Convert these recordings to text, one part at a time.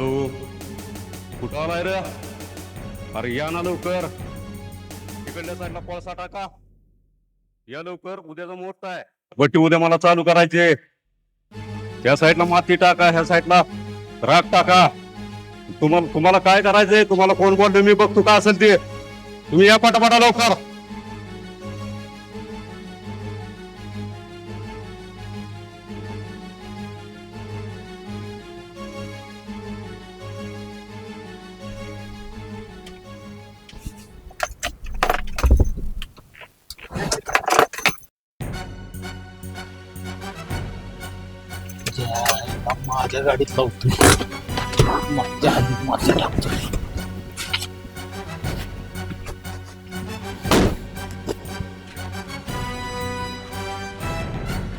Hello, कुठं आलाय रे? अरे या ना लवकर, इकडल्या साईडला कोळसा टाका. या लवकर, उद्याचा मुहूर्त आहे. बट्टी उद्या मला चालू करायचे. त्या साईडला माती टाका, ह्या साईडला राख टाका. तुम्हाला काय करायचंय? तुम्हाला कोण बोलले मी बघतो का असेल ते. तुम्ही या पटापटा लवकर. माझ्या गाडीत लावतोय. माझ्या आधी माझ्या टाकतोय.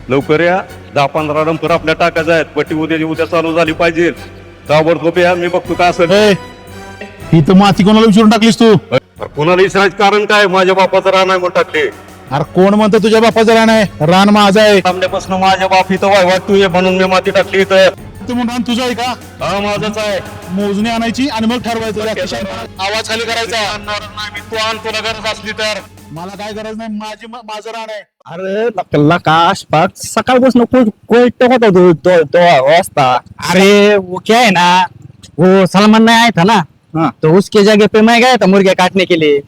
लवकर या. 10-15 डंपर आपल्या टाकायच्या आहेत. पट्टी उद्या चालू झाली पाहिजे. ताबडतोब या, मी बघतो का असेल. इथं माती कोणाला विचारून टाकलीस तू? कोणाला विसरायचं कारण काय? माझ्या बापाचं रान आहे म्हणून टाकले. अरे कोण म्हणतो तुझ्या बापाचं रान आहे? रान माझं आहे. सामन्यापासून माझ्या बाप इथं वाटतोय म्हणून मी माती टाकली इथं. तू म्हणून रान तुझं आहे का? हा, माझंच आहे. मोजणी आणायची आणि मग ठरवायचं. आवाज खाली करायचा. मी तू आण, तुला गरज असली तर. मला काय गरज नाही, माझं रान आहे. अरे लकाश पाक सकाळपासून कोयट होता तो वाजता. अरे वो क्या है ना, वो सलमान नहीं आया था ना, तो उसके जगह पे मैं गया था मुर्गे काटने के लिए.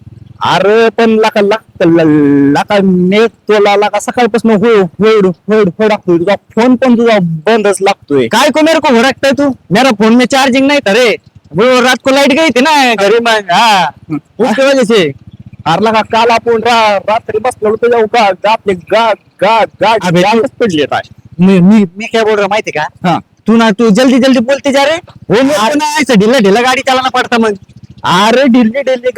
अरे पण लका नेट तो लका सकाळपासून होडकतोय. तुझा फोन पण तुझा बंदच लागतोय. काय को मेरे को होडकताय तू? मेरा फोन में चार्जिंग नहीं था रे. वो रात को लाइट गई थी ना घरी में. हाँ, उसकी वजह से. अरे लगा काल आपण रात्री बसलो तुझ्या आपले गाड पडले. मी क्या बोल रहा माहिती का? हाँ, तू जल्दी जल्दी बोलते जा रे. वो मेरे ना ऐसा ढीला ढीला गाड़ी चलाना पड़ता मग. अरे ढीले ढीले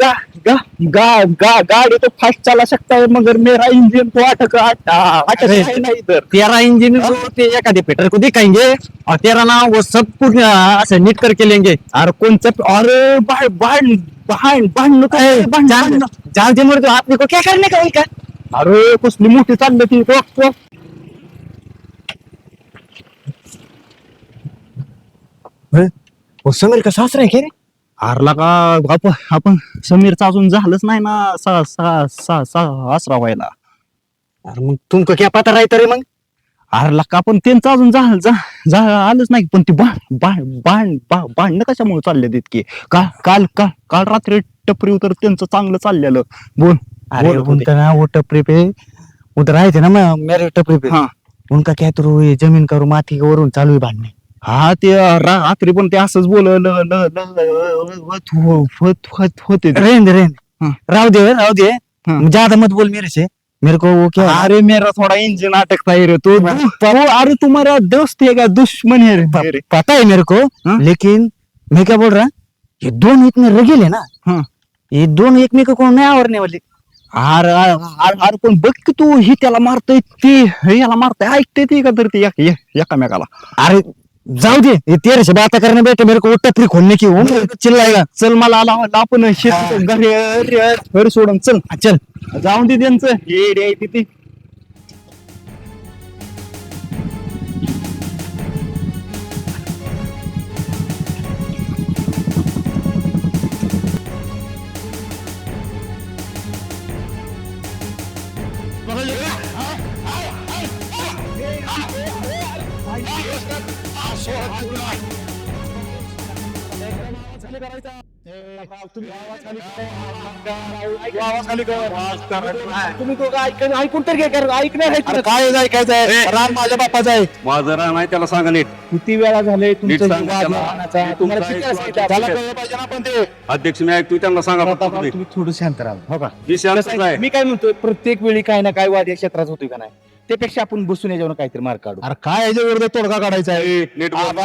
गाड़ी तो फास्ट चला सकता है मगर मेरा इंजन तो अटक है ना इधर. तेरा इंजन एखादे पेट्रोल को दिखाएंगे और तेरा ना वो सब कुछ ऐसे नीट करके लेंगे. अरे कौन सा? अरे बाहर काय जान तो आपने को क्या करने का उनका? अरे कसली मोठी चालली ती. समीर का सासरा आहे की रे? हारला का आपण समीरचा अजून झालंच नाही ना सासरा व्हायला. अरे मग तुमक क्या पता राहत रे मग? हारला का पण त्यांचं अजून आलंच नाही. पण ती भांडणं कशामुळे चालले तितके? काल रात्री टपरी उतर त्यांचं चांगलं चाललेलं. बोल. अरे उनका ना वो टपरी पे उधर आए थे ना मेरे टपरी पे. हाँ, उनका क्या तो जमीन का माती वरून चालू आहे भांडणे. हा, ते रात्री पण ते असंच होते. रेंद राहू दे ज्यादा मत बोल मेरे से. मेरे को वो क्या? अरे मेरा थोड़ा इंजन अटकता है रे. तो अरे तुम्हारा दोस्त है क्या दुश्मन है रे? पता है मेरे को. लेकिन मैं क्या बोल रहा, ये दोनों इतने रगेल है ना. ये दोनों एकमेक को नाही आवरणे वाले. अरे पण बघ की तू, ही त्याला मारतय ते याला मारतय. ऐकते ती का तर ती एकामेकाला. अरे जाऊ दे, ये तेरे से बात करने बैठे मेरे को टपरी खोलने की चिल्लाएगा. चल मला आपण शेत घर सोडून चल. जाऊन दे त्यांचं हे तिथे. तुम्ही तो ऐकून तर ऐकणार काय ऐकायचं आहे? रान माझ्या बापाचं आहे. माझं रान आहे, त्याला सांगा नीट. किती वेळा झाले नीट तुमचं सांगा त्याला. तुम्हाला किती वेळा सांगितलं? त्याला कळलं पाहिजे ना. पण ते अध्यक्ष मी ऐकतोय, त्यांना सांगा फक्त तुम्ही. तुम्ही थोडं शांत राहा. हो का? मी शांतच आहे. मी काय म्हणतोय, प्रत्येक वेळी काय ना काय वाद या क्षेत्रात होतोय का नाही? त्यापेक्षा आपण बसून याच्यावर काहीतरी मार्ग काढू. अरे काय याच्या विरोधात तोडगा काढायचा आहे? नीट बोल.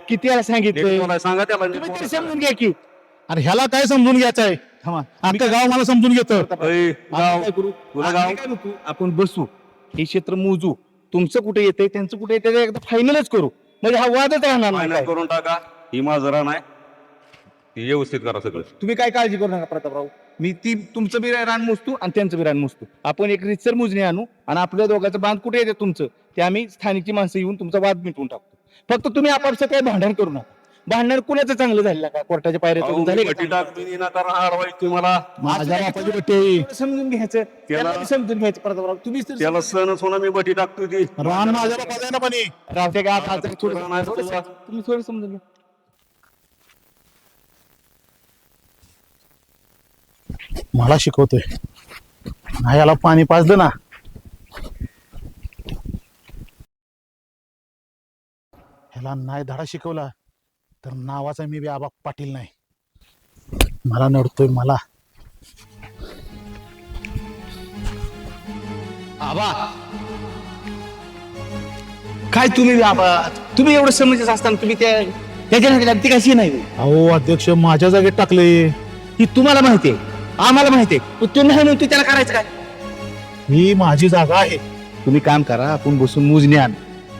किती वेळा सांगितलं? बोलायला सांगा त्याला. नीट तुम्ही तरी बोलायला. समजून घ्या की. अरे ह्याला काय समजून घ्यायचं आहे? आता गाव मला समजून घेतं. अय, गाव. तुला गाव. आपण बसू, हे क्षेत्र मोजू, तुमचं कुठे येतंय त्यांचं कुठे येतंय एकदा फायनलच करू. म्हणजे हा वादच राहणार नाही. फायनल करून टाका. ही माझं रान आहे, ती व्यवस्थित करा सगळं. तुम्ही काय काळजी करू नका प्रतापराव. मी ती तुमचं बी रान मोजतो आणि त्यांचं बी रान मोजतो. आपण एक रितसर मोजणी आणू आणि आपल्या दोघांचं बांध कुठे येते तुमचं ते आम्ही स्थानिकची माणसं येऊन तुमचा वाद मिटवून टाकतो. फक्त तुम्ही आपापसात काही भांडण करू नका. भांडण कुणाचं चांगलं झालं का कोर्टाच्या पायऱ्या चढून झाले बटी का टाकली ना कारण अडवायची मला. माझ्या बापाची बट्टी समजून घ्यायचं त्याला बी समजून घ्यायचं प्रतापराव तुम्हीच तर त्याला सणच होणार मी बटी टाकतो ती. रान माझ्या बापाचं आहे ना पाणी. राहते का आता नाही तुझा. तुम्ही थोडं समजून घ्या. मला शिकवतोय नाही याला पाणी पाजलं ना ह्याला नाही धडा शिकवला तर नावाचा मी बी आबा पाटील नाही. मला नडतोय मला. आबा काय तुम्ही आबा तुम्ही एवढं समजत असताना तुम्ही त्याच्या ती कशी नाही अहो अध्यक्ष माझ्या जागेत टाकले. ती तुम्हाला माहिती आहे आम्हाला माहिती आहे तू नाही म्हणून त्याला करायचं काय. ही माझी जागा आहे. तुम्ही काम करा आपण बसून मोजणी आण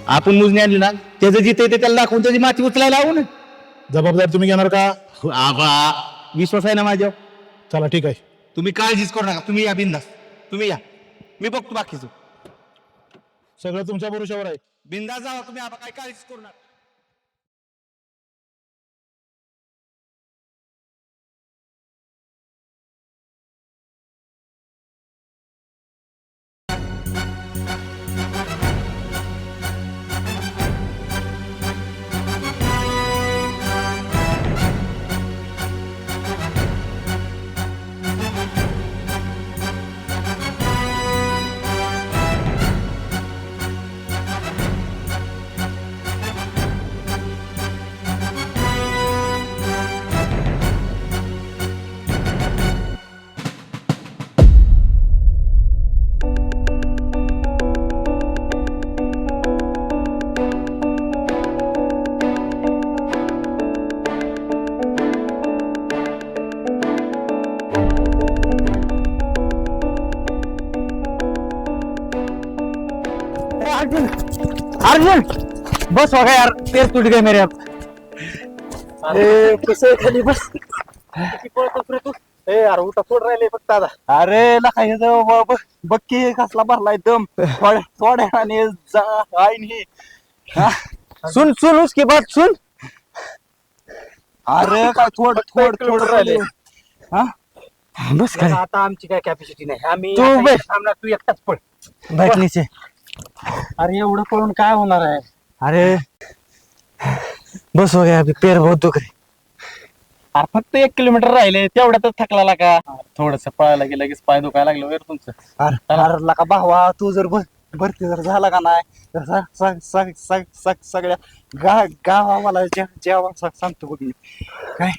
आपण मोजणी आणली ना त्याचं जिथे येते त्याला दाखवून त्याची माती उचलायला लावू ना. जबाबदारी तुम्ही घेणार का? आबा विश्वास आहे ना माझ्यावर. चला ठीक आहे. तुम्ही काळजीच करू नका तुम्ही या बिंदास तुम्ही या मी बघतो बाकीचं सगळं तुमच्या भरोशावर आहे. बिंदास जावा तुम्ही आबा काय काळजीच करू नका. अर्जुन अर्जुन बस हो गया यार पैर टूट गए मेरे अब. कसं खाली बस. अरे उठा सोड राहिले फक्त आता. अरे लका हे बघ की कसला भरलाय दम थोड्या आणि सुन सुन उसकी बात सुन. अरे काय थोड राहिले. बस काय आता आमची काय कॅपॅसिटी नाही आम्ही तू आता बस. इथे थांबणार तू एकटाच पळ. बैठ नीचे. अरे एवढं पळून काय होणार आहे. अरे बस हो गया अभी पैर बहुत दुख रहे. अरे फक्त 1 किलोमीटर राहिले तेवढ्यातच थकला का थोडस पळायला गेलं की पाय दुखायला लागलं वेळ तुमचं. अरे लका भावा तू जर भरती जर झाला का नाही तर सगळ्या गावाला जेव्हा सांगतो बघ मी काय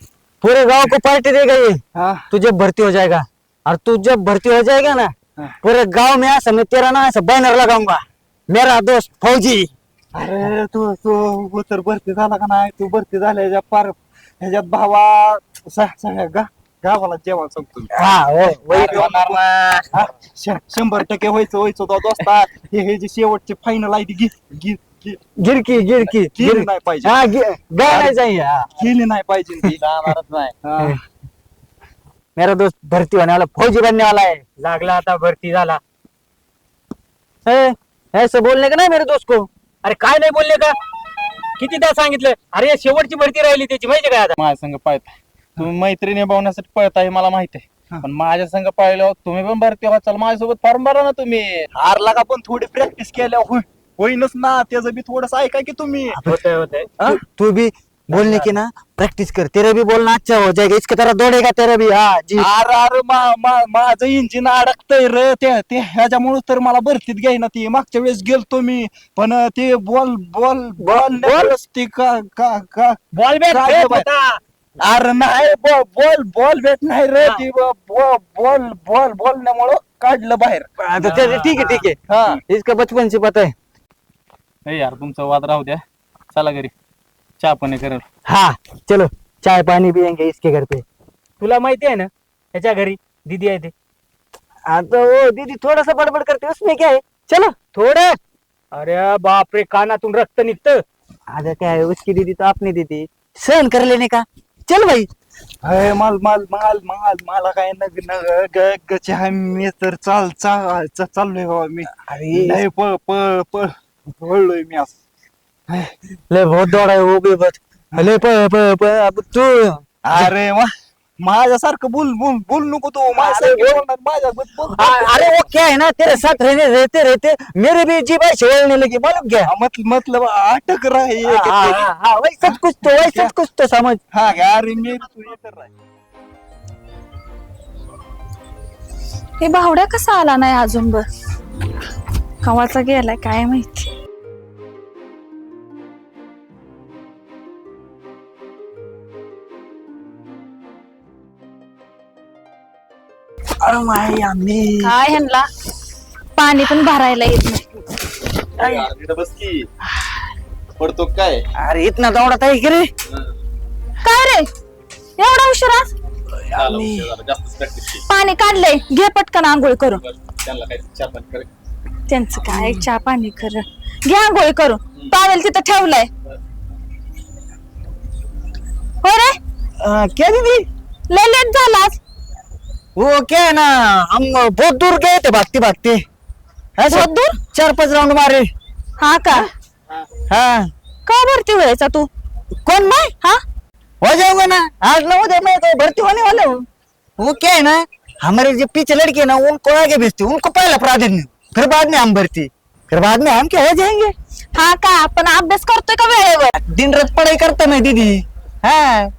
पूरे गांव को पार्टी देगा ये. तू जब भर्ती हो जाएगा और तू जब भर्ती हो जाएगा ना पूरे गांव में ऐसा मैं तेरा ना ऐसा बैनर लगाऊंगा मेरा दोस्त फौजी. अरे तू तर भरती झाला का नाही तू भरती झाल्याच्या पार ह्याच्यात भावा सगळ्या गावाला जेवण सांगतो. होणार 100% व्हायचं तो दोस्ता. हे जी शेवटची फायनल आहे ती गिरकी गेली नाही पाहिजे. गेली नाही पाहिजे ती. जाणारच नाही. मेरा दोस्त भर्ती होने वाला फौजी बनने वाला है. लागला आता भरती झाला. ऐसे बोलने का नहीं मेरे दोस्त को. अरे काय नाही बोलले का कितीदा सांगितलं. अरे शेवटची भरती राहिली त्याची माहिती काय आता माझ्या संघ पळताय तुम्ही मैत्री निभावण्यासाठी पळताय मला माहिती आहे पण माझ्या संघ पाहिलं तुम्ही पण भरती व्हा चल माझ्यासोबत फॉर्म भरा ना तुम्ही. हारला का पण थोडी प्रॅक्टिस केल्या होईनच ना त्याचं बी थोडस ऐका की तुम्ही. होतंय तू भी बोलने की ना प्रैक्टिस कर तेरा भी बोलना अच्छा हो जाएगा इसके तरह दौड़ेगा तेरा भी. हाँ जी. अरे माझं इंजिन अडकतंय रे ते ह्याच्यामुळे तर मला भरतीत घ्यायना ती. मागच्या वेळेस गेलतो मी पण ते बॉल बॉल बॅट अरे नाही बॉल भेट नाही रे ती बॉल बोलण्यामुळं काढलं बाहेर. ठीक है हाँ इसका बचपन से पता है. यार तुमचा वाद राहू द्या चला घरी चहा पाणी करेल. हाँ चलो चाय पानी पियेंगे इसके घर पे. तुला माहिती आहे ना त्याच्या घरी दीदी आहे ते. तो वो दीदी थोड़ा सा बड़बड़ करते उसमें क्या है. चलो थोड़ा. अरे बाप रे कानातून रक्त निघतं. आधा क्या है उसकी दीदी तो अपनी दीदी सहन कर लेने का. चल भाई. अरे मला काय चहा मी तर चाललोय बाबा मी. अरे पळलोय मी असं. ले बहुत दौड़ा है वो भी बहुत. अरे तू अरे वा माझ्यासारखं बोल बोल बोल नको तू अरे वो क्या है ना तेरे साथ रहते रहते मेरे भी जी भाई छोड़ने लगी मालूम क्या मतलब अटक रहा है वैसा कुछ तो समझ हाँ यार मेरे तू ये कर रहा है हे भावड्या कसा आला नाही अजून बर कवाचा गेलाय काय माहिती. अरे माय आम्ही काय ह्यांना पाणी पण भरायला येत नाही. बस की पडतो काय अरे इतना दौडत आहे की रे काय रे एवढा उशिरा जास्त प्रॅक्टिस पाणी काढलंय घे पटकन आंघोळ करून. त्यांना काय चहा पाणी करे त्यांचं काय चहा पाणी कर घे आंघोळ करून पावेल तिथं ठेवलंय. हो रे क्या दीदी लय लेट झालास. वो क्या है ना हम बहुत दूर गए थे भागते भागते ऐसे बहुत दूर? 4-5 राउंड मारे. हा का हाँ का भरती व्हायचा तू. कौन मैं हा हो जाऊंगा ना आज ना उधर मैं तो भर्ती होने वाला हूँ. वो क्या है ना हमारे जो पीछे लड़के है ना उनको आगे भेजते उनको पहला प्राधान्य फिर बाद में हम भर्ती फिर बाद में हम क्या हो जाएंगे. हा का पण अभ्यास करतोय का वेळेवर. दिन रात पढ़ाई करता मैं दीदी. हाँ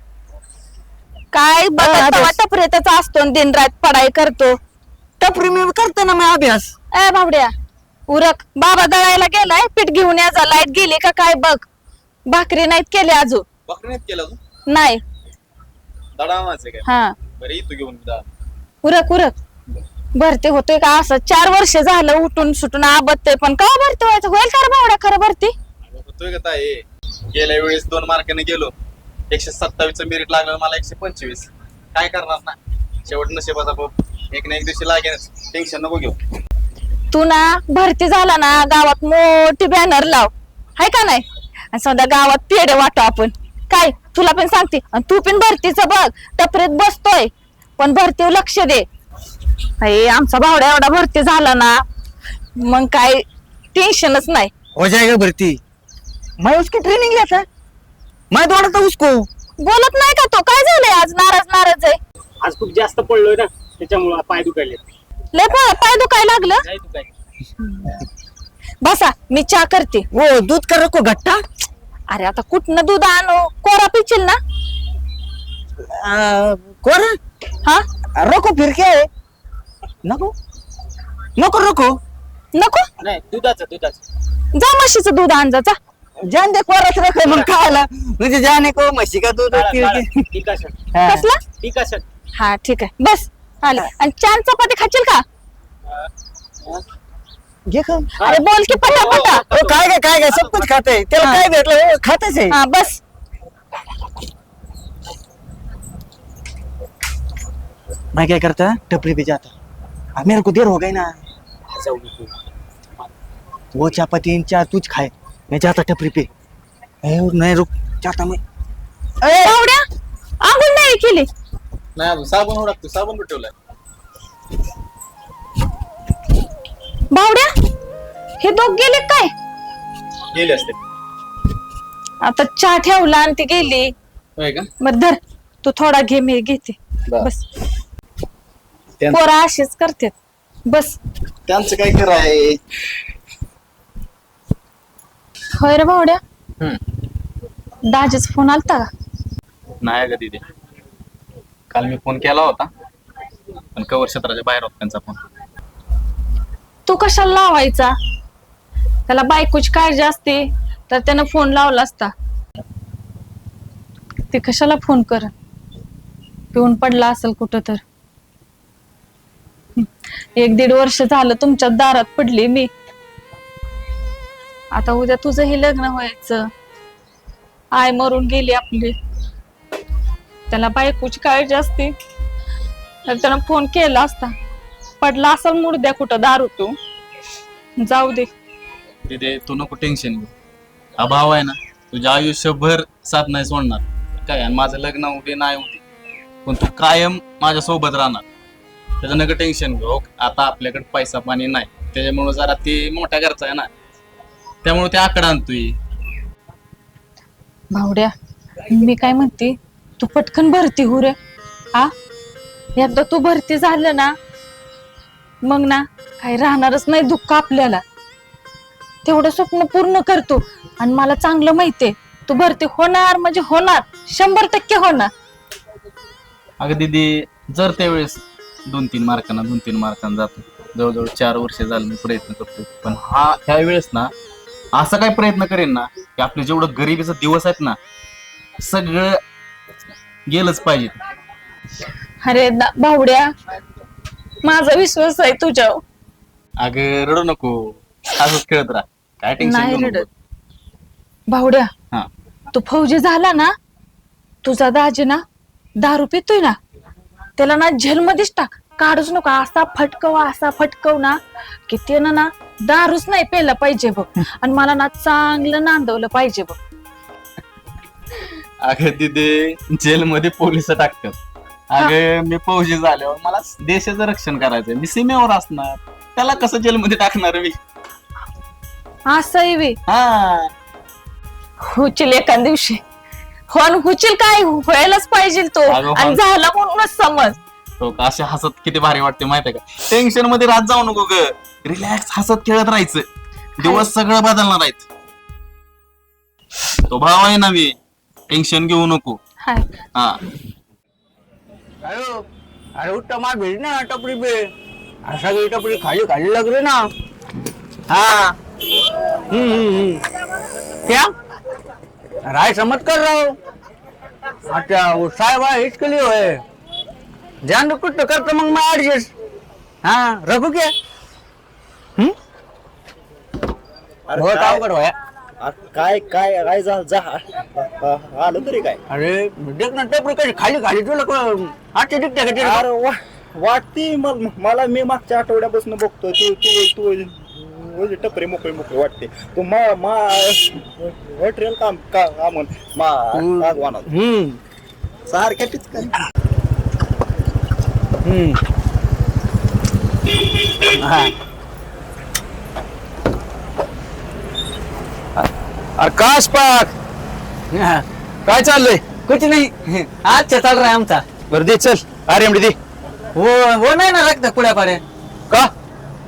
काय टपरेतच असतो आणि दिन रात पढाई करतो. टपरी में करते ना मैं अभ्यास. ए बाबड्या उरक बाबा दळायला गेलाय पीठ घेऊन याचा लाईट गेली का काय बघ. भाकरी नाहीत केली अजून. बकरीत केला तू नाही दडा माझे काय हा बरं तू घेऊन जा उरक उरक. भरती होतोय का असं 4 वर्ष झालं उठून सुटून आबतय पण का भरती व्हायचं होईल का रे बावड्या खरं भरती. होतोय का ताई गेल्या वेळेस 2 मार्काने गेलो 127 मेरिट लागलं मला 125 काय करणार ना शेवट नशिबाचा बाप एक ना एक दिवशी लागेलच टेन्शन नको घेऊ. तू ना भरती झाला ना गावात मोठी बॅनर लाव हाय का नाही आणि सध्या गावात पेढे वाटो आपण काय तुला पण सांगते आणि तू पण भरतीचं बघ टपरीत बसतोय पण भरतीवर लक्ष दे. अरे आमचा भावड्या एवढा भरती झाला ना मग काय टेन्शनच नाही. हो जाएगा भर्ती. मैं उसकी ट्रेनिंग लेता मैं दौड़ता उसको. बोलत नाही का तो काय झालंय आज नाराज आहे. आज खूप जास्त पडलोय ना त्याच्यामुळे पाय दुखायले. लय पाय दुखायला लागलं. नाही दुखाय बसा मी चहा करते. वो दूध का रखो घट्टा. अरे आता कुठनं दूध आणू कोरा पिचील ना. कोरा हा रखो फिर क्या है नको नको रखो नको नाही दुधाचं जा म्हशीचं दूध आण जा. जान दे कोराच रखो मग खायला म्हणजे जाने को म्हशी का दूध हाँ. कसला पिकाशन हा ठीक आहे बस आले. आणि छान चपाती खाशील का. घे खा. अरे बोल की पटा वो खाएगा सब कुछ खाते हैं त्याला काय भेटलं वो खातेच आहे. हा बस. मैं क्या करता टपरी पे जाता मेरे को देर हो गई ना वो चापाती चार तुझ खाए मैं जाता टपरी पे नहीं रुक जाता मैं. बावड्या आंघोळ नाही केली. नाही अजून साबण उडकतो साबण ठेवलाय बावड्या हे दोघ गेले काय. गेले असते आता चहा ठेवला आणि ती गेली. होय का बर धर तू थोडा घे मी घेते. बस पोरा अशीच करते बस. त्यांचं काय कराय होय रे बावड्या दाजीच फोन आलता का. नाही ग दीदी काल मी फोन केला होता पण कवर क्षेत्राच्या बाहेर होता त्यांचा फोन. तू कशाला लावायचा त्याला बायकोची काळजी असते तर त्यानं फोन लावला असता. ते कशाला फोन कर पिऊन पडला असेल कुठं तर. 1-1.5 वर्ष झालं तुमच्या दारात पडली मी. आता उद्या तुझंही लग्न व्हायचं. आय मरून गेली आपली त्याला बायकोची काळजी असते तर त्यानं फोन केला असता. पडला असेल मुडद्या कुठं दारू तू जाऊ दे. दीदी तू नको टेन्शन घेऊ हा भाव आहे ना तुझ्या आयुष्यभर साथ नाही सोडणार काय आणि माझं लग्न उदे नाही उदे पण तू कायम माझ्या सोबत राहणार त्याचं नका टेन्शन घेऊ. आता आपल्याकडे पैसा पाणी नाही त्याच्यामुळे जरा ती मोठ्या घरचा आहे ना त्यामुळे ते आकडा आणतोय. भावड्या मी काय म्हणते, तू पटकन भरती हो रे. हा, एकदा तू भरती झालं ना, मग ना काही राहणारच नाही दुःख आपल्याला. तेवढं स्वप्न पूर्ण करतो. आणि मला चांगलं माहितीये तू भरती होणार म्हणजे होणार, 100% होणार. अगं दीदी, जर त्यावेळेस 2-3 मार्कांना जातो, जवळजवळ 4 वर्ष झालं मी प्रयत्न करतो, पण ह्या वेळेस ना असा काय प्रयत्न करेन ना की आपले जेवढं गरिबीचा दिवस आहेत ना सगळं गेलंच पाहिजे. अरे भावड्या, माझा विश्वास आहे तुझ्यावर. अगं रडू नको, असंच खेळत राहा, काय टेन्शन नाही घेऊ नको. रडत. भावड्या, हा. तू फौजी झाला ना, तुझा दाजी ना दारू पितोय ना, त्याला ना जेलमध्येच टाक, काढूच नको. असा फटकव ना की त्यानं ना दारूच नाही प्यायला पाहिजे बघ. आणि मला ना चांगलं नांदवलं पाहिजे बघ. अगं तिथे जेलमध्ये पोलिस टाकतात. अगं मी फौजी झाल्यावर मला देशाचं रक्षण करायचंय, मी सीमेवर असणार, त्याला कसं जेलमध्ये टाकणार मी? असं वे हा, होशील एका दिवशी. होशील काय, व्हायलाच पाहिजे तो. अगं, आणि झाला म्हणूनच समज. तो का असे हसत किती भारी वाटते माहितीये का? टेन्शन मध्ये राहत जाऊ नको ग, रिलॅक्स हसत खेळत राहायचं, दिवस सगळं बदलणार आहेत. तो भाव आहे ना मी, टेन्शन घेऊ नको. हाय. हा, अरे उठा मार भेट ना टपरी पे, असा की टपरी खाली लग रही ना. हाँ. क्या राय समझ कर रहा हूँ. अच्छा वो साहब है इसके लिए है, ध्यान रखो तो करता मग मैं एडजस्ट. हाँ रखो क्या. बहुत अवघड होया. काय काय काय आलं तरी काय. अरे देख ना टपरी कशी खाली तुला आजच्या दिखते का तेरे को? अरे वाटते मला मी मागच्या आठवड्यापासून बघतोय तू तू टपरी मोकळी वाटते. तू मटेरियल काम सारख्या टिचकारी. आकाश पाक काय चाललंय? कुछ नहीं, अच्छा चल रहा है आमचा. बरं दे चल, अरे दे. वो नाही ना रखता पुढ्या पाड्या का?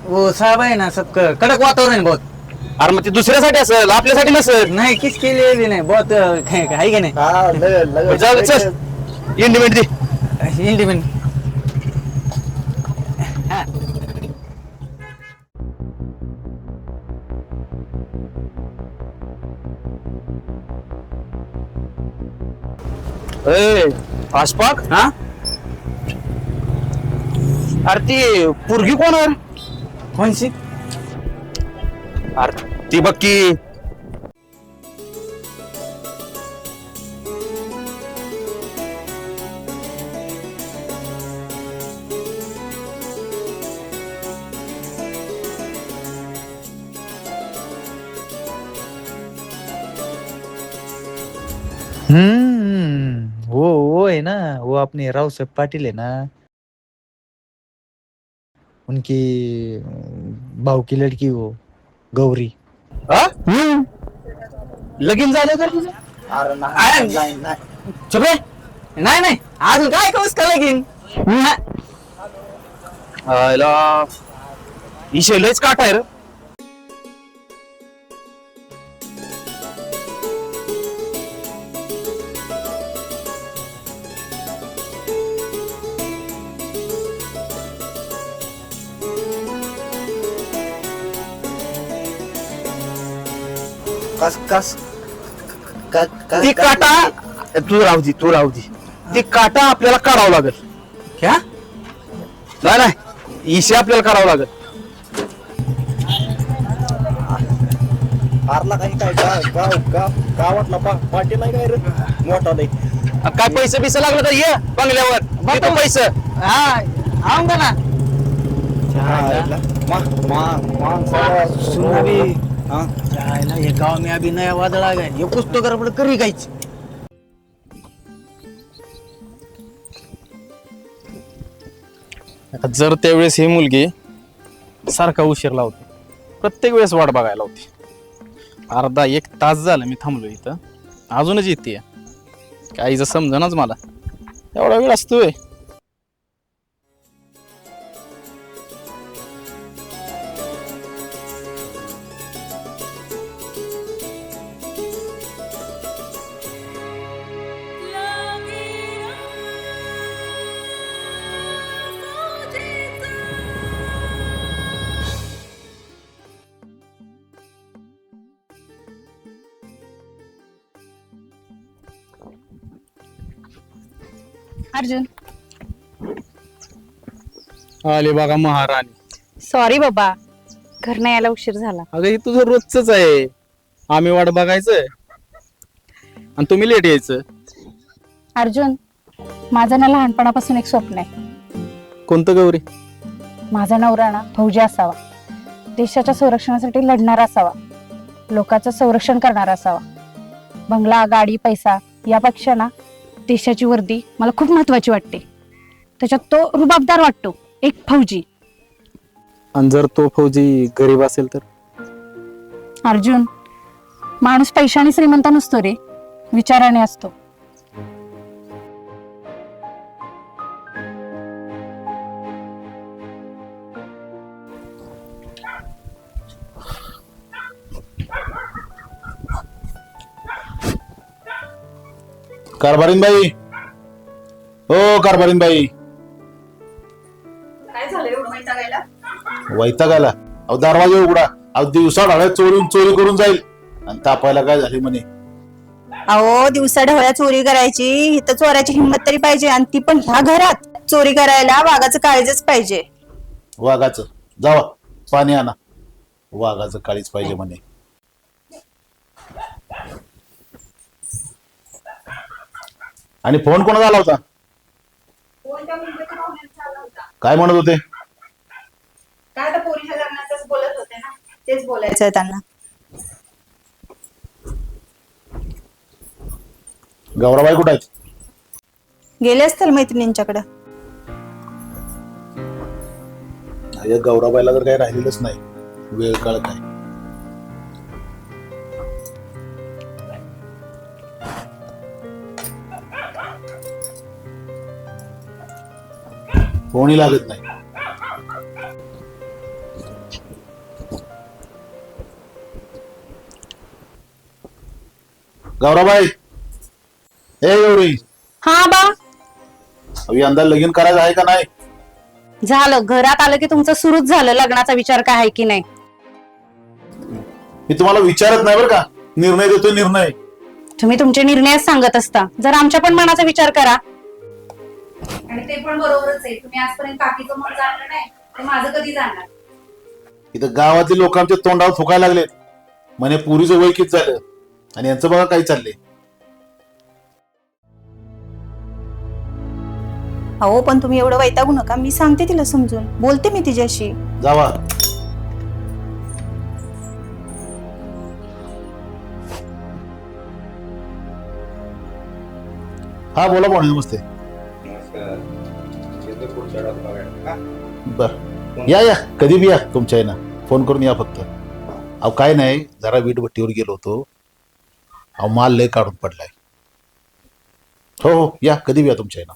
वो साहब आहे ना सब कडक वातावरण है बहुत. अरे मग ते दुसऱ्यासाठी असेल, आपल्यासाठी नसेल. नाही किसके लिए भी नाही, बहुत आहे का नाही. चल चल, इंडिमेंट दे. इंडिमेंट आसपाक. हा, अरे ती पोरगी कोण? कोणची? अरे ती बघ की. वो है ना, वो अपने राव साहब पाटिल है ना, उनकी भाऊ की लड़की वो गौरी. लगीन झालं तर तुझं? अरे नाही चुप रे. नाही नाही, अजून काय कौस का लगीन? इशे लयच काटा आहे रे. कस ती काटा तू राहू दे. ती काटा आपल्याला काढावं लागेल. क्या? नाही इशे आपल्याला काढावं लागेल. आरला काही काय गावातला पाटील आहे काय रे मोठा नाही. काय पैसे बिसे लागलं तर ये बंगल्यावर बघतो पैसे. हा आऊंगा ना. सुना भी ये गांव में अभी नया वादळ आ गया, ये कुछ तो गड़बड़ करी गई. जर त्यावेळेस ही मुलगी सारखा उशीर लावते, प्रत्येक वेळेस वाट बघायला होती. अर्धा 1 तास झाला मी थांबलो इथं, अजूनच येते. काहीच समजणाच मला. एवढा वेळ असतोय. अर्जुन आले बघा महाराणी. सॉरी बाबा, घरनं यायला उशीर झाला. अगं हे तुझं रोजच आहे. आम्ही वाट बघायचं आणि तुम्ही लेट यायचं. अर्जुन, माझं ना लहानपणापासून एक स्वप्न आहे. कोणतं गौरी? माझा नवरा ना फौजी असावा, देशाच्या संरक्षणासाठी लढणारा असावा, लोकांचं संरक्षण करणारा असावा. बंगला, गाडी, पैसा यापेक्षा ना देशाची वर्दी मला खूप महत्वाची वाटते. त्याच्यात तो रुबाबदार वाटतो, एक फौजी. आणि जर तो फौजी गरीब असेल तर? अर्जुन, माणूस पैशाने श्रीमंत नसतो रे, विचाराने असतो. कारभारीन बाई, हो कारभारीन बाई. काय झालं एवढं वैतागायला? वैतागायला? अहो दरवाजा उघडा. अहो दिवसा ढाळ्या चोरी करून जाईल आणि तापायला काय झाली म्हणे. अहो दिवसा ढवळ्या चोरी करायची, इथं चोराची हिंमत तरी पाहिजे, आणि ती पण ह्या घरात. चोरी करायला वाघाचं काळीजच पाहिजे. वाघाचं? जावा पाणी आणा. वाघाचं काळीच पाहिजे म्हणे. आणि फोन कोणाचा आला होता? काय म्हणत होते? काय तर पोरीच्या लग्नाचंच बोलत होते ना, तेच बोलायचं आहे त्यांना. गौराबाई कुठे आहेत? गेले असतील मैत्रिणींच्याकडे. गौराबाईला तर काही राहिलेलंच नाही, वेळ काळ काय. फोनही लागत नाही. गौराबाई, ए गौरी, हा बा, यंदा लगीन करायचं आहे का नाही? झालं. घरात आलं की तुमचं सुरूच झालं. लग्नाचा विचार काय आहे की नाही? मी तुम्हाला विचारत नाही बरं का, निर्णय देतोय निर्णय. तुम्ही तुमचे निर्णयच सांगत असता. जर आमच्या पण मनाचा विचार करा. आणि ते पण बरोबरच आहे. तुम्ही आजपर्यंत काकीचं मन जाणलं नाही, तर माझं कधी जाणार? इथं गावातले लोक आमच्या तोंडावर थुकायला लागले म्हणे पुरीचं वय किती झालं, आणि यांचं बघा काय चाललंय. अहो पण तुम्ही एवढं वैतागू नका. मी सांगते तिला समजून, बोलते मी तिच्याशी. जावा. हा बोला बोला. नमस्ते. बर, या कधी बी या. तुमच्या ना फोन करून या फक्त. अहो काय नाही, जरा वीटभट्टीवर गेलो होतो. अहो माल लय काढून पडलाय. हो हो या, कधी बी या तुमच्या ना.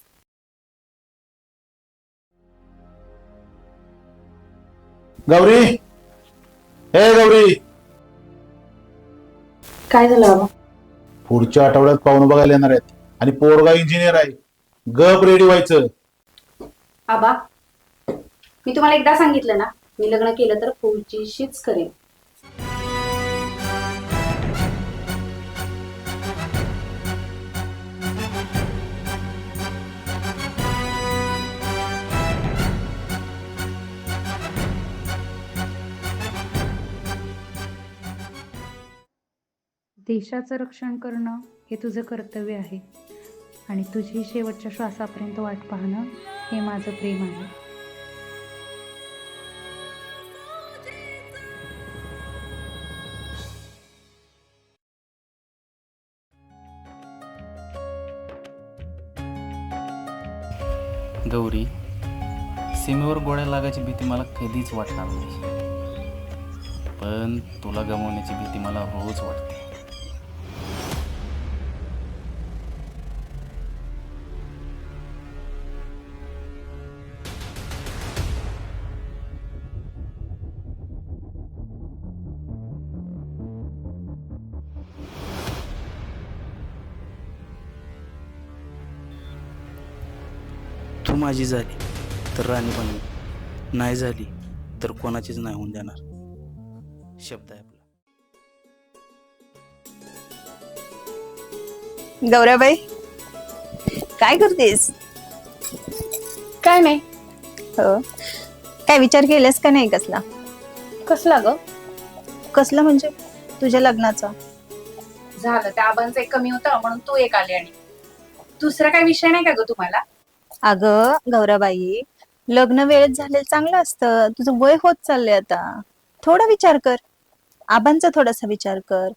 गौरी, हे गौरी. काय झालं बाबा? पुढच्या आठवड्यात पाहुणे बघायला येणार आहेत, आणि पोरगा इंजिनियर आहे. गप रेडी व्हायचं. आबा, मी तुम्हाला एकदा सांगितलं ना, मी लग्न केलं तर फौजीशीच करेन. देशाचं रक्षण करणं हे तुझं कर्तव्य आहे, आणि तुझी शेवटच्या श्वासापर्यंत वाट पाहणं हे माझं प्रेम आहे. गौरी, सीमेवर गोळ्या लागायची भीती मला कधीच वाटणार नाही, पण तुला गमावण्याची भीती मला रोज वाटते. तू माझी झाली तर राणी बनवी, नाही झाली तर कोणाचीच नाही होऊन देणार. शब्द आहे आपला. गौराबाई काय करतेस? काय नाही. हो, काय विचार केलास का नाही? कसला कसला ग? कसला म्हणजे तुझ्या लग्नाचा? झालं त्या आबांचं एक कमी होतं म्हणून तू एक आली, आणि दुसरा काय विषय नाही का ग तुम्हाला? अगं गौराबाई, लग्न वेळेत झालेलं चांगलं असतं. तुझं वय होत चाललंय आता. थोडा विचार कर, आबांचा थोडासा विचार कर.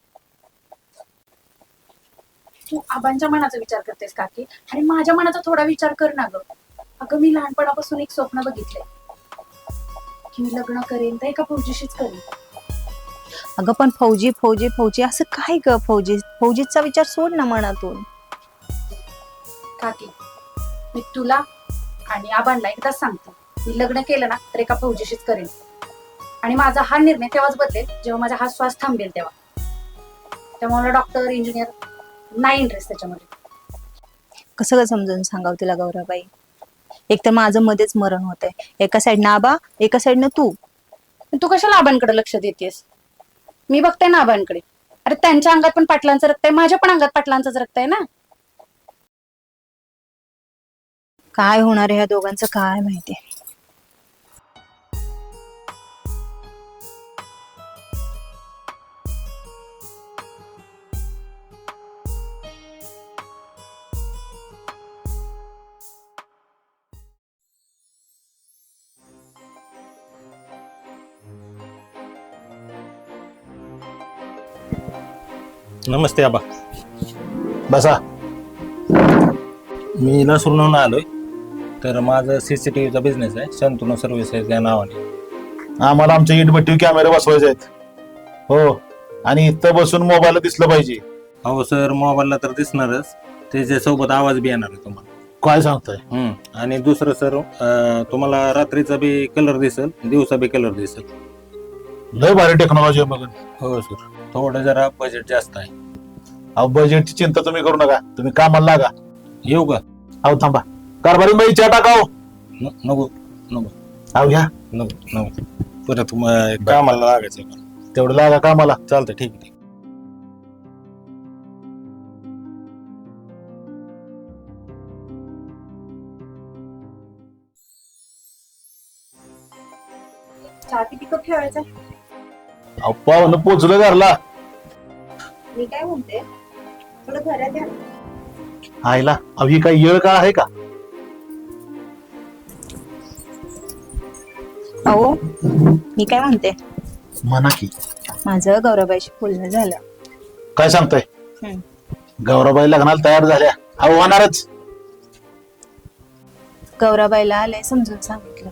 तू आबांच्या मनाचा विचार करतेस काकी, आणि माझ्या मनाचा थोडा विचार कर ना ग. अगं मी लहानपणापासून एक स्वप्न बघितलंय की मी लग्न करेन तर एका फौजीशीच करेन. अगं पण फौजी फौजी फौजी असं काय ग? फौजीचा विचार सोड ना मनातून. काकी मी तुला आणि आबांना एकदाच सांगते, मी लग्न केलं ना तर एका फौजीशीच करेन. आणि माझा हा निर्णय तेव्हाच बदलेल जेव्हा माझा हा श्वास थांबेल तेव्हा. त्यामुळे मला डॉक्टर इंजिनियर नाही इंटरेस्ट त्याच्यामध्ये. कसं समजून सांगावं तिला गौराबाई? एक तर माझं मध्येच मरण होतंय. एका साईडनं आबा, एका साईडनं तू. तू कशाला आबांकडे लक्ष देतेस? मी बघते ना आबांकडे. अरे त्यांच्या अंगात पण पाटलांचं रक्त आहे, माझ्या पण अंगात पाटलांचंच रक्त आहे ना. काय होणार आहे ह्या दोघांचं काय माहिती. नमस्ते आबा. बसा. मी लासूरहून आलोय. तर माझं CCTVचा बिझनेस आहे, शंतनू सर्व्हिसेस या नावाने. आम्हाला आमच्या इटभट्टी कॅमेरे बसवायचे आहेत. हो, आणि इथं बसून मोबाईल दिसलं पाहिजे. हो सर, मोबाईलला तर दिसणारच, त्याच्यासोबत आवाज बी येणार आहे तुम्हाला. काय सांगताय? आणि दुसरं सर, तुम्हाला रात्रीचा बी कलर दिसेल, दिवसा बी कलर दिसेल. लय भारी टेक्नॉलॉजी आहे मग. हो सर, थोडं जरा बजेट जास्त आहे. अहो बजेटची चिंता तुम्ही करू नका, तुम्ही कामाला लागा. येऊ का? अहो थांबा, कारभारी बाई चहा टाकाव. नको नको. अहो घ्या. नको नको, परत कामाला लागायचं. तेवढं लागा कामाला. चालतंय, ठीक आहे. चहा किती कप ठेवायचा? अहो पाहुणं पोचलं घरला. मी काय म्हणते, थोडं घरात या. आईला अहो ही काही येळ का आहे का? अहो मी काय म्हणते, म्हणा की. माझं गौराबाईशी बोलणं झालं. काय सांगताय? हम्म. गौराबाई लग्नाला तयार झाल्या. अहो होणारच. गौराबाईला लय समजून सांगितलं.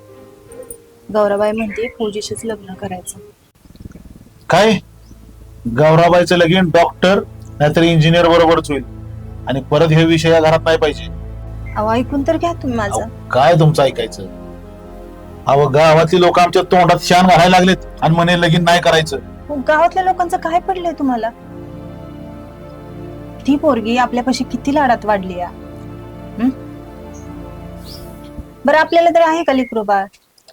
गौराबाई म्हणते फौजीशीच लग्न करायचं. काय? गौराबाईचं लगीन डॉक्टर नाहीतर इंजिनियर बरोबरच होईल, आणि परत हे विषय या घरात नाही पाहिजे. अहो ऐकून तर घ्या तुम्ही माझं. अहो, काय तुमचं ऐकायचं? अहो गावातली लोक आमच्या तोंडात शान घालायला लागलेत आणि म्हणे लगीन नाही करायचं. गावातल्या लोकांचं काय पडलंय तुम्हाला? ती पोरगी आपल्यापाशी किती लाडात वाढली या. बरं आपल्याला तर आहे का लेकरू बाळ?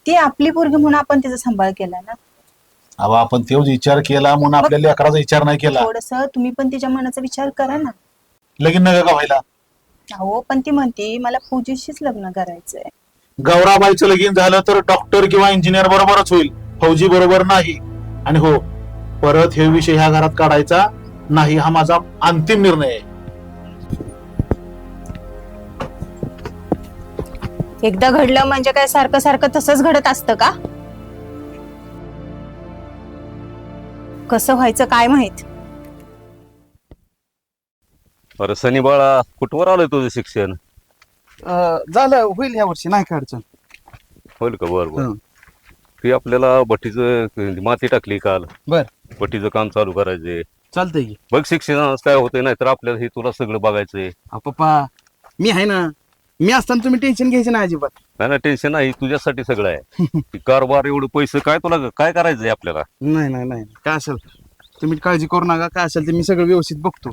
ती आपली पोरगी म्हणून आपण तिचा सांभाळ केला ना. अहो आपण तेच विचार केला म्हणून आपल्या लेकराचा विचार नाही केला. थोडस तुम्ही पण तिच्या मनाचा विचार करा ना. लगीन नका का व्हायला? हो पण ती म्हणते मला फौजीशीच लग्न करायचंय. गौराबाईचं लगीन झालं तर डॉक्टर किंवा इंजिनियर बरोबरच होईल, फौजी बरोबर नाही. आणि हो, परत हे विषय ह्या घरात काढायचा नाही, हा माझा अंतिम निर्णय आहे. एकदा घडलं म्हणजे काय सारखं सारखं तसंच घडत असतं का? कसं व्हायचं काय माहित. अरे सनी बाळा, कुठवर आलोय तुझं शिक्षण? झालं होईल या वर्षी, नाही काय अडचण. होईल का? बरं. ती आपल्याला भट्टीचं माती टाकली काल. बर. भट्टीचं काम चालू करायचंय. चालतंय की. बघ शिक्षण काय होतंय, नाही तर आपल्याला हे तुला सगळं बघायचंय. पप्पा मी आहे ना, मी असताना तुम्ही टेन्शन घ्यायचं नाही अजिबात. नाही टेन्शन नाही, तुझ्यासाठी सगळं आहे. कारभार एवढं पैसे काय, तुला काय करायचंय आपल्याला? नाही नाही नाही, काय असेल तुम्ही काळजी करू नका. काय असेल ते मी सगळं व्यवस्थित बघतो,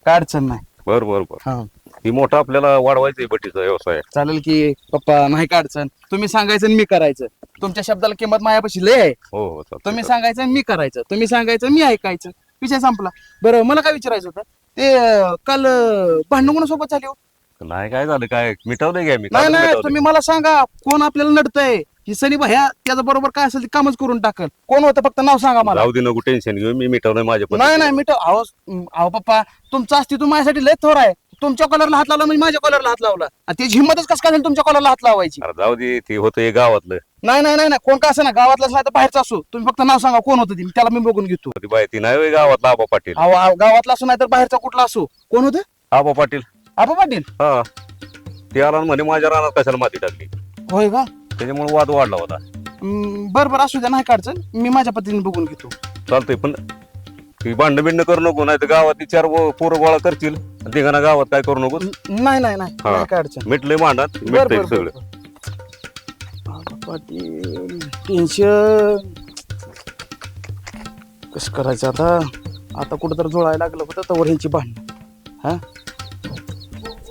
काय अडचण नाही. बर बर बर. हा ती मोठा आपल्याला वाढवायचंय बट्टीचा व्यवसाय. चालेल की पप्पा, नाही का अडचण. तुम्ही सांगायचं आणि मी करायचं. तुमच्या शब्दाला किंमत मायापाशी लय आहे. हो हो चालतंय. तुम्ही सांगायचं आणि मी करायचं, तुम्ही सांगायचं मी ऐकायचं, विषय संपला. बरं मला काय विचारायचं होतं ते काल भांडण कोणासोबत झाली हो? नाही काय झालं काय मिटवलंय काय मी नाही कालच नाही मिटवलंय. तुम्ही मला सांगा कोण आपल्याला नडतंय. ही सनी भैया त्याच्या बरोबर काय असेल ते कामच करून टाकल. कोण होतं फक्त नाव सांगा मला. जाऊ दे नको टेन्शन घेऊ मी मिटवलंय माझ्या नाही पद्धतीने. नाही मिटव. अहो पप्पा तुमचं अस्तित्व माझ्यासाठी लय थोर आहे. तुमच्या कॉलरला हात लावला म्हणजे माझ्या कॉलरला हात लावला आणि त्याची हिंमतच कसं काय झाली तुमच्या कॉलरला हात लावायची. अरे जाऊ दे ते होतं हे गावातलं. नाही नाही नाही नाही, कोण का असं ना गावातलाच नाही तर बाहेरचा असो, तुम्ही फक्त नाव सांगा कोण होतं ते, त्याला मी बघून घेतो. ती बाई ती नाही होय गावातला आबा पाटील. अहो गावातला असो नाही तर बाहेरचा कुठला असो, कोण होतं? आबा पाटील. आबा पाटील. हा ते आला आणि म्हणे माझ्या रानात कशाला माती टाकली, होय का? त्याच्यामुळे वाद वाढला होता. बरं बरं असू द्या, नाही काढचं, मी माझ्या पद्धतीने बघून घेतो. चालतंय पण ती भांडण बिंड करू नको, नाही तर गावात चार पोरं गोळा करतील दिघाना गावात काय करू नको. नाही नाही नाही, हा. नाही काढचं. मिटलंय भांडण बरं मिटतंय बरं सगळं. आबा पाटील टेन्शन कसं करायचं आता. आता कुठं तर जुळायला लागलं होतं तर ह्यांची भांडण. हा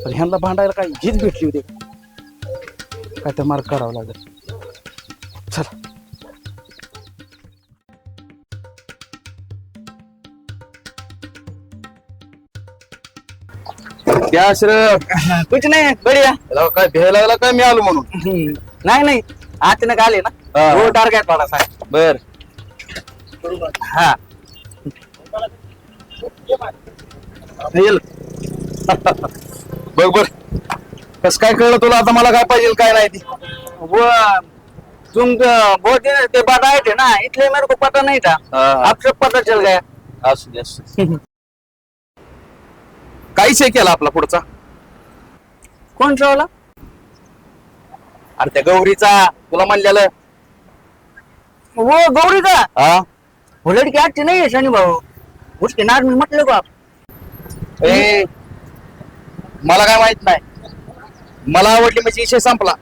पण ह्यांना भांडायला काय हीच भेटली होती, काय तर मार्ग काढावं लागेल. चला क्या कुछ नाही बढिया. काय भ्यायला लागला काय मी आलो म्हणून. नाही नाही अचानक आले ना, हो टार्गेट थोडासा. बर हा येईल. बघ बर कस काय कळलं तुला आता मला काय पाहिजे काय नाही ती. वो तुम बहुत दिन के बाद आए थे ना, इसलिए मेरे को पता नहीं था. आपसे पता चल गया. असू दे असू दे. काहीच हे केला आपला पुढचा. कौन सा वाला? अरे त्या गौरीचा तुला म्हणलेलं. वो गौरी का? हा वो लड़की अच्छी नहीं है सनी भाऊ, उसके नाक में मत लगो आप. ए मला काय माहित नाही, मला आवडली म्हणजे विषय संपला.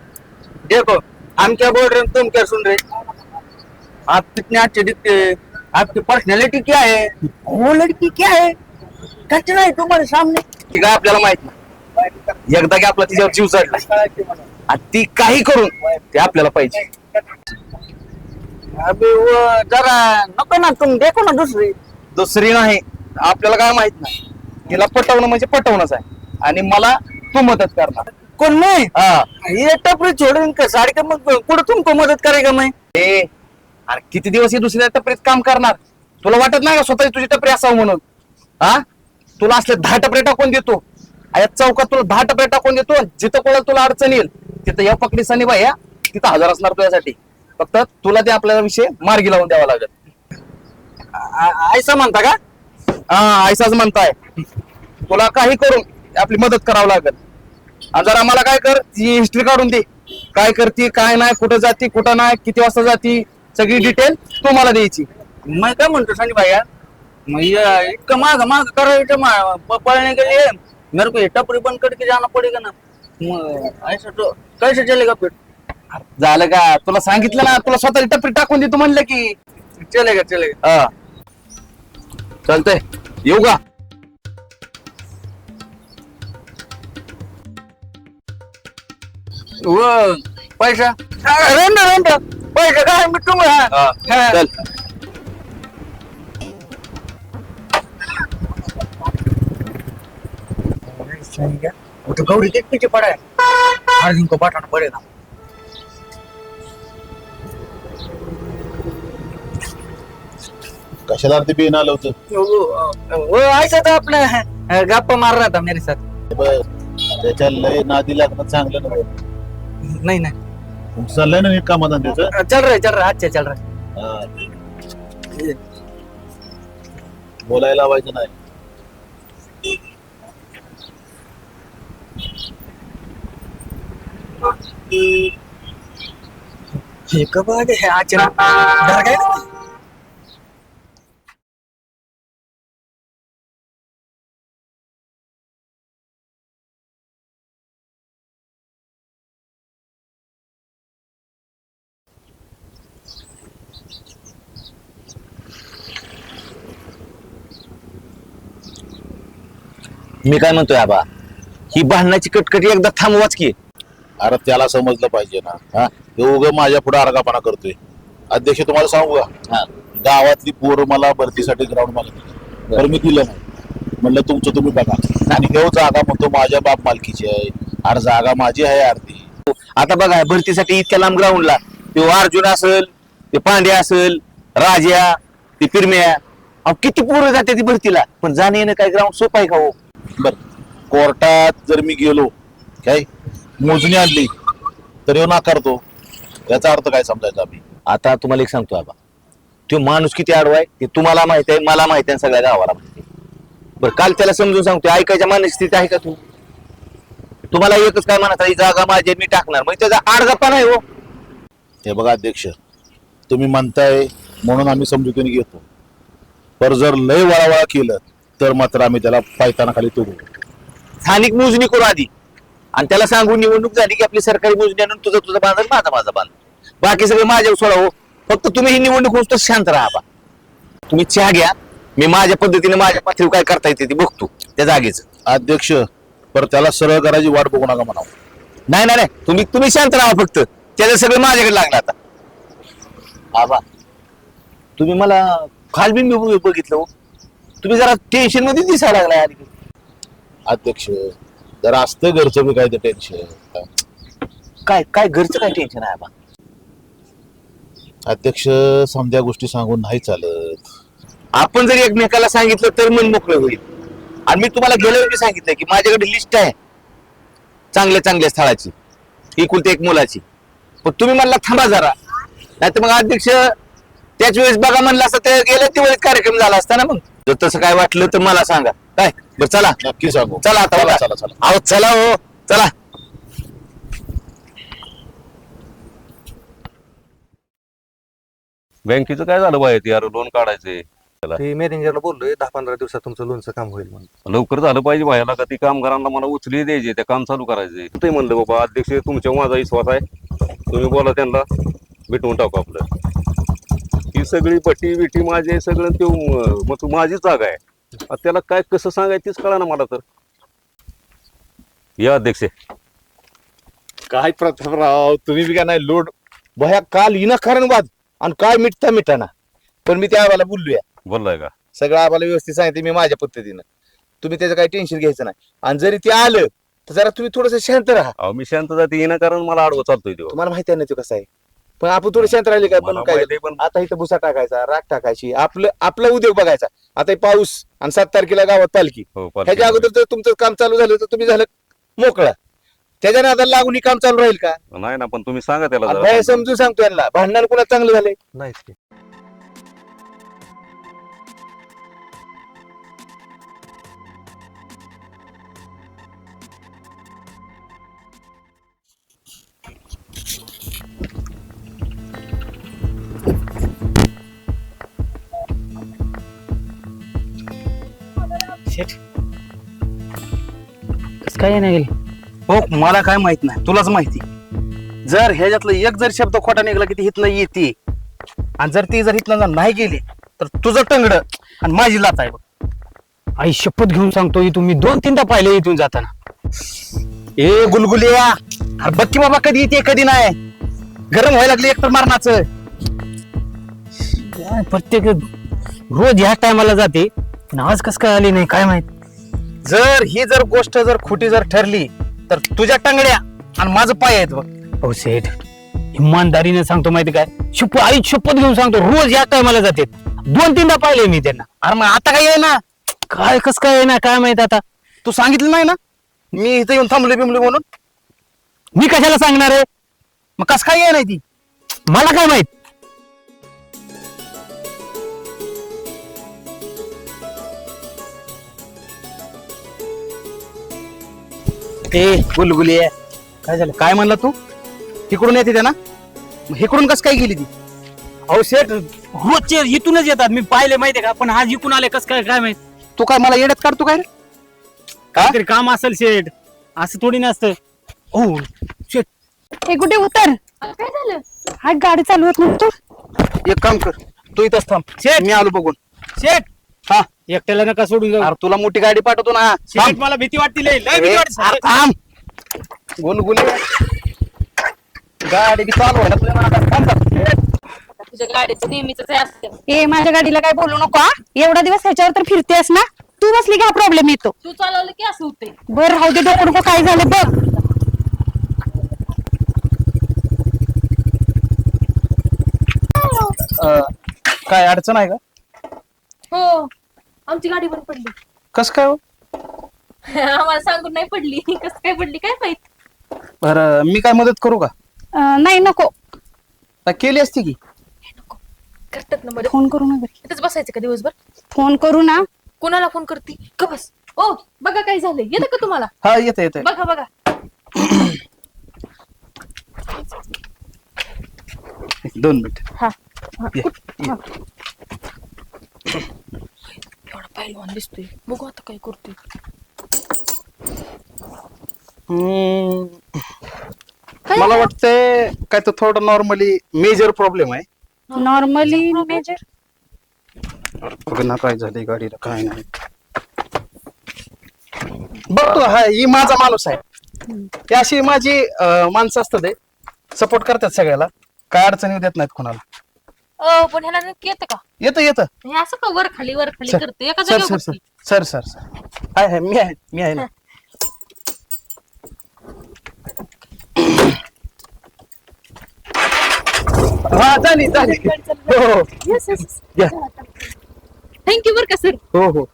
देखो हम क्या बोल रहे हैं, तुम क्या सुन रहे. आप कितने अच्छे दिखते हैं, आपकी पर्सनैलिटी क्या है, वो लड़की क्या है, कचरा है तुम्हारे सामने. ती काय आपल्याला माहित नाही. एकदा की आपला तिच्यावर जीव चढला आणि ती काही करून ते आपल्याला पाहिजे. अबे वो जरा नको ना, तुम देखो ना दूसरी. दुसरी नाही, आपल्याला काय माहित नाही. तिला पटवणं म्हणजे पटवणंच आहे आणि मला तू मदत करणार. कौन मैं? हा ये टपरी छोड़ के साड़ी का कुछ तुमको मदद करेगा मैं. ए अरे किती दिवस हे दुसऱ्या टपरीत काम करणार. तुला वाटत नाही का स्वतःची तुझी टपरी असावं म्हणून. हा तुला असले 10 टपरे टाकून देतो, या चौकात तुला 10 टपरे टाकून देतो. जिथं कोणाला तुला अडचण येईल तिथं या पकडी सनी बाई या तिथं हजर असणार तुझ्यासाठी. फक्त तुला ते आपल्याला विषय मार्गी लावून द्यावा लागेल. ऐसा म्हणता का? हा ऐसाच म्हणताय. तुला काही करून आपली मदत करावं लागेल. आणि जरा मला काय कर, ती हिस्ट्री काढून दे. काय करते काय नाही, कुठं जाती कुठं नाही, किती वाजता जाती, सगळी डिटेल तू मला द्यायची. मैं क्या म्हणतो सनी भाई यार, मैं ये इतना मांग मांग कर रहे थे पढ़ने के लिए, मेरे को ये टपरी बंद करके जाना पड़ेगा ना. ऐसा तो कैसे चलेगा फिर. झालं का, तुला सांगितलं ना, तुला स्वतःची टपरी टाकून देतो म्हणलं की. चलेगा चलेगा. हा चालतंय, येऊ का. वो पैसा रेंड पैसा काय मी तुम्हाला. हा, चल. वो तो गौरी के पीछे पड़ा है, हर दिन को बांटना पड़ेगा. कशाला ते बिन आलं होतं. वो ऐसा था अपने गप्पा मार रहा था मेरे साथ. बरं, त्याच्या लय नादी लागणं चांगलं नव्हे. नहीं नहीं तुमचं चाललंय ना हे कामाधंद्याचं. चल रहा अच्छा चल रहा है. हा. बोलायला लावायचं नाही. ये कब आ गए अचानक, डर गए ना. मी काय म्हणतोय आबा, ही भांडणाची कटकटी एकदा थांबवाच की. अरे त्याला समजलं पाहिजे ना. हा हे उगं माझ्या पुढे आरगापणा करतोय. अध्यक्ष तुम्हाला सांगू का, गावातली पोरं मला भरतीसाठी ग्राउंड मागत तर मी दिलं नाही. म्हणलं तुमचं तुम्ही बघा. आणि हे जागा म्हणतो माझ्या बाप मालकीची आहे. अरे जागा माझी आहे अर्धी. आता बघा भरतीसाठी इतक्या लांब ग्राउंडला ते अर्जुन असेल, ते पांड्या असेल, राजा, ते पिरम्या, अहो किती पोरं जाते ती भरतीला. पण जाणे येणं काय ग्राउंड सोपं आहे का हो? बर कोर्टात जर मी गेलो काय मोजणी आणली तर ह्यो नाकारतो. याचा अर्थ काय समजायचा आम्ही? आता तुम्हाला एक सांगतो बाबा, तो माणूस किती आडवा आहे ते तुम्हाला माहित आहे, मला माहित आहे, सगळ्या गावाला माहिती आहे. बरं काल त्याला समजून सांगतोय, ऐकायच्या मनस्थिती आहे का तू? तुम्हाला एकच काय म्हणत आहे, जागा माझी मी टाकणार, मग त्याचा आडगप्पा नाही हो. हे बघा अध्यक्ष, तुम्ही म्हणताय म्हणून आम्ही समजुतीने घेतो. पर जर लय वळावळा केलं तर मात्र आम्ही त्याला पायताना खाली तोडू. स्थानिक मोजणी करू आधी आणि त्याला सांगू निवडणूक झाली की आपली सरकारी मोजणी आणून तुझं बांधल, माझा बांध, बाकी सगळे माझ्यावर सोडा हो. फक्त तुम्ही ही निवडणूक होतो शांत राहा बा. तुम्ही चहा घ्या, मी माझ्या पद्धतीने माझ्या पातळीवर काय करता येते ते बघतो त्या जागेचं. अध्यक्ष पर त्याला सरळ करायची वाट बघू नका म्हणावं. नाही नाही नाही, तुम्ही शांत राहा फक्त. त्याचं सगळं माझ्याकडे लागलं आता. आबा तुम्ही मला काल बी मी बघितलं हो, तुम्ही जरा टेन्शन मध्ये दिसायला लागलाय. अध्यक्ष जर असतं घरचं बी काय ते टेन्शन. काय घरचं काय टेन्शन आहे आबा? अध्यक्ष समध्या गोष्टी सांगून नाही चालत. आपण जर एकमेकाला सांगितलं तर मन मोकळं होईल. आणि मी तुम्हाला गेल्या वेळी सांगितलं की माझ्याकडे लिस्ट आहे चांगल्या स्थळाची, एकुलती एक मुलाची. पण तुम्ही म्हणला थांबा जरा, नाही तर मग अध्यक्ष त्याच वेळेस बघा म्हणलं असतं ते गेल्या वेळेस कार्यक्रम झाला असता ना. मग जर तसं काय वाटलं तर मला सांगा. काय बरं चला नक्की सांगू. चला आता बघा. चला चला. अहो चला हो चला. बँकेचं काय झालं पाहिजे यार, लोन काढायचे. ते मॅनेजरला बोललोय 10-15 दिवसात तुमचं लोनचं काम होईल म्हणून. लवकर झालं पाहिजे भायला का ती कामगारांना मला उचली द्यायचे, ते काम चालू करायचे. ते म्हणलं बाबा अध्यक्ष तुमच्या माझा विश्वास आहे, तुम्ही बोला त्यांना भेटवून टाकू आपलं. ही सगळी पट्टी बिटी माझी आहे सगळं, ते मग तू माझी जागा आहे. आता त्याला काय कसं सांगायचं तेच कळा ना मला तर. या अध्यक्ष. काय प्रतापराव तुम्ही बी का नाही लोड भया काल विनाकारण वाद आणि काय मिटाना. पण मी त्या आम्हाला बोललोया, बोललाय का? सगळं आम्हाला व्यवस्थित सांगितलं मी माझ्या पद्धतीनं. तुम्ही त्याचं काही टेन्शन घ्यायचं नाही. आणि जरी ते आलं तर जरा तुम्ही थोडंसं शांत राहा. अहो मी शांत जाते येणं कारण मला आडवं चालतोय तो. तुम्हाला माहिती आहे ना ते कसं आहे. पण आपण थोडं शांत राहिले काय. मला पण काय माहिती आहे, पण आता इथं भुसा टाकायचा, राख टाकायची, आपला उद्योग बघायचा. आता हे पाऊस आणि 7 तारखेला गावात पालखी. हो, पालखी. ह्याच्या अगोदर जर तुमचं काम चालू झालं तर तुम्ही झालं मोकळा. त्याच्या नादाला लागून ही काम चालू राहील का? नाही ना, पण तुम्ही सांगा त्याला आता जरा. हे समजून सांगतो यांना, भांडण कुणा चांगलं झालंय. नाही काय नाही गेली हो, मला काय माहित नाही, तुलाच माहिती. जर ह्याच्यातलं एक जर शब्द खोटा निघाला की ती हितनं येते, आणि जर ती हितनं नाही गेली तर तुझं टंगड आणि माझी लात आहे बघ. आई शपथ घेऊन सांगतो, तुम्ही 2-3दा पाहिले इथून जाताना. ए गुलगुलिया, अरे बघ की बाबा कधी येते कधी नाही. गरम व्हायला लागले एकतर मारणाचं. प्रत्येक रोज ह्या टायमाला जाते, आज कस काय आली नाही काय माहित. जर गोष्ट खोटी ठरली तर तुझ्या टांगड्या आणि माझं पाय आहेत बघ. हो सेठ, इमानदारीने सांगतो माहिती काय, आई शपथ घेऊन सांगतो, रोज या टायमाला जाते. 2-3दा पाहिले मी त्यांना. अरे मग आता काय आहे ना, काय कस काय आहे ना काय माहित. आता तू सांगितलं नाही ना मी इथं येऊन थांबलो बिमलो म्हणून. मी कशाला सांगणार आहे मग, कस काय आहे नाही ती मला काय माहित. ए गुलगुली काय झालं, काय म्हणला तू? तिकडून येते त्या ना, इकडून कस काय गेली ती? अहो शेठ रोजचे इथूनच येतात, मी पाहिले माहितीये का. पण आज इकडून आले कस काय काय माहित. तू काय मला येड्यात काढतो काय रे? काहीतरी काम असेल शेठ, असं थोडी नसतं. हो शेठ, हे कुठे उतर. काय झालं? हा गाडी चालवत नव्हतो. एक काम कर, तू इथंच थांब शेठ, मी आलो बघून. शेठ हा. एकट्याला नका सोडून जाऊ अरे तुला मोठी गाडी पाठवतो ना शेट, मला भीती वाटते लय लय भीती वाटते अरे थांब गुलगुले गाडी बी चालू आहे ना तुझ्या नादात. थांब थांब. तुझ्या गाडीचं नेहमीच असतं. ए माझ्या गाडीला काय बोलू नको हा? एवढा दिवस ह्याच्यावर तर फिरतेस ना, तू बसली की हा प्रॉब्लेम येतो. तू चालवलं की असं होते. बर राहू दे, डोकं डोकं काय झालं बघ. काय अडचण आहे का? हो, आमची गाडी पण पडली. कसं काय हो? आम्हाला सांगून नाही पडली. कसं काय पडली काय माहित. बरं मी काय मदत करू का? नाही नको. काय केली असती की? करतात ना मदत. फोन करू ना घरी. इथंच बसायचं का दिवसभर? फोन करू ना. कोणाला फोन करते का बस. ओ बघा काय झालंय, येतं का तुम्हाला? हा येते येते. बघा बघा. दोन मिनिट. हा ये, ये. एवढा पहिलवान दिसतोय, बघू आता काय करतोय. मला वाटतंय काय तर थोडं नॉर्मली मेजर प्रॉब्लेम आहे. Normally major. बघ ना काय झालंय गाडीला काय नाही. बघतो हा ही माझा माणूस आहे. ही अशी माझी माणसं असतात ते सपोर्ट करतात सगळ्याला, काय अडचणी देत नाहीत कोणाला. पण ह्याला नक्की येतं का? येतं येतं. हे असं का वर खाली सर, करते एका सर जागेवर सर बसते? सर सर सर आहे मी आहे ना. हा झाली हो हो या. थँक्यू बर का सर. हो हो.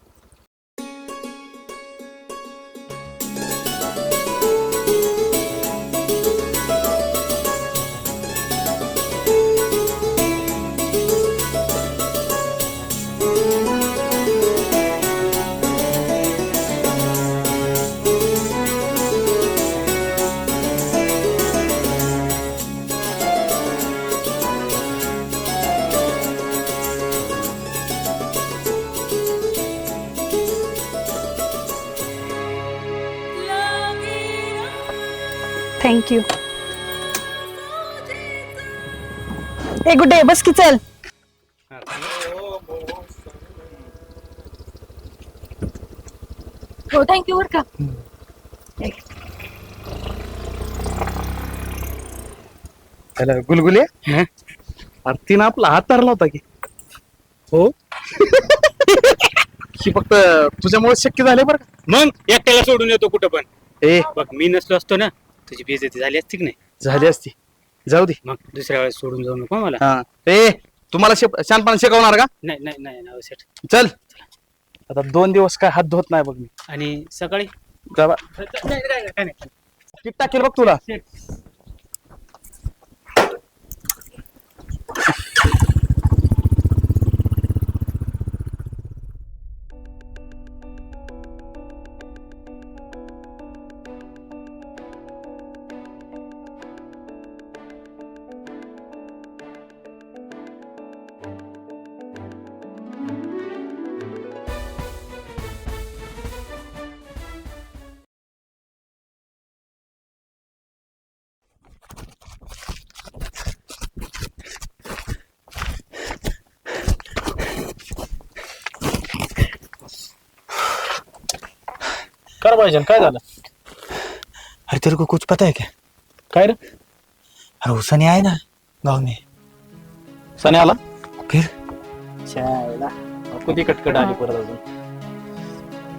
थँक्यू. ए गुड डे, बस की चल. हो थँक्यू बर का. त्याला गुलगुले अरे तिनं आपला हात धरला होता की हो. ही फक्त तुझ्यामुळे शक्य झाले बरं का. मग एकट्याला सोडून येतो कुठं पण. ए बघ मी नसलो असतो ना, तुझी बेइज्जती झाली असती की नाही? झाली असती. जाऊ दे. मग दुसऱ्या वेळेस सोडून जाऊ नको मला. हा ए तुम्हाला शानपणा शिकवणार का? नाही नाही नाही नाही सेट. चल आता 2 दिवस काय हात धुत नाही बघ मी. आणि सकाळी जा बा. नाही, काय नाही. टीप टाकेल बघ तुला. कर पाहिजे काय झालं? अरे तेरे को कुछ पता है क्या? काय रे? अरे वो सनी आए ना गाँव में. सनी आला फिर शायला कधी कटकट आली परत अजून.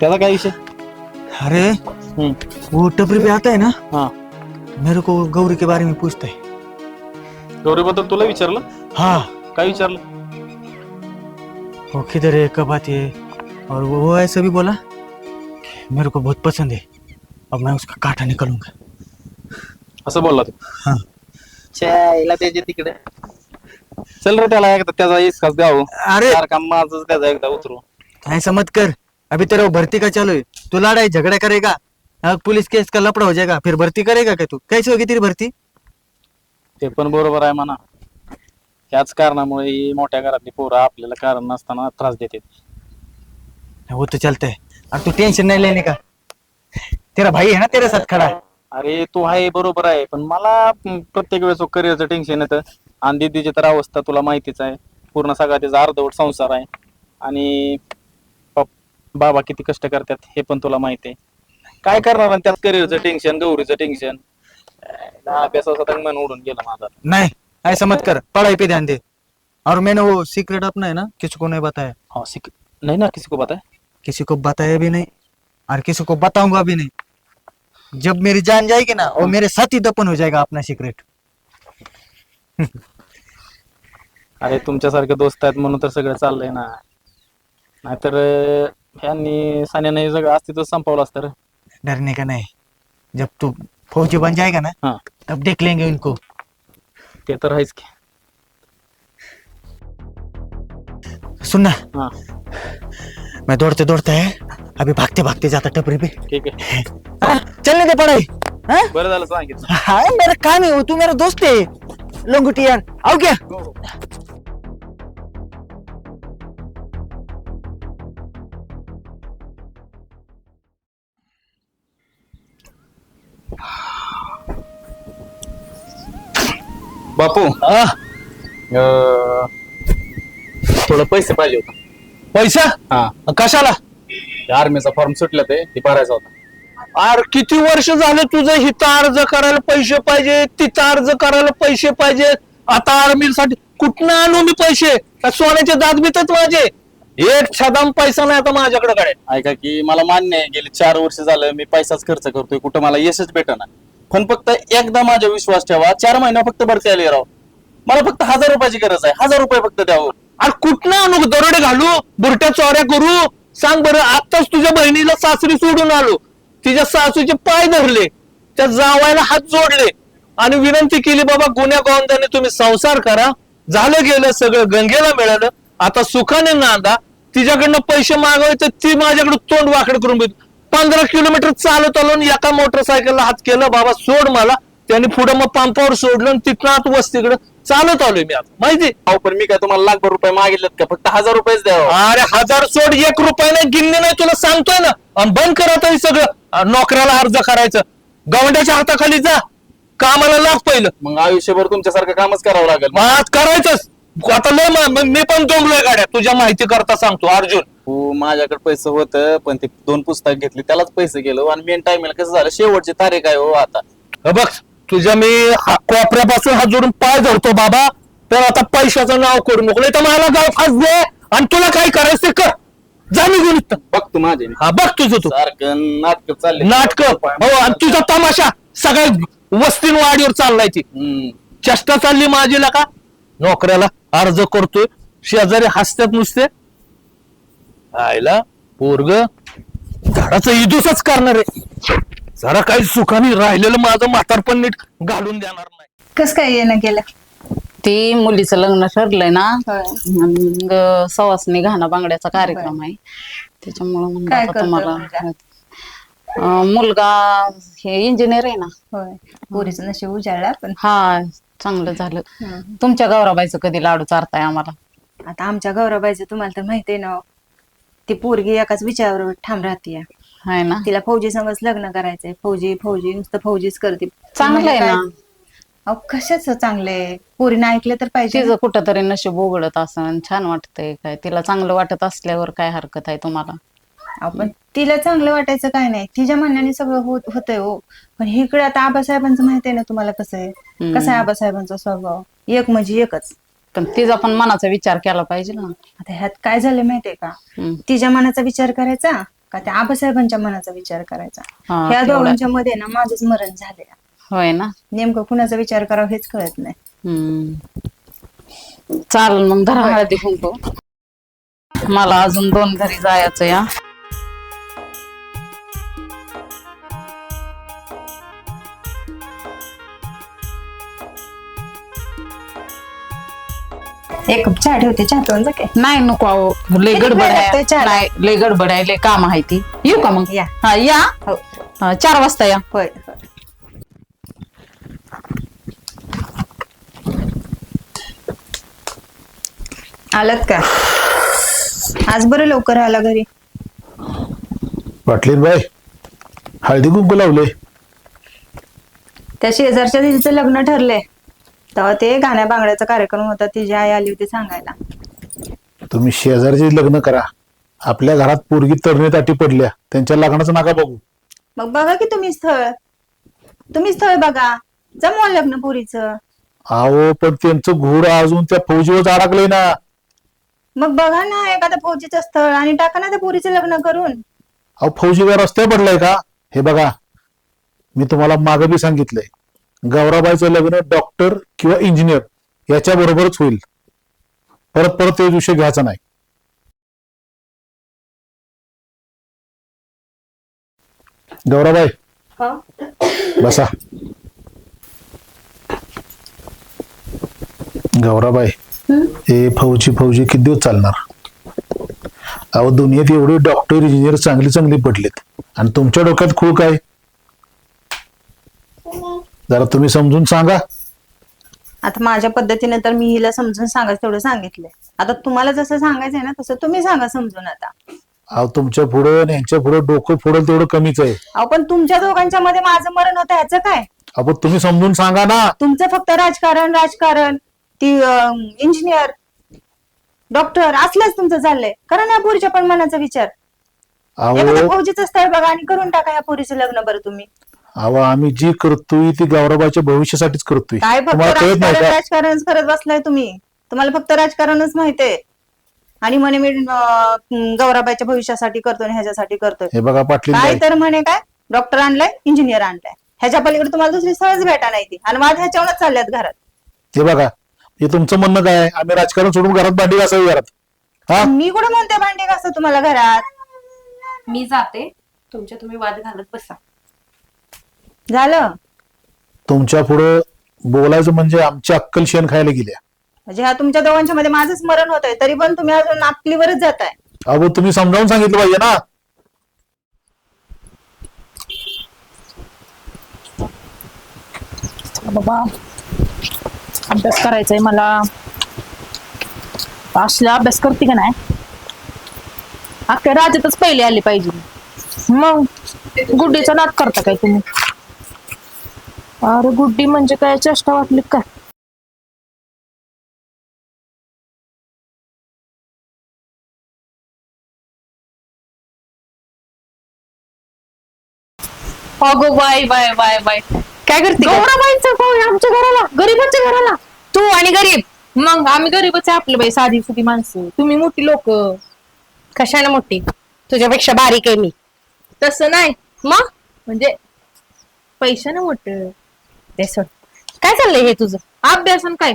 त्याचा काय विषय? अरे वो टपरी पे आता है ना. हाँ. मेरे को गौरी के बारे में पूछता है. गौरी बद्दल तुला विचारलं? हाँ. काय विचारलं? वो किधर है, कब आती है, और वो ऐसा भी बोला कि मेरे को बहुत पसंद है, अब मैं उसका कांटा निकालूंगा. असं बोलला तू? हाँ. शायला त्याच्या तिकडे. चल रे त्याला एकदा त्याचा इसकाच द्यावं. अरे का माझं त्याचा एकदा उतरू. ऐसा मत कर, अभी तेरा वो भर्ती का चालू है, तू लड़ाई झगड़ा करेगा, पुलिस केस का लपड़ा हो जाएगा, फिर भर्ती करेगा क्या तू? कैसे होगी तेरी भर्ती? ते पण बरोबर आहे म्हणा. याच कारणामुळे ही मोठ्या घरातली पोरं आपल्याला कारण नसताना त्रास देते. वो तो चलता है, अब तू टेंशन नहीं लेने का, तेरा भाई है ना तेरे साथ खड़ा. अरे तू आहे बरोबर आहे, पण मला प्रत्येक वेळेस करिअरचं टेन्शन येतं. आणि दीदीची तर अवस्था तुला माहितीच आहे, पूर्ण सगळा त्याचा अर्धवट संसार आहे. आणि बाबा किती कष्ट करतात हे पण तुला माहिती आहे. काय करणार आणि त्यात करिअरचं टेन्शन, गौरीचं टेन्शन, अभ्यासाचा मन उडून गेला माझा. नहीं ऐसा मत कर, पढ़ाई पे ध्यान दे। और मैंने वो सीक्रेट अपना है ना किसी को नहीं बताया, हाँ नहीं ना किसी को पता है. किसी को बताया भी नहीं और किसी को बताऊंगा भी नहीं। जब मेरी जान जाएगी ना वो मेरे साथ ही दफन हो जाएगा अपना सीक्रेट। अरे तुमच्यासारखे दोस्त आहेत म्हणून तर सगळं चाललंय ना, नाहीतर ह्यांनी सान्याने हे सगळं अस्तित्व संपवलं असतं रे. डरने का नहीं, जब तू फौजी बन जाएगा ना हाँ. तब देख लेंगे इनको। ते तर आहेच की. सुनना, हाँ मैं दौड़ते दौड़ते है अभी भागते भागते जाता टपरी पे। ठीक आहे, चलने दे पढ़ाई। हाँ? बरं झालं सांगितलं. हाँ मेरा काम है वो, तू मेरा दोस्त है। लंगोटी यार आओ क्या? बापू थोडं पैसे पाहिजे होतं. पैसा? हा, कशाला? आर्मीचा फॉर्म सुटला ते भरायचा होता. अरे किती वर्ष झाले तुझं हिथं अर्ज करायला पैसे पाहिजे, तिथं अर्ज करायला पैसे पाहिजे, आता आर्मीसाठी कुठनं आणू मी पैसे? का सोन्याचे दात बितच माझे? एक छदाम पैसा नाही आता माझ्याकडे कडे. ऐका की मला मान्य आहे गेली 4 वर्ष झालं मी पैसाच खर्च करतोय, कुठं मला यशच भेटना. पण फक्त एकदा माझा विश्वास ठेवा, 4 महिना फक्त भरती आली राव. मला फक्त 1000 रुपयाची गरज आहे, 1000 रुपये फक्त द्यावं. अरे कुठनं आणू? दरोडे घालू, बुरट्या चोऱ्या करू? सांग बरं. आताच तुझ्या बहिणीला सासरी सोडून आलो, तिच्या सासूचे पाय धरले, त्या जावायला हात जोडले आणि विनंती केली बाबा गुन्ह्या गोंद्याने तुम्ही संसार करा. झालं गेलं सगळं गंगेला मिळालं, आता सुखाने नांदा. तिच्याकडनं पैसे मागवायचं, ती माझ्याकडे तोंड वाकड करून बघ. 15 किलोमीटर चालत आलो आणि एका मोटरसायकलला हात केला, बाबा सोड मला. त्यांनी पुढे मग पंपावर सोडलं आणि तिथं आत वस्तीकडे चालत आलोय मी आता, माहिती? अहो पण मी काय तुम्हाला लाखभर रुपये मागितलेत का? फक्त 1000 रुपयेच द्यावं. अरे 1000 सोड, 1 रुपया नाही, गिन्ने नाही, तुला सांगतोय ना. आणि बंद करत आहे सगळं नोकऱ्याला अर्ज करायचं. गवंड्याच्या हाताखाली जा, कामाला लाग पहिलं. मग आयुष्यभर तुमच्यासारखं कामच करावं लागेल. मग आज करायचंच. आता लय मी पण दमलोय गाड्या, तुझ्या माहिती करता सांगतो अर्जुन. हो माझ्याकडे पैसे होतं, पण ते 2 पुस्तक घेतली त्यालाच पैसे गेलो. आणि मेन टाइमला कसं झालं, शेवटची तारीख आहे हो आता. बघ तुझ्या मी कोपऱ्यापासून हात जोडून पाय धरतो बाबा, तर आता पैशाचं नाव करू नको, नाही तर मला गाव फास दे आणि तुला काय करायचं ते कर. जा निघून इथं. बघतो माझे हा बघ तुझं तू सारखं नाटक चालले. नाटक. हो आणि तुझा तमाशा सगळ्या वस्तीन वाडीवर चाललाय ती. चेष्टा चालली माझीला का? नोकऱ्याला अर्ज करतोय, शेजारी हसत्यात नुसते. आयला पोरग झाडाचं इदूसच करणार आहे. जरा काही सुखाने राहिलेलं माझं म्हातारपण नीट घालून देणार नाही. कस काय येणं गेलं? ती मुलीचं लग्न ठरलंय ना, होय. मग सवासणी घाणा बांगड्याचा कार्यक्रम आहे, त्याच्यामुळे म्हणलं काय आता करतोय तुम्हाला मुलगा हे इंजिनियर आहे ना. होय, पोरीचं नशीब उजाळला. पण हा चांगलं झालं. तुमच्या गौराबाईचं कधी लाडू चारताय आम्हाला? आता आमच्या गौरवाबाईचं तुम्हाला तर माहिती आहे ना, ती पोरगी एकाच विचारावर ठाम राहते. आहे ना, तिला फौजी समज लग्न करायचंय. फौजी फौजी नुसतं फौजीच करते. चांगलं आहे ना. अहो कशाच चांगलंय? पोरीनं ऐकलं तर पाहिजे. तिचं कुठं तरी नशीब उघडत असं छान वाटतंय. काय तिला चांगलं वाटत असल्यावर काय हरकत आहे तुम्हाला? आपण तिला चांगलं वाटायचं काय नाही, तिच्या म्हणण्याने सगळं होतंय हो. पण इकडे आता आबासाहेबांचं माहिती आहे ना तुम्हाला कसं आहे, कसा आहे आबासाहेबांचा स्वभाव. एक म्हणजे एकच. पण तिचा पण मनाचा विचार केला पाहिजे ना. आता ह्यात काय झालं माहितीये का? तिच्या मनाचा विचार करायचा का त्या आबासाहेबांच्या मनाचा विचार करायचा? ह्या दोघांच्या मध्ये ना माझंच मरण झालंय. होय ना, नेमकं कुणाचा विचार करावा हेच कळत नाही. चालेल मग धरा हळदी कुंकू. मला अजून 2 घरी जायचं या. एक कप चहा ठेवते, चहा पिऊन जा काय? नाही नको अहो, लय गडबड आहे. नाही लय गडबड आहे, लय काम आहे ती. येऊ का मग? या. हा या. हो. 4 वाजता या. होय. आलात का? आज बरं लवकर आला घरी. पाटलीन बाई हळदी कुंकू लावले. त्या शेजारच्या दिदीचं लग्न ठरलंय, तेव्हा ते गाण्या बांगड्याचा कार्यक्रम होता, तिची आई आली होती सांगायला. तुम्ही शेजारचे लग्न करा, आपल्या घरात पोरगी तरणे ताटी पडल्या, त्यांच्या लग्नाचं नका बघू. मग बघा की तुम्ही स्थळ बघा, जमवा लग्न पुरीचं. अहो पण त्यांचं घोड अजून त्या फौजीवर अडकलंय ना. मग बघा ना एखादं फौजीचं स्थळ आणि टाका ना त्या पुरीचं लग्न करून. अहो फौजीवर रस्त्यावर पडलाय का? हे बघा, मी तुम्हाला मागे बी सांगितलंय, गौराबाईचं लग्न डॉक्टर किंवा इंजिनियर याच्या बरोबरच होईल. परत परत ते विषय घ्यायचा नाही. गौराबाई बसा. गौराबाई, हे फौजी किती दिवस चालणार? अहो दुनियेत एवढे डॉक्टर इंजिनियर चांगली पडलेत आणि तुमच्या डोक्यात खूळ काय? जरा तुम्ही समजून सांगा. आता माझ्या पद्धतीने तर मी हिला समजून सांगायचं तेवढं सांगितलंय. आता तुम्हाला जसं सांगायचंय ना तसं तुम्ही सांगा समजून. आता अहो तुमच्या पुढं आणि यांच्या पुढं डोकं फोडेल तेवढं कमीच आहे. अहो पण तुमच्या दोघांच्या मध्ये माझं मरण होतं ह्याचं काय? अहो तुम्ही समजून सांगा ना. तुमचं फक्त राजकारण ती इंजिनियर डॉक्टर असलंच तुमचं चाललंय. करा ना पुरीच्या पण मनाचा विचार. एखाद्या अहो फौजीचं स्थळ बघा आणि करून टाका या पुरीचं लग्न बरं तुम्ही. अहो आम्ही जी करतोय ती गौरवाच्या भविष्यासाठीच करतोय. काय फक्त तुम्हाला कळत नाही का? राजकारणच करत बसलाय तुम्ही. तुम्हाला फक्त राजकारणच माहितीये आणि म्हणे मी गौराबाईच्या भविष्यासाठी करतोय आणि ह्याच्यासाठी करतोय. हे बघा पाटील काय तर म्हणे काय डॉक्टर आणलाय इंजिनियर आणलाय, ह्याच्या पलीकडे तुम्हाला दुसरी सहज भेटा नाही ती. आणि माझ्या ह्याच्यावरच चालल्यात घरात. हे बघा, हे तुमचं म्हणणं काय आहे? आम्ही राजकारण सोडून घरात भांडी घासावी घरात? हा मी कुठे म्हणते भांडी घासा तुम्हाला घरात? मी जाते, तुम्ही वाद घालत बसा. झालं तुमच्या पुढं बोलायचं म्हणजे आमची अक्कल शेण खायला गेल्या. म्हणजे ह्या तुमच्या दोघांच्या मध्ये माझंच मरण होत आहे, तरी पण तुम्ही अजून अक्कलीवरच जाताय. अहो तुम्ही समजावून सांगितलं पाहिजे ना. बाबा अभ्यास करायचाय मला. असला अभ्यास करते का नाही, अख्ख्या राज्यातच पहिले आले पाहिजे. मग गुड्डीचा नाद करता काय तुम्ही? अरे गुड्डी म्हणजे काय चेष्टा वाटली काय? अगो बाय बाय बाय बाय, काय करते गौराबाईंचा भाऊ आहे आमच्या घराला, गरीबाच्या घराला. तू आणि गरीब? मग आम्ही गरीबच आहे आपले बाई, साधी सुधी माणसं. तुम्ही मोठी लोक. कशाने मोठी? तुझ्यापेक्षा बारीक आहे मी. तसं नाही मग, म्हणजे पैशाने मोठं. ते सोड. काय चाललंय हे तुझं? अभ्यासन काय?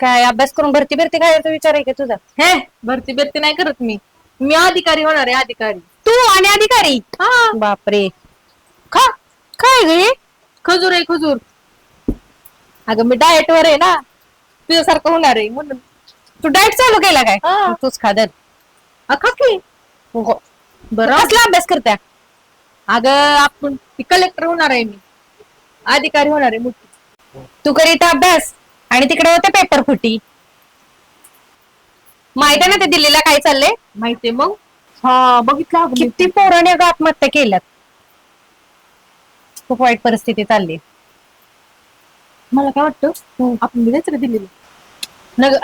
काय अभ्यास करून भरती काय विचार आहे का तुझा? हे भरती बिरती नाही करत मी. मी अधिकारी होणार आहे, अधिकारी. तू आणि अधिकारी? हा. बापरे. खा. काय ग हे? खजूर आहे खजूर. अगं मी डाएट वर आहे ना, तुझ्यासारखं होणार आहे म्हणून. तू डाएट चालू केला काय? हा. तूच खादर. खा की. बरं कसला अभ्यास करत्या? अगं आपण कलेक्टर होणार आहे मी, अधिकारी होणार आहे मोठी. तू करीत अभ्यास आणि तिकडे होते पेपर फुटी. माहिती आहे ना ते दिल्लीला काय चाललंय? माहितीये मग. हा बघितलं अगं मी. किती पोरांनी अगं आत्महत्या केल्यात. खूप वाईट परिस्थिती चालली. मला काय वाटतं आपण जायचं का दिल्लीला?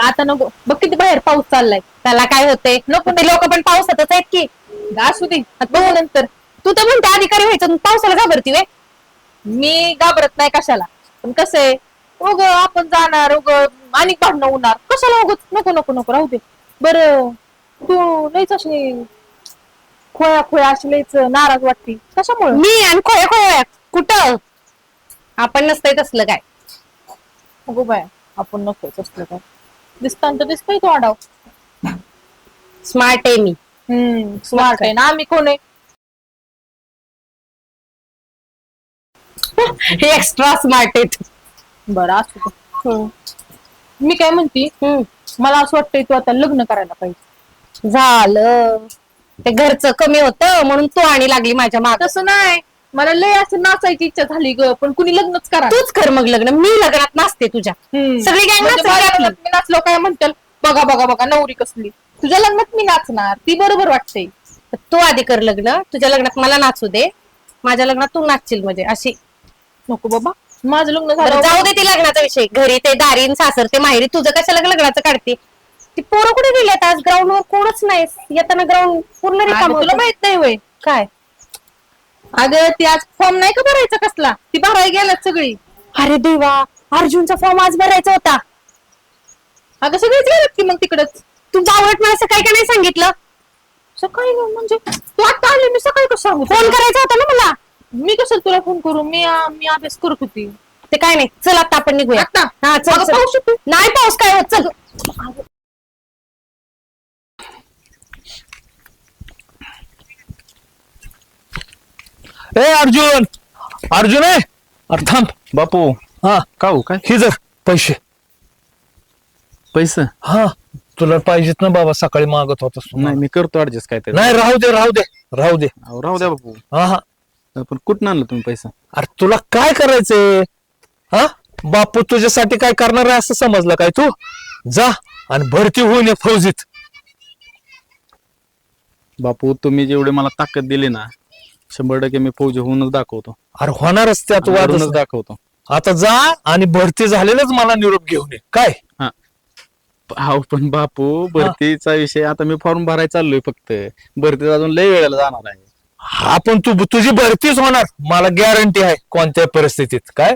आता नको. बघ किती बाहेर पाऊस चाललाय. त्याला काय होते? नको ते लोक पण पावसातच आहेत की. असू दे, आता बघू नंतर. तू तर म्हणते अधिकारी व्हायचं, पावसाला घाबरती वे? मी घाबरत नाही कशाला, पण कसं आहे उग आपण जाणार उग आणि भांडणं होणार कशाला उगच. नको नको नको राहू दे. बरं तू लईच अशी खोया अशी लईच नाराज वाटते कशामुळे? मी आणि खोया कुठं? आपण नसतंय तसलं काय. अगो बाय, आपण नकोच असलं काय. दिसताना तर दिसतोय तो आडाव. स्मार्ट आहे मी. स्मार्ट आहे ना. आम्ही कोण आहे? हे एक्स्ट्रा स्मार्ट आहेत. बरं असू दे. मी काय म्हणते, मला असं वाटतंय तू आता लग्न करायला पाहिजे. झालं ते घरचं कमी होतं म्हणून तू आणि लागली माझ्या माग. तसं नाही, मला लय असं नाचायची इच्छा झाली ग, पण कुणी लग्नच करा. तूच कर मग लग्न. मी लग्नात नाचते तुझ्या. सगळी गँग मी नाचलो काय म्हणतील, बघा बघा बघा नवरी कसली. तुझ्या लग्नात मी नाचणार, ती बरोबर वाटते. तू आधी कर लग्न. तुझ्या लग्नात मला नाचू दे, माझ्या लग्नात तू नाचशील. म्हणजे अशी नको बाबा, माझं लग्न झालं. जाऊ दे ती लग्नाचा विषय. घरी ते दारीन सासर ते माहेरी, तुझं कशाला लग्नाचं काढते? ती पोरं कुठे गेल्यात आज? ग्राउंडवर कोणच नाही. येताना ग्राउंड पूर्ण रिकाम. तुला माहित नाही होय काय? अगं ती आज फॉर्म नाही का भरायचा कसला, ती भरायला गेल्यात सगळी. अरे देवा, अर्जुनचा फॉर्म आज भरायचा होता. अगं सगळीच गेल्यात की मग तिकडच. तुमचं आवडत मला सकाळी का नाही सांगितलं? सकाळी म्हणजे तू आता आली, मी सकाळी कसं सांगू? फोन करायचा होता ना मला. मी कसं तुला फोन करू? मी अभ्यास करत होती. ते काय नाही, चल आता आपण निघूया. हा चल. पाऊस येतो. नाही पाऊस काय होत, चल. ए अर्जुन, अर्जुन आहे. अरे थांब बापू. हा का हो काय हे जर पैसे. पैसे? हा तुला पाहिजेत ना बाबा, सकाळी मागत होतास तू. नाही मी करतो ऍडजस्ट काय ते. नाही राहू दे राहू दे राहू दे. राहू द्या बापू. हा हा. पण कुठं आणलं तुम्ही पैसा? अरे तुला काय करायचंय? हा बापू तुझ्यासाठी काय करणार आहे असं समजलं काय तू? जा आणि भरती होऊन ये फौजीत. बापू तुम्ही जेवढे मला ताकद दिली ना, 100% मी फौजी होऊनच दाखवतो. अरे होणारच त्यात वादच होऊनच नाही. दाखवतो. आता जा आणि भरती झालेलंच मला निरोप घेऊन ये. काय अहो पण बापू, भरतीचा विषय आता मी फॉर्म भरायला चाललोय. फक्त भरती अजून लय वेळेला जाणार आहे. हा पण तुझी भरतीच होणार, मला गॅरंटी आहे कोणत्या परिस्थितीत. काय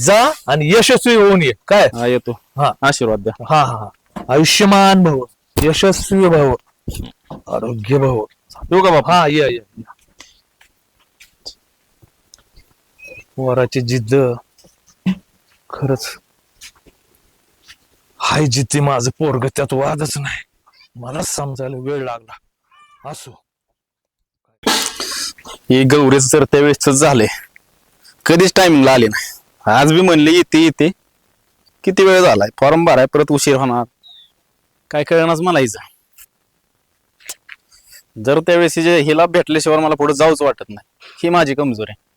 जा आणि यशस्वी होऊन ये. काय हा येतो. हा आशीर्वाद द्या. हा हा. आयुष्यमान भव, यशस्वी भव, आरोग्य भव. येऊ का बापू? हा ये ये. वराची जिद्द खरंच हाय. जिद्दी माझं पोरग, त्यात वादच नाही. मला समजायला वेळ लागला. असो. हे गौरीच तर त्यावेळेस झालंय, कधीच टायमिंगला आले नाही. आज बी म्हणले येते येते. किती वेळ झालाय, फॉर्म भराय परत उशीर होणार. काय कळणारच मला हिचं. जर त्यावेळेस हिला भेटल्याशिवाय मला पुढे जाऊच वाटत नाही. ही माझी कमजोरी आहे.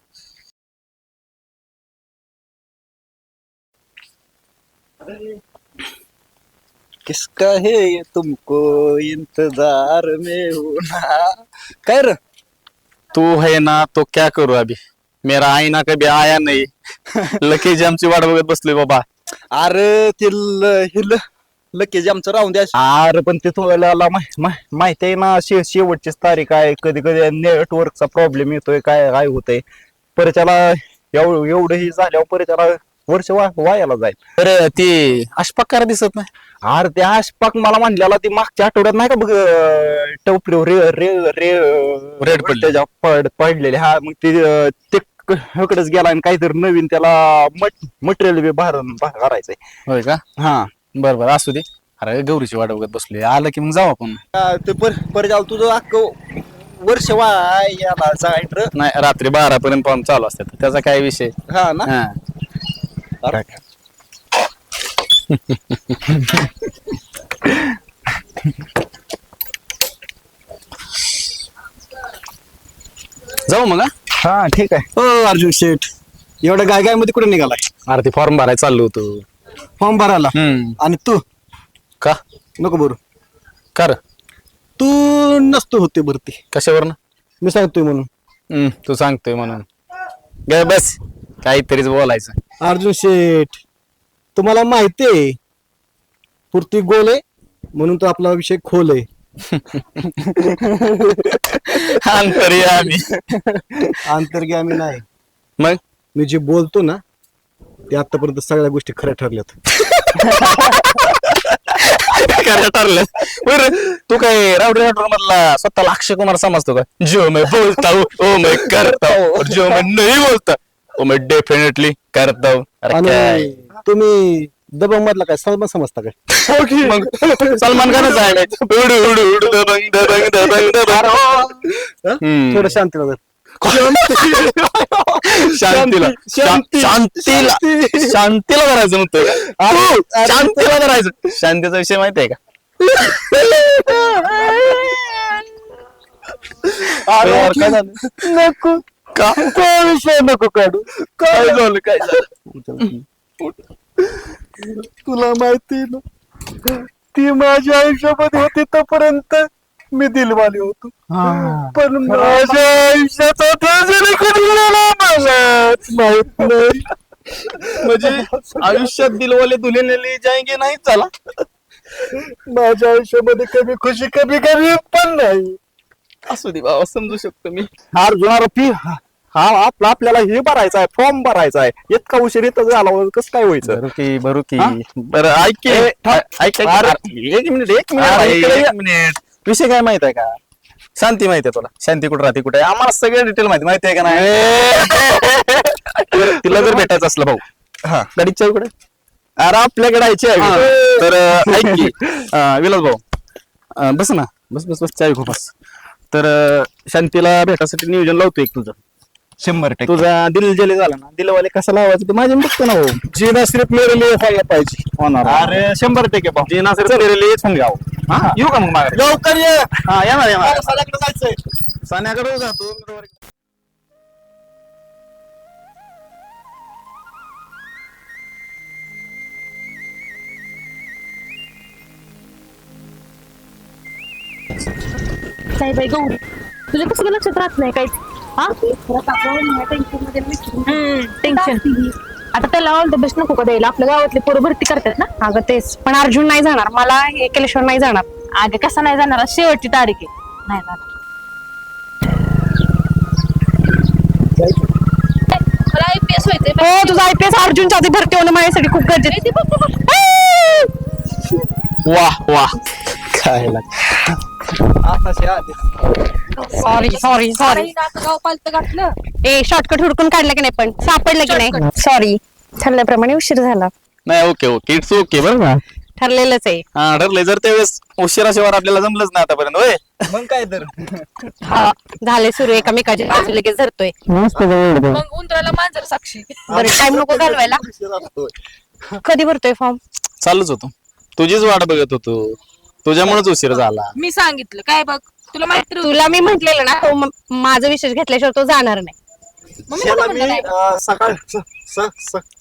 किसका है तुमको इंतजार में होना. काय र तू है ना तो क्या करू अभी, मेरा आईना कभी आया नाही. लकेज आमची वाट बघत बसलोय बाबा. अरे ते लकेज आमचं राहून द्या. अरे पण ते तुम्हाला माहिती आहे ना, शेवटचीच तारीख आहे. कधी कधी नेटवर्कचा प्रॉब्लेम येतोय, काय काय होतंय. परच्याला एवढं ही झाल्यावर परच्याला वर्ष वायाला जाईल. तर ती अशपाकार दिसत नाही. अरे त्या अशपाक मला म्हणलेला ती मागच्या आठवड्यात नाही का बघ, टोपलीवर रेड पडलेले. हा मग ते हकडेच गेला आणि काहीतरी नवीन त्याला मटेरियल बी भरायचंय. होय का? हा बरं बरं असू दे. अरे गौरीची वाट बघत बसलोय, आलं की मग जाऊ आपण. ते परत तुझं अख्खं वर्ष वायाला जाईल. नाही रात्री 12 पर्यंत फॉर्म चालू असतात, त्याचा काय विषय. हा ना. हा जाऊ मग. हा ठीक आहे. हो अर्जुन शेठ, एवढं गाय मध्ये कुठे निघालाय? अरे ते फॉर्म भरायला चाललो होतो. फॉर्म भरायला? आणि तू का नको भरू? कर तू नसतो होते भरती. कशावर ना? मी सांगतोय म्हणून. तू सांगतोय म्हणून गे बस, काहीतरीच बोलायचं. अर्जुन शेठ, तुम्हाला माहितीये पुरती गोल आहे म्हणून तो आपला विषय खोल आहे. अंतर्यामी. अंतर्यामी नाही. मग मी जे बोलतो ना ते आतापर्यंत सगळ्या गोष्टी खऱ्या ठरल्यात. खरं ठरलं. बरं तू काय रावडी मधला स्वतःला अक्षय कुमार समजतो का? जो मैं बोलता हूँ ओ मैं करता हूँ, और जो मैं नहीं बोलता वो मैं डेफिनेटली करता हूँ. आणि तुम्ही दबंग मधला काय सलमान समजता काय? मग सलमान खानच आहे. उडू उडू उडू दबंग दबंग दबंग दबंग. थोडं शांतीला जर. शांतीला शांतीला शांतीला करायचं नव्हतं. शांतीला करायचं. शांतीचा विषय माहिती आहे का? काय झालं? नको का विषय नको काढू. काय झालं काय झालं? तुला माहिती ना, ती माझ्या आयुष्यामध्ये होती तोपर्यंत मी दिलवाले होतो. पण माझ्या आयुष्याचा माहित नाही. म्हणजे आयुष्यात दिलवाले दुल्हन ले जाएंगे नाही. चला माझ्या आयुष्यामध्ये कमी खुशी कमी कमी पण नाही. असू दे बाबा, समजू शकतो मी. अर्जुना पी हा आपल्याला हे भरायचा आहे, फॉर्म भरायचा आहे. इतका उशीर इथं झाला कसं काय व्हायचं? बरं की हा? बरं ऐक की. ऐक एक मिनिट. विषय काय माहित आहे का? शांती माहिती आहे तुला? शांती कुठे राहते, कुठे आहे? आम्हाला सगळं डिटेल माहिती आहे का नाही? तिला जर भेटायचं असलं भाऊ, हा गाडीची चावी कुठे? अरे आपल्याकडे यायची आहे. तर ऐक की विलास भाऊ, बस ना, बस बस बस, चावी खूप बस. तर शांतीला भेटायसाठी नियोजन लावतो एक तुझं. 100% तुझा दिल जली झाला ना, दिलवाले कसा लावायचं ते माझ्या बघतो ना भाऊ. जीना सिर्फ मेरे लिए व्हायला पाहिजे. होणार. अरे 100% भाऊ. जे ना सर येऊन घ्यावं. हा येऊ का मग मागे? लवकर ये. हा येणार येणार. साल्याकडे जायचंय. सान्याकडे जातो. काय बाई गौरी, तुझ्या कसं काय लक्षात राहत नाही काही? हा टेन्शन. आता त्याला ऑल द बेस्ट नको का द्यायला? आपल्या गावातले पोरं भरती करतात ना. अगं तेच, पण अर्जुन नाही जाणार, मला हे केल्याशिवाय नाही जाणार. अगं कसा नाही जाणार? शेवटची तारीख आहे, नाही जाणार. मला IPS व्हायचंय. हो, तुझा IPS अर्जुनच्या आधी भरती होणं माझ्यासाठी खूप गरजेचं. वाह वाह, काय सॉरी सॉरी सॉरी. गाव पालत घातलं. ए शॉर्टकट हुडकून काढलं की नाही, पण सापडलं की नाही? सॉरी, ठरल्याप्रमाणे उशीर झाला. नाही. Okay okay, it's okay. बरं ना, ठरलेलंच आहे. हा ठरले. जर त्यावेळेस उशिराशिवाय आपल्याला जमलंच नाही आतापर्यंत, होय मग काय तर. हा, झाले सुरू, एकामेकाची बाजू लगेच धरतोय. मग उंदराला मांजर साक्षी. बरं, टाइम नको घालवायला. कधी भरतोय फॉर्म? चालूच होतो, तुझीच वाट बघत होतो, तुझ्यामुळेच उशीर झाला. मी सांगितलं काय बघ, तुला माहिती तुला मी म्हंटलेलं ना, तो माझं विशेष घेतल्याशिवाय तो जाणार नाही.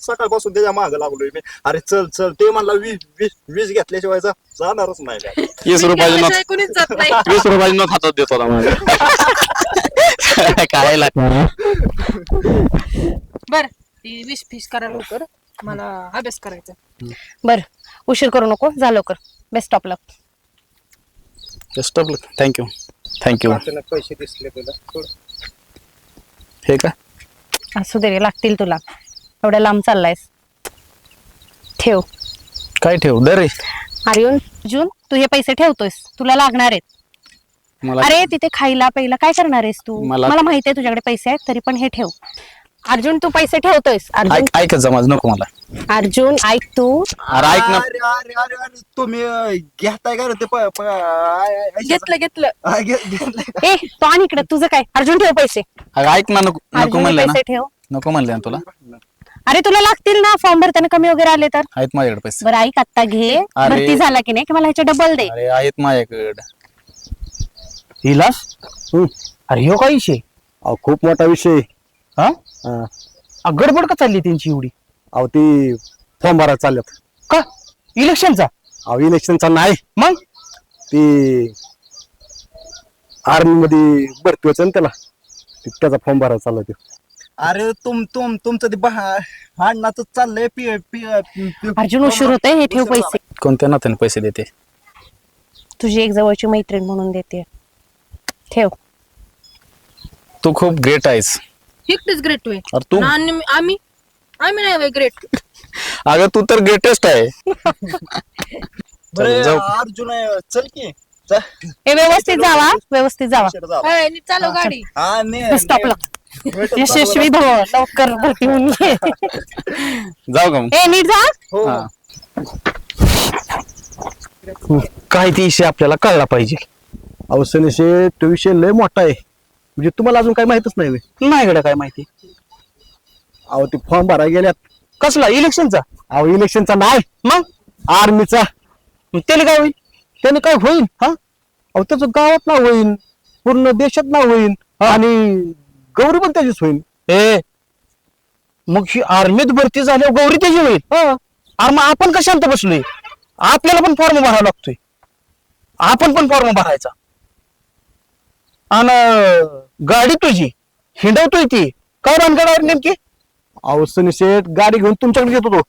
सकाळपासून त्याच्या मागे लागलोय मी. अरे चल चल, ते म्हणला 20 घेतल्याशिवाय जाणारच नाही. 20 रुपयाची नोट, कोणीच जात नाही. 20 रुपयाची नोट हातात देतो आता माझ्या. काय लागतं? बर, ती 20 फीस करा लवकर, मला अभ्यास करायचा. बर, उशीर करू नको, जा लवकर. Best of luck. Best of luck. Thank you thank you. पैसे दिसले तुला? हे का? असू दे रे, लागतील तुला. एवढ्या लांब चाललायस, ठेव. काय ठेव? दर रे अर्जुन, तू हे पैसे ठेवतोयस, तुला लागणार आहेत. मला. अरे तिथे खायला प्यायला काय करणार आहेस तू? मला- मला माहिती आहे तुझ्याकडे पैसे आहेत, तरी पण हे ठेव. अर्जुन, तू पैसे ठेवतोयस. अर्जुन, ऐकत जा माझं, नको मला. अर्जुन ऐक तू. अरे ऐक ना. अरे अरे अरे अरे, तुम्ही घेताय का रे ते घेतलं. ए तो आणि इकडे, तुझं काय? अर्जुन ठेव पैसे. अगं ऐक ना, नको नको अर्जुन, हे म्हणले ना, पैसे ठेव. नको म्हणले ना तुला. अरे तुला लागतील ना, फॉर्म भरताना कमी वगैरे आले तर. आहेत माझ्याकडे पैसे. बरं ऐक, आत्ता घे. अरे. भरती झाला की नाही, की मला ह्याच्या डबल दे. अरे आहेत माझ्याकडे. हिलास, अरे हो काय विषय? खूप मोठा विषय. हा, गडबड का चालली त्यांची एवढी? अहो ती फॉर्म भरायला चालल्यात. का इलेक्शनचा? अहो इलेक्शनचा नाही, मग ती आर्मी मध्ये भरती व्हायचं ना त्याला, त्याचा फॉर्म भरायला चाललाय ते. अरे तुमचं ते भांडणाचं चाललंय. अर्जुन, उशीर होतोय, हे ठेव पैसे. कोणत्या नात्याने पैसे देते? तुझी एक जवळची मैत्रीण म्हणून देते, ठेव. तू खूप ग्रेट आहेस. एकटेच ग्रेट होय. अरे तू, आम्ही नाही ग्रेट. अगं तू तर ग्रेटेस्ट आहे. चल, जाऊ. अर्जुन चल की. ए व्यवस्थित जावा, व्यवस्थित जावा. चालव गाडी. बेस्ट ऑफ लक. यशस्वी भव, लवकर भरती होऊन ये. जाऊ का मग? ए नीट जा. हा. काय ती विषय आपल्याला कळला पाहिजे. अवसनेशे तो विषय लय मोठा आहे, म्हणजे तुम्हाला अजून काही माहितच नाही. नाही गड्या, काय माहिती? अहो ते फॉर्म भरायला गेल्यात. कसला इलेक्शनचा? अहो इलेक्शनचा नाही, मग आर्मीचा. त्याने काय होईल? त्याने काय होईल? अहो त्याचं गावात नाव होईल, पूर्ण देशात नाव होईल, आणि गौरी पण त्याचीच होईल. ए मग ही आर्मीत भरती झाल्यावर गौरी त्याची होईल? अरे मग आपण कशांत बसलोय? आपल्याला पण फॉर्म भरावा लागतोय, आपण पण फॉर्म भरायचा. आणि गाडी तुझी हिंडवतोय ती काय रानगडावर नेमकी? अहो सनीशेठ गाडी घेऊन तुमच्याकडे येत होतो,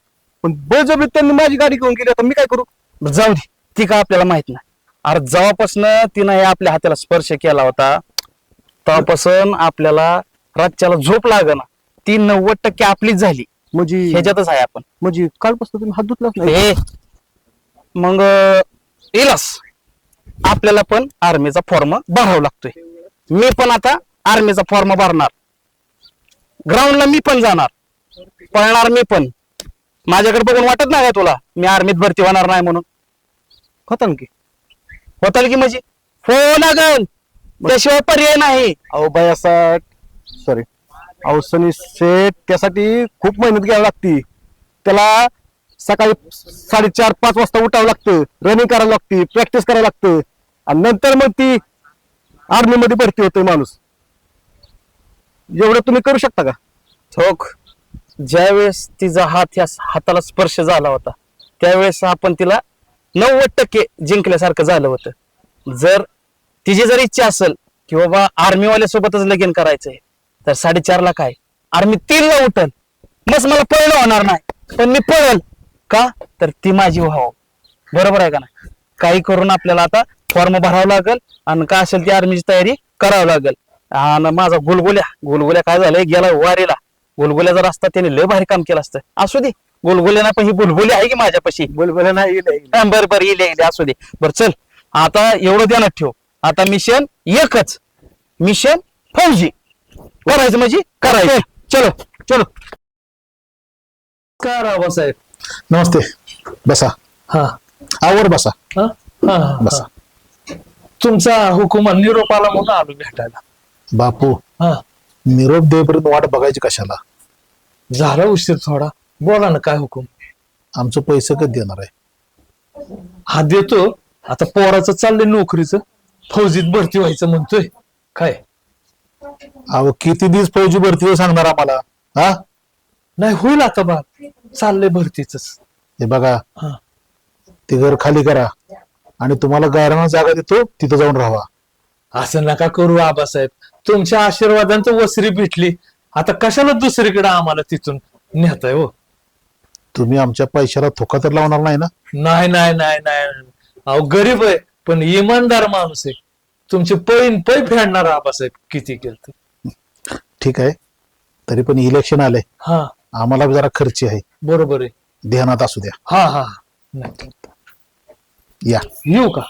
पण बळजबरीत त्यांनी माझी गाडी घेऊन गेली, आता मी काय करू? जाऊ दे, ती का आपल्याला माहित नाही. अरे जेव्हापासून तिनं हे आपल्या हाताला स्पर्श केला होता तेव्हापासून आपल्याला रातच्याला झोप लागना. ती 90% आपलीच झाली. म्हणजे ह्याच्यातच आहे आपण. म्हणजे कालपासून तुम्ही हात धुतलाच नाही. हे मग येलास आपल्याला पण आर्मीचा फॉर्म भरावा लागतोय. मी पण आता आर्मीचा फॉर्म भरणार. ग्राउंडला मी पण जाणार, पळणार मी पण. माझ्याकडे बघून वाटत नाही का तुला मी आर्मीत भरती होणार नाही म्हणून? होता की होताल की म्हणजे हो लागल, त्याशिवाय पर्याय नाही. अहो बायासाठ सॉरी अहो सनी सेठ त्यासाठी खूप मेहनत घ्यावी लागती. त्याला सकाळी 4:30-5 वाजता उठावं लागतं, रनिंग करावं लागते, प्रॅक्टिस करावं लागतं आणि नंतर मग ती आर्मी मध्ये भरती होते माणूस. एवढं तुम्ही करू शकता का? ठोक ज्यावेळेस तिचा हात या हाताला स्पर्श झाला होता त्यावेळेस आपण तिला 90% जिंकल्यासारखं झालं होतं. जर तिची जर इच्छा असेल की बाबा आर्मीवाल्या सोबतच लगीन करायचंय तर 4:30 काय आर्मी 3 उठल. मग मला पळणं होणार नाही पण मी पळल का तर ती माझी व्हावं. बरोबर आहे का ना? काही करून आपल्याला आता फॉर्म भरावं लागेल आणि काय असेल ती आर्मीची तयारी करावं लागेल. आणि माझा गुलगुल्या काय झालंय गेला वारीला. गुलगुल्या जर असता त्याने लय भारी काम केलं असतं. असू दे गुलगुल्या पण ही बुलबुली आहे की माझ्यापाशी. बोल नाही बरं येईल असू दे. बरं चल आता एवढं ध्यानात ठेव. आता मिशन एकच, मिशन फौजी करायचं म्हणजे करायचं. चलो चलो. काय राव साहेब. नमस्ते. बसा. हा आवर बसा. बसा. तुमचा हुकुम निरोपाला म्हणून आलो भेटायला. बापू हा निरोप देईपर्यंत वाट बघायची कशाला? झाला उशीर थोडा. बोला ना काय हुकुम. आमचं पैसे कधी देणार आहे? हा देतो. आता पोराचं चाललंय नोकरीचं, फौजीत भरती व्हायचं म्हणतोय. काय अहो किती दिवस फौजी भरती सांगणार आम्हाला? हा नाही होईल आता बा चाललंय भरतीच. हे बघा हा. ते घर खाली करा आणि तुम्हाला गायराना जागा देतो तिथं जाऊन राहा. असं नका करू आबासाहेब. तुमच्या आशीर्वादांचं वसरी भेटली. आता कशाला दुसरीकडे आम्हाला तिथून नेताय हो? तुम्ही आमच्या पैशाला धोका तर लावणार नाही ना? नाही नाही नाही नाही. अहो गरीब आहे पण इमानदार माणूस आहे. तुमचे पै फेडणार आबासाहेब किती केलं तर. ठीक आहे. तरी पण इलेक्शन आले, हा आम्हाला जरा खर्च आहे. बरोबर आहे. ध्यानात असू द्या. हा हा नक्की. या येऊ का?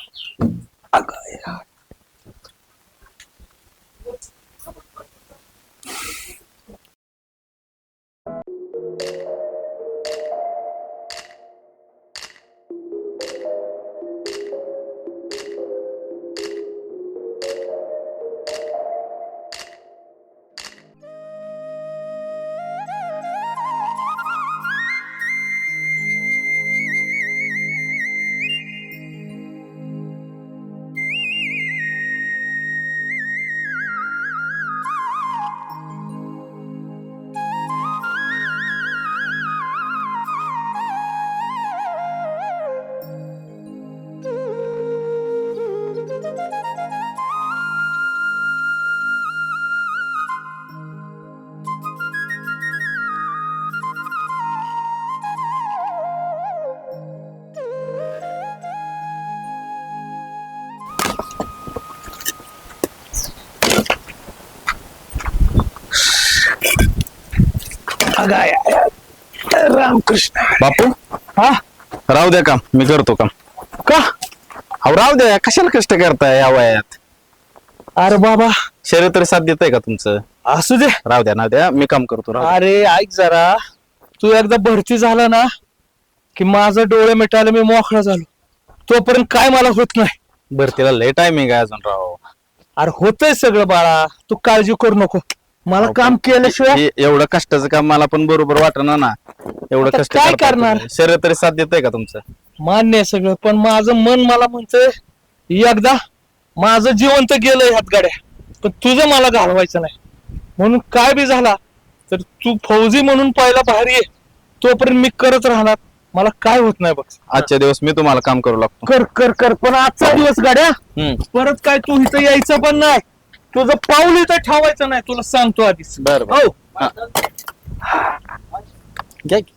रामकृष्ण. बापू हा राहू द्या काम, मी करतो काम. का अहो राहू द्या, कशाला कष्ट करताय या वयात? अरे बाबा शरीर तरी साथ देत आहे का तुमचं? असू दे. राहू द्या ना द्या, मी काम करतो. राहू द्या. अरे ऐक जरा, तू एकदा भरती झाला ना की माझं डोळे मिटायला मी मोकळा झालो. तोपर्यंत काय मला होत नाही. भरतीला लय टायमिंग आहे अजून राव. अरे होतंय सगळं बाळा, तू काळजी करू नको. मला काम केल्याशिवाय एवढं कष्टाचं काम मला पण बरोबर वाटणार ना. एवढं आता कष्ट काय करताय करणार? तुम्ही. शरीर तरी साथ देत आहे का तुमचं? मान्य आहे सगळं, पण माझं मन मला म्हणतंय एकदा माझं जीवन तर गेलंय ह्यात गाड्या, पण तुझं मला घालवायचं नाही. म्हणून काय बी झाला तर तू फौजी म्हणून पहिला बाहेर ये, तोपर्यंत मी करत राहणार. मला काय होत नाही बघ. आजच्या दिवस मी तुम्हाला काम करू लागतो. कर कर कर, पण आजचा दिवस गाड्या परत काय तू इथं यायचं पण नाही. तुझं पाऊल इथं ठेवायचं नाही, तुला सांगतो आधीच. बरं हो घ्या की.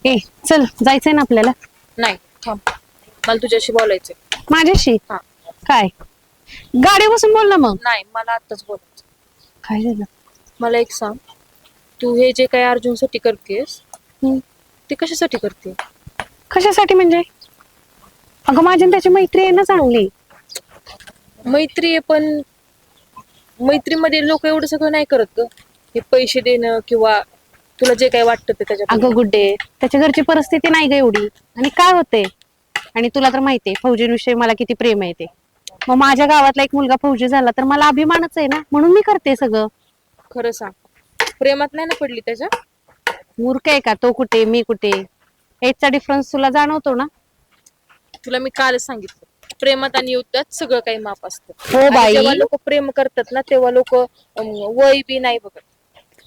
ए चल जायचंय ना आपल्याला. नाही थांब, मला तुझ्याशी बोलायचंय. माझ्याशी? काय? गाडी बसून बोल ना मग. नाही मला आताच बोलायचं. काय झालं? मला एक सांग, तू हे जे काय अर्जुनसाठी करतेस ते कशासाठी करते? कशासाठी म्हणजे? अगं माझी त्याची मैत्री आहे ना चांगली. मैत्री आहे पण मैत्रीमध्ये लोक एवढं सगळं नाही करत ग. हे पैसे देणं किंवा तुला जे काही वाटतं ते त्याच्या. अगं गुड्डे, त्याच्या घरची परिस्थिती नाही ग एवढी. आणि काय होते, आणि तुला तर माहितीये फौजींविषयी मला किती प्रेम आहे ते. मग माझ्या गावातला एक मुलगा फौजी झाला तर मला अभिमानच आहे ना, म्हणून मी करते सगळं. खरं सांग, प्रेमात नाही ना पडली त्याच्या? मूर्ख आहे का तो? कुठे मी कुठे, एजचा डिफरन्स तुला जाणवतो ना? तुला मी कालच सांगितलं, प्रेमात आणि युद्धात सगळं काही माप असतं. हो बाई, जेव्हा लोक प्रेम करतात ना तेव्हा लोक वय बी नाही बघत.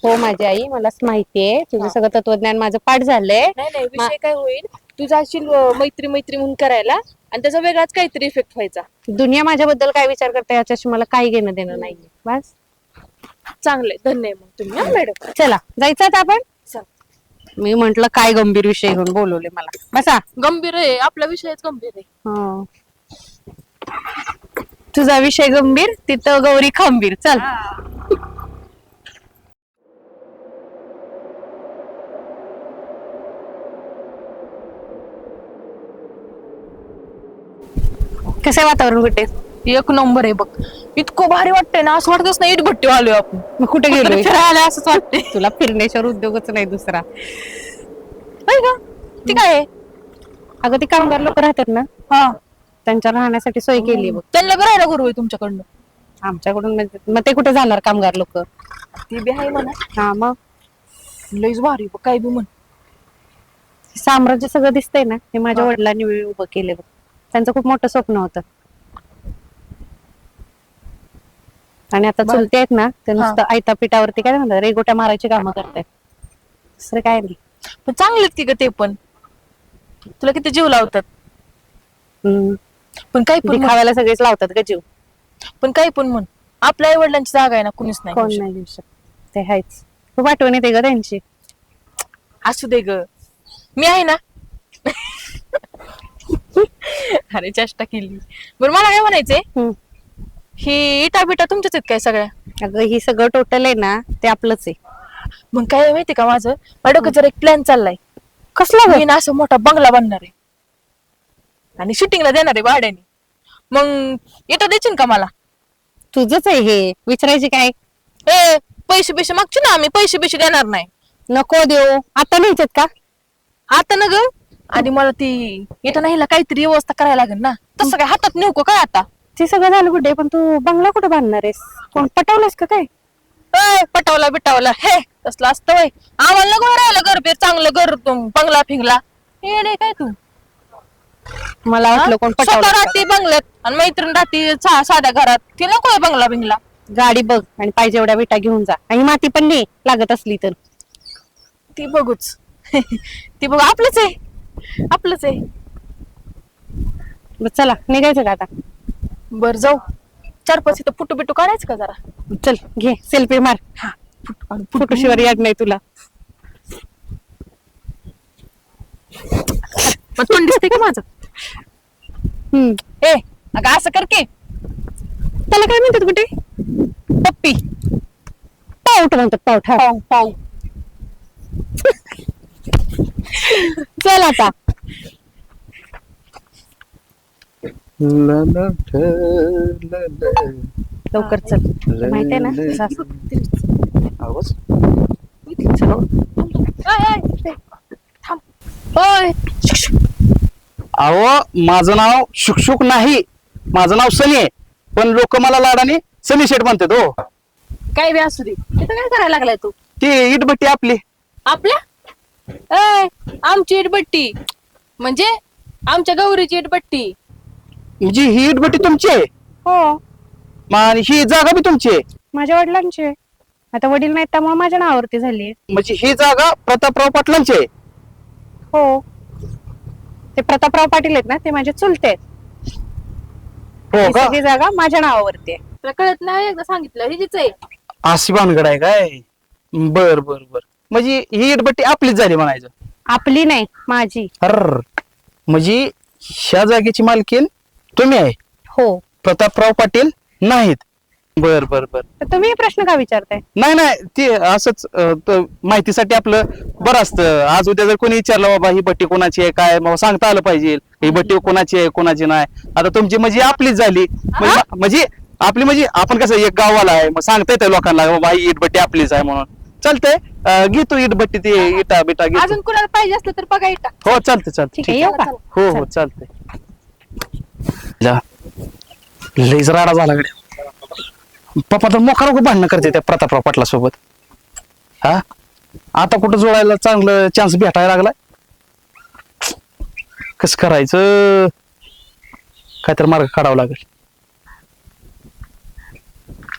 हो माझी आई, मलाच माहितीये तुझं सगळं तत्वज्ञान माझं पाठ झालंय. नाही नाही, विषय काय होईल, तू जाशील मैत्री मैत्री म्हणून करायला आणि त्याचा वेगळाच काहीतरी इफेक्ट व्हायचा. दुनिया माझ्याबद्दल काय विचार करते याच्याशी मला काही घेणं देणं नाहीये. बस चांगले, धन्य मग तुम्ही. मॅडम चला जायचं आता आपण. मी म्हंटल काय गंभीर विषय घेऊन बोलवले मला. बसा. गंभीर आहे आपला विषयच गंभीर आहे. तुझा विषय गंभीर, तिथं गौरी खंबीर. चल. कसं आहे वातावरण कुठे? एक नंबर आहे बघ. इतकं भारी वाटतंय ना, असं वाटतच नाही इटभट्टी आलोय आपण. मग कुठे गेलो? फिरायला असंच वाटतंय. तुला फिरण्याशिवाय उद्योगच नाही दुसरा. ती काय आहे? अगं ती कामगार लोक राहतात ना, त्यांच्या राहण्यासाठी सोय केली बघ. त्यांना राहायला करू आहे तुमच्याकडनं? आमच्याकडून म्हणजे मग ते कुठे जाणार कामगार लोक? ती बी आहे म्हणा. हा मग लईच भारी बघ. काय बी म्हण, साम्राज्य सगळं दिसतंय ना, हे माझ्या वडिलांनी उभं केले बघ. त्यांचं खूप मोठं स्वप्न होतं. आणि आता चुलते आहेत ना, ते नुसतं आयता पिठावरती काय म्हणतात रेगोट्या मारायची कामं करतायत, दुसरं काय नाही. पण चांगलेत की ग ते पण, तुला किती जीव लावतात. पण काही पण खावायला सगळेच लावतात ग जीव. पण काही पण म्हण, आपल्या आई वडिलांची जागा आहे ना, कुणीच नाही. कोण नाही देऊ शकत, ते आहेच. खूप आठवण येते ग त्यांची. असू दे ग, मी आहे ना. अरे चेष्टा केली. बरं मला काय म्हणायचंय, ही इटा बिटा तुमच्याच आहेत काय सगळ्या? अगं ही सगळं टोटल आहे ना ते आपलंच आहे. मग काय माहितीये का, माझं डोक्यात जर एक प्लॅन चाललाय. कसला? मी ना असं मोठा बंगला बांधणार आहे आणि शूटिंगला देणार आहे भाड्याने. मग इटा द्यायची का मला? तुझंच आहे हे, विचारायची काय? ए पैसे पैसे मागची ना, आम्ही पैसे पैसे देणार नाही. नको देऊ. आता न्यायचेत का? आता ना ग. आणि मला ती इटा नाहीला काहीतरी व्यवस्था करायला लागेल ना. तसं काय हातात नेऊ का काय आता? ते सगळं झालं कुठे, पण तू बंगला कुठे बांधणार आहेस? कोण पटवलंस का काय? पटवला बिटवला हे तसलं असतं वय. आम्हाला नको राहिलं घर, चांगलं घर, बंगला फिंगला. हे काय तू? मला वाटलं कोण पटवलं. राहते बंगल्यात आणि मैत्रीण राहते साध्या घरात. ती नको बंगला बिंगला. गाडी बघ आणि पाहिजे एवढ्या विटा घेऊन जा. आणि माती पण नाही लागत असली तर. ती बघूच. ती बघ, आपलंच आहे, आपलंच आहे. चला निघायचं का आता? बर जाऊ. 4-5 इथं फोटो बिटो काढायचं का जरा? चल घे सेल्फी मार. हा फोटो शिवाय याद नाही तुला. मग तोंड दिसते का माझं? ए अगं असं कर की. त्याला काय म्हणतात कुठे? पप्पी. पाऊट म्हणतात, पाऊट. हा पाऊ. चल आता. लवकर चल, माहित आहे ना. अहो माझं नाव शुकशुक नाही, माझं नाव सनी आहे. पण लोक मला लाडाने सनी शेठ म्हणतात. हो काय बी असू दे. तिथं काय करायला लागलाय तू? ती इटभट्टी आपली. आपल्या? आमची इटभट्टी म्हणजे आमच्या गौरीची इटभट्टी. म्हणजे ही इटभट्टी तुमची आहे? हो. आणि ही जागा बी तुमची आहे? माझ्या वडिलांची आहे. आता वडील नाहीत त्यामुळे माझ्या नावावरती झाली. म्हणजे ही जागा प्रतापराव पाटलांची आहे? हो. ते प्रतापराव पाटील आहेत ना, ते माझे चुलते आहेत. हो का? ही जागा माझ्या नावावरती आहे. तुला कळत नाही? एकदा सांगितलं हिच आहे. अशी भानगड आहे काय? बर बर बर. म्हणजे ही इटभट्टी आपलीच झाली म्हणायचं? आपली नाही, माझी. अर म्हणजे ह्या जागेची मालकीन तुम्ही आहे, हो. प्रतापराव पाटील नाहीत. बर बर बर. तर तुम्ही हे प्रश्न का विचारताय? नाही नाही, ते असंच माहितीसाठी आपलं बरं असतं. आज उद्या जर कोणी विचारलं बाबा ही बट्टी कोणाची आहे काय, मग सांगता आलं पाहिजे ही बट्टी कोणाची आहे कोणाची नाही. आता तुमची म्हणजे आपलीच झाली, म्हणजे आपली म्हणजे आपण कसं एक गावाला आहे, मग सांगता येतं लोकांना बाबा ही इटबट्टी आपलीच आहे म्हणून. चालतंय, घेतो इटबट्टी, ते इटा बिटा घेतो. अजून कुणाला पाहिजे असलं तर बघा इटा. हो चालतंय चालतंय. ठीक आहे, येऊ का? हो हो चालतंय. लईच राडा झाला गड्या. पप्पा तर मोकार भांडणं करते त्या प्रतापराव पाटला सोबत. हा आता कुठं जोडायला चांगलं चान्स भेटायला लागलाय. कस करायचं, काय तर मार्ग काढावा लागेल.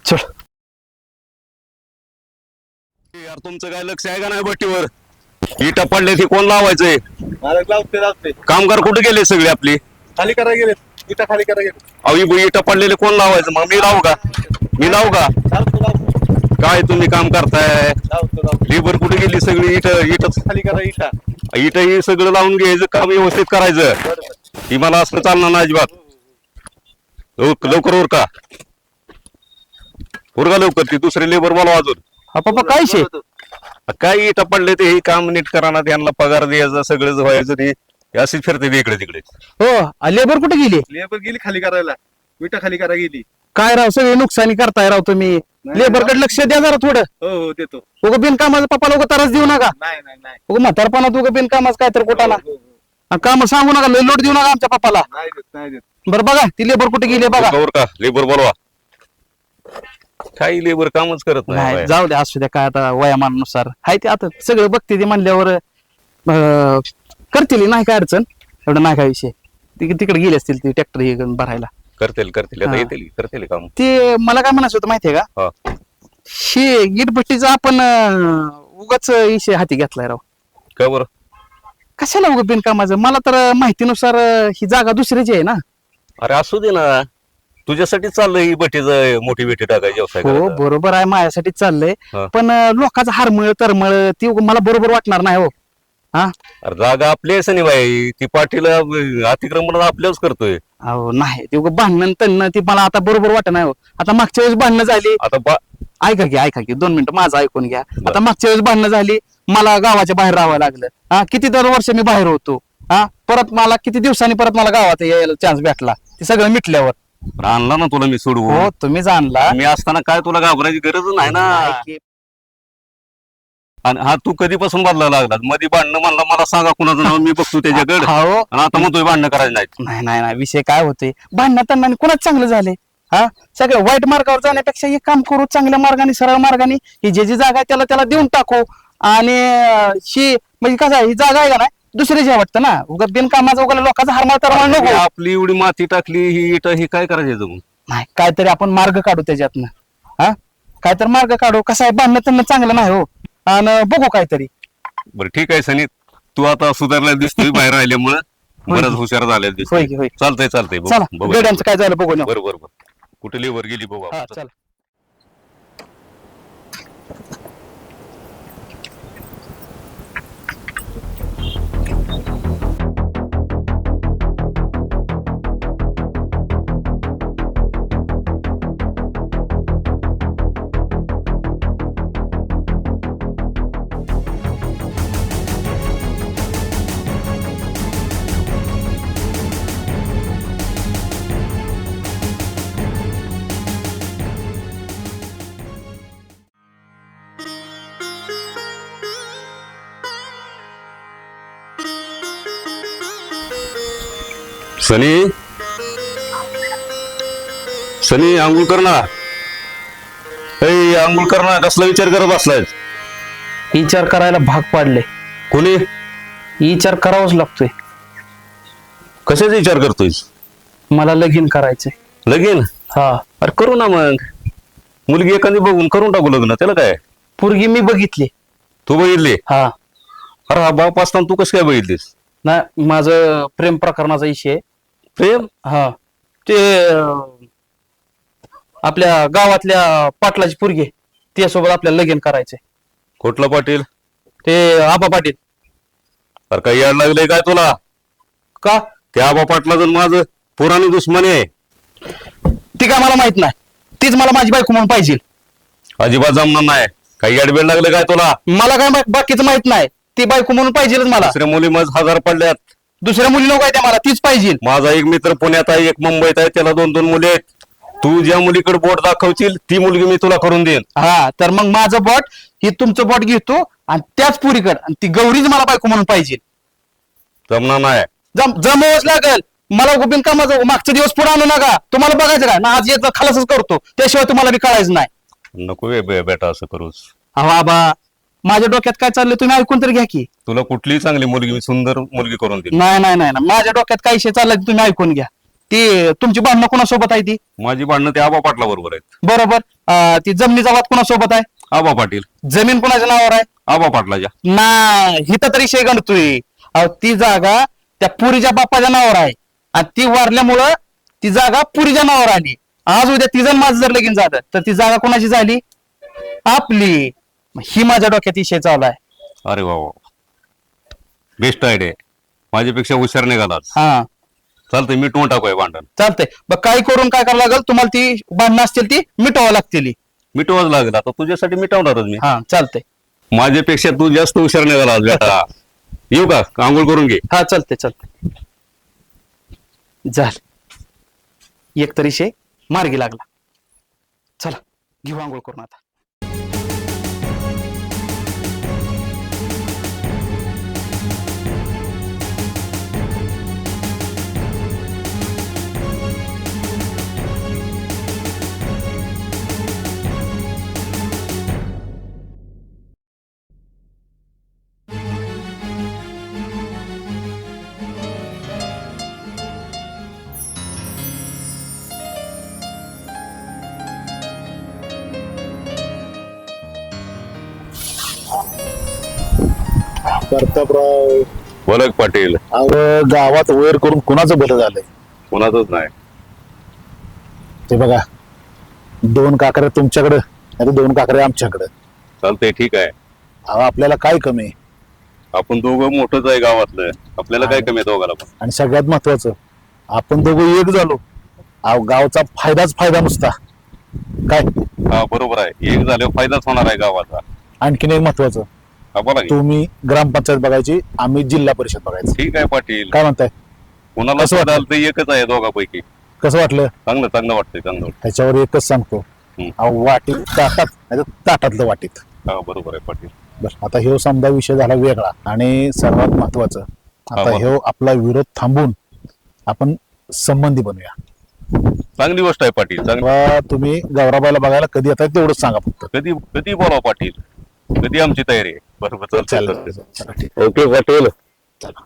चल. यार तुमचं काय लक्ष आहे का नाही बट्टीवर? इटा पडले ती कोण लावायचंय? लावते कामगार कुठे गेले सगळे आपले? खाली करा गेले, इटा खाली करा गेले. अहो इटा पडलेले कोण लावायचं? मग मी लावू का? मी लावू का? काय तुम्ही काम करताय? लेबर कुठे गेली सगळी? इट खाली करा इटा. इट ही सगळं लावून घ्यायचं, काम व्यवस्थित करायचं. ही मला असं चालणार नाही अजिबात. लवकर उरका, उरका लवकर. ती दुसरे लेबर बोलवा अजून. हा पप्पा काय विषय? काय इटा पडले ते हे काम नीट करा ना, त्यांना पगार द्यायचा, सगळं व्हायचं. ते अशीच फिरते ते इकडे तिकडे. हो लेबर कुठे गेली? लेबर गेली खाली करायला, इटा खाली करा गेली. काय राव सगळे नुकसानी करताय राव तुम्ही. लेबर कडे लक्ष द्या जरा थोडं. हो हो देतो. उगा बिनकामाचं पप्पा लोक त्रास देऊ नका. नाही नाही नाही उगा म्हातारपणात उगा बिनकामाचं काय तर कुठाला हो, हो, हो. काम सांगू नका, लय लोट देऊ नका आमच्या पप्पाला. नाही देत नाही देत. बरं बघा ती लेबर कुठे गेली बघा. का लेबर बोलवा. काही लेबर कामच करत नाही. नाही जाऊ द्या, असू द्या, काय आता वयामानानुसार हाय ते. आता सगळं बघते ते म्हणल्यावर करतील, नाही काय अडचण, एवढं नाही काय विषय. तिकडे गेले असतील ते ट्रॅक्टर हे भरायला. करतील आता हा. येतील करतील काम. ते मला काय म्हणायचं होतं माहितीये का, हा. हे इटभट्टीचा आपण उगाच विषय हाती घेतलाय राव. का बरं? कशाला उगा बिनकामाचं? मला तर माहितीनुसार ही जागा दुसऱ्याची आहे ना. अरे असू दे ना, तुझ्यासाठी चाललंय ही बटीचं मोठी बेटी टाकायची व्यवसाय हो करायचा. बरोबर आहे, माझ्यासाठी चाललंय. हा. पण लोकांचं हारमळ तरमळ ती मला बरोबर वाटणार नाही हो. अरे जागा आपली आहे सनी बाई, ती पाटील अतिक्रमण आपल्याच करतोय. अहो नाही, ते उगा भांडण तणणं ती मला आता बरोबर वाटत नाही हो. आता मागच्या वेळेस भांडणं झाली. आता ऐका की 2 मिनिटं माझं ऐकून घ्या. आता मागच्या वेळेस भांडणं झाली, मला गावाच्या बाहेर राहावं लागलं. किती दर वर्ष मी बाहेर होतो. परत मला किती दिवसांनी परत मला गावात यायला चान्स भेटला, ते सगळं मिटल्यावर. आणला ना तुला मी सोडवून. हो तुम्हीच आणला. मी असताना काय तुला घाबरायची गरज नाही ना. आणि हा तू कधीपासून बदलायला लागला? मध्ये भांडणं म्हणला, मला सांगा कुणाचं नाव, मी बघतो त्याच्याकडे. हो आणि आता म्हणतोय भांडणं करायचं नाही. नाही विषय काय होते, भांडणं तणनाने कुणाच चांगलं झाले. सगळं वाईट मार्गावर जाण्यापेक्षा एक काम करू, चांगल्या मार्गाने सरळ मार्गाने ही जी जागा आहे त्याला देऊन टाकू. आणि ही म्हणजे कसं ही जागा आहे का नाही दुसऱ्याची वाटतं ना. उगा बिनकामाचा उगा लोकांचा हारमाळ तरमाळ नको. आपली एवढी माती टाकली ही इट ही काय करायचं जमून? नाही काहीतरी आपण मार्ग काढू त्याच्यातनं. काहीतरी मार्ग काढू. कसं आहे भांडणं तणणं चांगलं नाही हो. आणि बघू काहीतरी. बरं ठीक आहे सनी, तू आता सुधारला दिसतोय बाहेर राहिल्यामुळे, बरंच हुशार झालेला दिसतोय. होय. चालतंय चला गड्यांचं काय झालं बघू ना. बरोबर कुठे लेवर गेली बघू आपण. चला. सनी आंघोळ कर ना. आंघोळ कर ना, कसला विचार करत बसलाय? विचार करायला भाग पाडले. कोणी? विचार करावाच लागतोय. कशाचा विचार करतोय? मला लगीन करायचंय. लगीन? हा. अरे करू ना मग. मुलगी एखादी बघून करून टाकू लग्न, त्याला काय. पोरगी मी बघितली. तू बघितली? हा. अरे हा बाप असताना तू कसं काय बघितलीस? ना माझं प्रेम प्रकरणाचा विषय आहे. प्रेम? हा. ते आपल्या गावातल्या पाटलाची पोरगी, त्यासोबत आपल्याला लगीन करायचंय. कुठला पाटील? ते आबा पाटील. तर काही याड लागलंय काय तुला? का त्या आबा पाटलाचं माझं पुराणी दुश्मनी आहे. ती काय मला माहित नाही, तीच मला माझी बायको म्हणून पाहिजे. अजिबात जमणार नाही. काही अडबेड लागलं काय तुला? मला काय बाकीचं माहित नाही, ती बायको म्हणून पाहिजेच मला. दुसऱ्या मुली मज हजार पडल्यात. दुसऱ्या मुली नको आहे त्या, मला तीच पाहिजे. माझा एक मित्र पुण्यात आहे, एक मुंबईत आहे, त्याला 2-2 मुली आहेत. तू ज्या मुलीकडे बोट दाखवशील ती मुलगी मी तुला करून देईन. हा तर मग माझं बोट ही तुमचं बोट घेतो आणि त्याच पुरीकडे, आणि ती गौरीच मला बायको म्हणून पाहिजे. जमणार नाही. जमवच लागल मला. बिनकामाचं मागचे दिवस पुढे आणू नका. तुम्हाला बघायचं काय ना, आज याचा खलासच करतो, त्याशिवाय तुम्हाला बी कळायचं नाही. नको बेटा असं करूस. अहो आबा, माझ्या डोक्यात काय चाललंय तुम्ही ऐकून तर घ्या की. तुला कुठलीही चांगली मुलगी मी सुंदर मुलगी करून देईन. नाही नाही नाही, माझ्या डोक्यात काय विषय चाललाय तुम्ही ऐकून घ्या. ती तुमची भांडणं कोणासोबत आहे? ती माझी भांडणं त्या आबा पाटला बरोबर आहेत. बरोबर. ती जमिनीचा वाद कोणासोबत आहे? आबा पाटील. जमीन कोणाच्या नावावर आहे? आबा पाटलाच्या. नाही, हिथं तरी विषय गणतोय. ती जागा त्या पुरीच्या बापाच्या नावावर आहे आणि ती वारल्यामुळं ती जागा पुरीच्या नावावर आली. आज उद्या तिचं माझं जर लगीन झालं तर ती जागा कोणाची झाली? आपली. ही माझ्या डोक्यात विषय चालू आहे. अरे वा, बेस्ट आयडिया. माझ्यापेक्षा हुशार निघालाच. हा चालतंय, मी टोन टाकूया भांडण. चालतंय. बघ काय करून काय करावं लागेल तुम्हाला, ती भांडणं असतील ती मिटवावं लागतील. मिटवाच लागेल. आता तुझ्यासाठी मिटवणारच मी. हा चालतंय. माझ्यापेक्षा तू जास्त हुशार निघाला बेटा. येऊ का? आंघोळ करून घे. हा चालतंय चालतंय. झालं, एक तरी विषय मार्गी लागला. चला घेऊ आंघोळ करून आता. प्रतापराव, बोला पाटील. अहो गावात वैर करून कुणाचं भलं झालंय? कोणाचंच नाही. ते बघा, 2 काकऱ्या तुमच्याकडे नाही 2 काकऱ्या आमच्याकडे. चालतंय, ठीक आहे. अहो आपल्याला काय कमी आहे? आपण दोघं मोठंच आहे गावातलं, आपल्याला काय कमी आहे दोघाला पण. आणि सगळ्यात महत्वाचं, आपण दोघं एक झालो. अहो गावचा फायदाच फायदा नुसता काय. हा बरोबर आहे, एक झाल्यावर फायदाच होणार आहे गावाचा. आणखीन एक महत्वाचं, हा बोला की. तुम्ही ग्रामपंचायत बघायची, आम्ही जिल्हा परिषद बघायचं. ठीक आहे पाटील. काय म्हणताय? कोणाला कसं वाटलं? चालतं एकच आहे दोघांपैकी. कसं वाटलं? चांगलं चांगलं वाटतंय, चांगलं वाटतं. त्याच्यावर एकच सांगतो, अहो वाटीत ताटात नाही तर ताटातलं वाटीत. हा बरोबर आहे पाटील. बस आता ह्यो समजा विषय झाला वेगळा. आणि सर्वात महत्वाचं, आता बरोबर. ह्यो आपला विरोध थांबून आपण संबंधी बनूया. चांगली गोष्ट आहे पाटील. चांगली. तेव्हा तुम्ही गौराबाईला बघायला कधी येताय तेवढंच सांगा फक्त. कधी कधी बोलावं पाटील, कधी आमची तयारी आहे. बरोबर, चालेल. चालतंय. चला, ठीक. ओके पाटील. चला.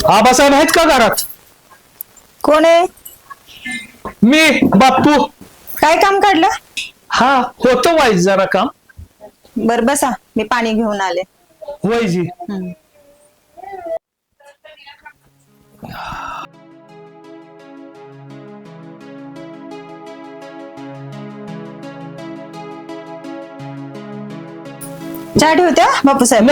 आबासाहेब आहेत का घरात? कोण आहे? मी बाप्पू. काय काम काढलं? हा होतं वाईज जरा काम. बर बसा, मी पाणी घेऊन आले. वाईजी. चहा ठेवत्या बापूसाहेब?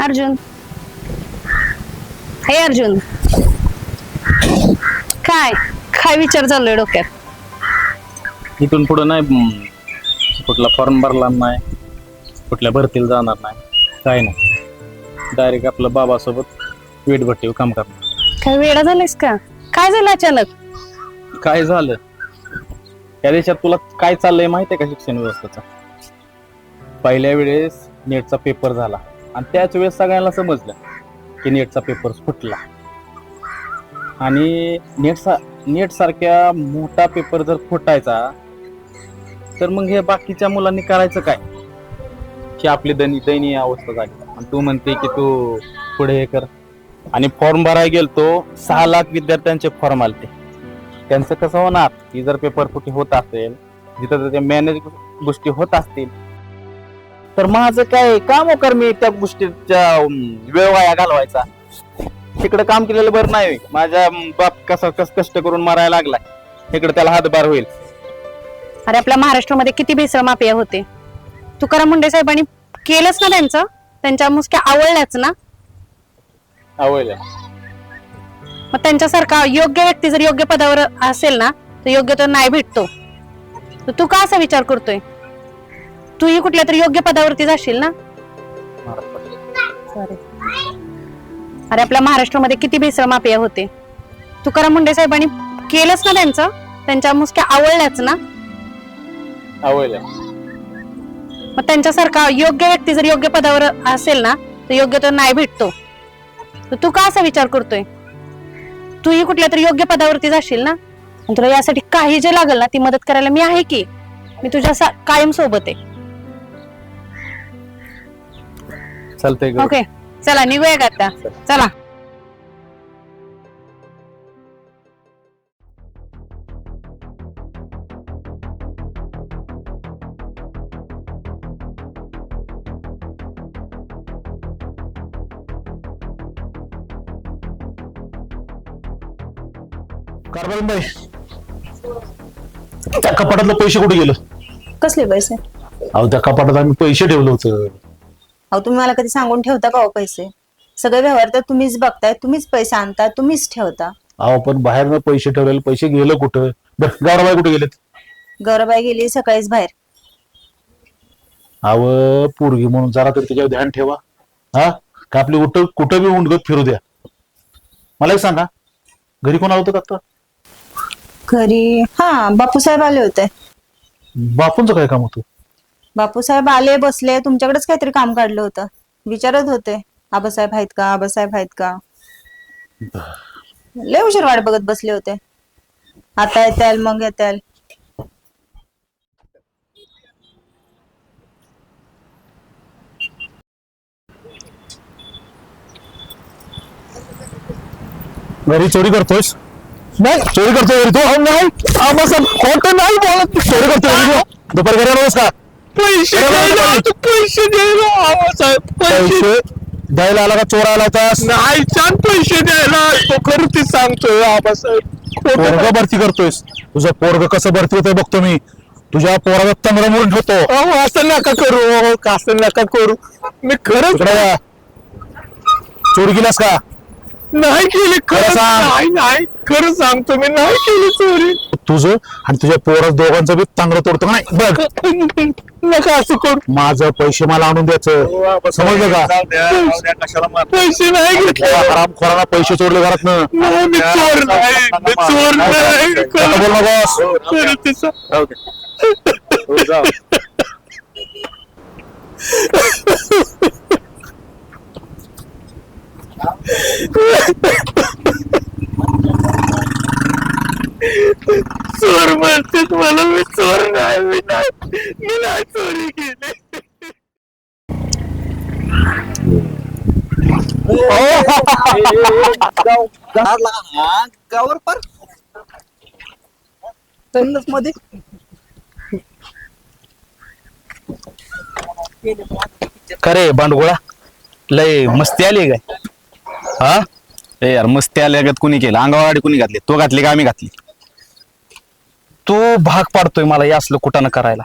अर्जुन, हे अर्जुन, काय काय विचार चाललोय डोक्यात? इथून पुढे नाही, कुठला फॉर्म भरला नाही, कुठल्या भरतीला जाणार नाही, काय नाही. डायरेक्ट आपलं बाबासोबत वीटभट्टीवर काम करणार. काय वेडा झालायस का? काय झालं अचानक? काय झालं या देशात? तुला काय चाललंय माहितीये का शिक्षण व्यवस्थेचं? पहिल्या वेळेस नेटचा पेपर झाला आणि त्याच वेळेस सगळ्यांना समजलं की नेटचा पेपर फुटला. आणि नेट सारख्या मोठा पेपर जर फुटायचा तर मग हे बाकीच्या मुलांनी करायचं काय? अशी आपली दयनीय अवस्था झाली आणि तू म्हणते की तू पुढे हे कर. आणि फॉर्म भरायला गेलतो 6 लाख विद्यार्थ्यांचे फॉर्म आलते. त्यांचं कसं होणार की जर पेपर फुटी होत असेल जिथं ते मॅनेज गोष्टी होत असतील तर माझं काय काम कर मी त्या गोष्टीच्या वेळ वाया घालवायचा. तिकडे काम केलेलं बरं नाही. माझ्या बाप कसा कष्ट करून मारायला लागलाय इकडे त्याला हातभार होईल. अरे आपल्या महाराष्ट्रामध्ये किती भेसळ माफिया होते. तुकाराम मुंडे साहेबांनी केलंच ना त्यांच्या मुसक्या आवडल्याच ना. आवडलं मग त्यांच्यासारखा योग्य व्यक्ती जर योग्य पदावर असेल ना तर योग्य तो नाही भेटतो. तर तू का असा विचार करतोय. तूही कुठल्या तरी योग्य पदावरती जाशील ना. सॉरी. अरे आपल्या महाराष्ट्रामध्ये किती भेसळ माफिया होते. तुकाराम मुंडे साहेबांनी केलंच ना त्यांच्या मुसक्या आवडल्याच ना. आवडलं मग त्यांच्यासारखा योग्य व्यक्ती जर योग्य पदावर असेल ना तर योग्य तो नाही भेटतो. तर तू का असा विचार करतोय. तूही कुठल्या तरी योग्य पदावरती जाशील ना. आणि तुला यासाठी काही जे लागेल ना ती मदत करायला मी आहे की. मी तुझ्या कायम सोबत आहे. चालतंय ओके चला निघूया का आता. चला. कारभारबाई त्या कपाटातलं पैसे कुठे गेलं. कसले पैसे. अहो त्या कपाटात आम्ही पैसे ठेवलं होतं. अहो तुम्ही मला कधी सांगून ठेवता का हो पैसे. सगळे व्यवहार तर तुम्हीच बघताय, तुम्हीच पैसे आणता, तुम्हीच ठेवता. अहो पण बाहेर पैसे ठेवलेले पैसे गेलं कुठं. गौरबाई कुठे गेलेत. गौरबाई गेली सकाळीच बाहेर. अहो पोरगी म्हणून जरा तर त्याच्यावर ध्यान ठेवा. हा का आपली कुठं बी उंडगत फिरू द्या. मला एक सांगा घरी कोण आलं होतं का आता. घरी हा बापूसाहेब आले होते. बापूंचं काय काम होतं. बापूसाहेब आले बसले तुमच्याकडेच काहीतरी काम काढलं होतं. विचारत होते आबासाहेब आहेत का, आबासाहेब आहेत का. लय उशीर वाट बघत बसले होते. आता येताल मग येताल. घरी चोरी करतोयस. नाही चोरी करतोय घरी तू. नाही खोटं नाही बोलत. चोरी करतोय दुपारी घरी आलोस का. पैसे द्यायला आला का चोर आला होतास. नाही छान पैसे द्यायला तो खरं ते सांगतोय आबासाहेब. पोरग भरती करतोयस. तुझं पोरग कसं भरती होतंय बघतो मी. तुझ्या पोराला तंगड म्हणून ठेवतो. असं नका करू, असं नका करू. मी खरंच चोरी केलास का. नाही केली. खरं नाही खरं सांगतो मी नाही केली चोरी. तुझं आणि तुझ्या पोरा दोघांचं बी चांगलं तोडतो नाही बघ. नका असं करू. माझं पैसे मला आणून द्यायचं समजलं का. पैसे नाही घेतले. हरामखोराला पैसे चोरले घरात ना. मी चोर नाही, मी चोर नाही. बोल ना बॉस. चोर म्हणतात मला. मी चोर नाही, मी नाही चोरी केली. गावावर पर मध्ये खरे बांडगोळा लय मस्ती आली काय. हा ए यार मस्ती आल्यागत कुणी केलं. अंगावर कुणी घातली. तो घातली का आम्ही घातली. तू भाग पाडतोय मला या असलं कुठानं करायला.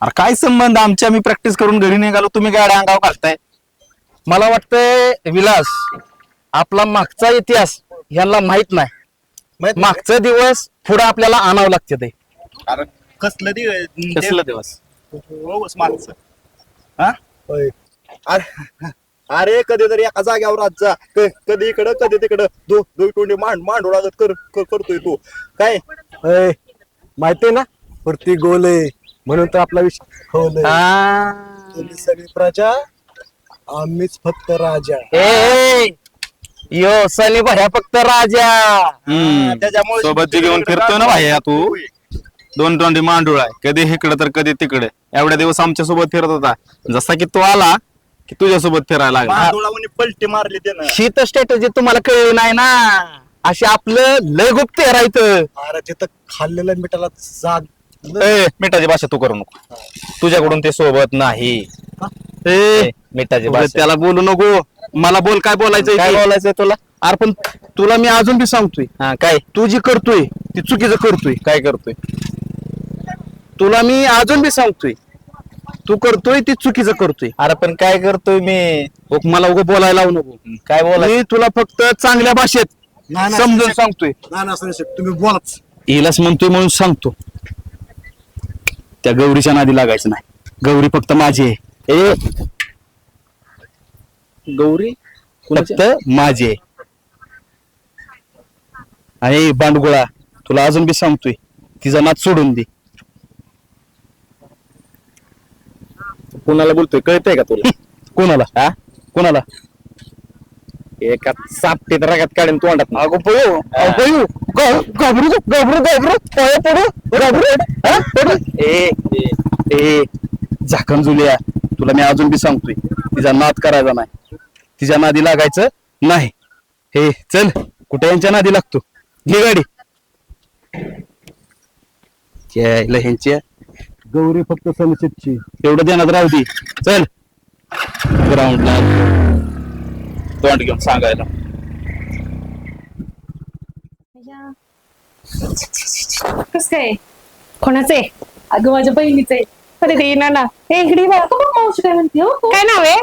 अरे काय संबंध आमच्या. आम्ही प्रॅक्टिस करून घरी निघालो तुम्ही गाड्या अंगावर घालताय. मला वाटतंय विलास आपला मागचा इतिहास ह्यांना माहित नाही. मागचा दिवस पुढे आपल्याला आणावं लागते ते. कसलं कसला दिवस. अरे कधीतरी एका जाग्यावर आज जा. कधी इकडं कधी तिकडं दोन मांडू लागत करतोय तू काय. माहितीये ना वरती गोल आहे म्हणून तर आपला विषय खोल आहे. तुम्ही सगळी प्रजा आम्हीच फक्त राजा. यो सनी भऱ्या फक्त राजा. त्याच्यामुळे सोबत घेऊन फिरतोय ना भाई तू. दोन तोंडी मांडूळ आहे, कधी इकडे तर कधी तिकडे. एवढ्या दिवस आमच्या सोबत फिरत होता, जसा की तो आला की तुझ्यासोबत फिरायला लागला. पलटी मारली त्यानं. ही तर स्ट्रॅटेजी तुम्हाला कळली नाही ना. अशी आपलं लय गुप्त राहायचं. अरे तिथं खाल्लेलं मिठाला जाग. मिठाची भाषा तू करू नको, तुझ्याकडून ते सोबत नाही. मिठाची भाषा त्याला बोलू नको, मला बोल काय बोलायचं. काय बोलायचंय तुला? अरे पण तुला मी अजून बी सांगतोय, हा काय तू जी करतोय ती चुकीचं करतोय. काय करतोय? तुला मी अजून बी सांगतोय, तू करतोय ती चुकीचं करतोय. अरे पण काय करतोय मी? मला उगं बोलायला लावू नको. काय बोलाय? मी तुला फक्त चांगल्या भाषेत समजून सांगतोय. तुम्ही बोलाच. हिलाच म्हणतोय म्हणून सांगतो, त्या गौरीच्या नादी लागायचं नाही. गौरी फक्त माझी आहे. ए गौरी फक्त माझी आहे. आणि बांडगुळा, तुला अजून बी सांगतोय, तिचा नाद सोडून दे. कोणाला बोलतोय कळतंय का तुला? कोणाला? हा कोणाला? एका सापटीत रगात काढून तोंडात. अगो पळू घाबरू घाबरू घाबरू पाया पडू घाबरू. हा? पडू. ए ए झाकण जुलिया, तुला मी अजून बी सांगतोय, तिचा नाद करायचा नाही, तिच्या नादी लागायचं नाही. हे चल, कुठे यांच्या नादी लागतो? घे गाडी. ह्यांच्या गौरी फक्त सनसेटची. एवढं ध्यानात राहू दे. चल ग्राउंडला तोंड घेऊन सांगायला. कस काय? कोणाचं आहे? अगं माझ्या बहिणीचं आहे. अरे ते ना ना, हे इकडे बघ. मावशी काय म्हणते? हो काय नाव आहे?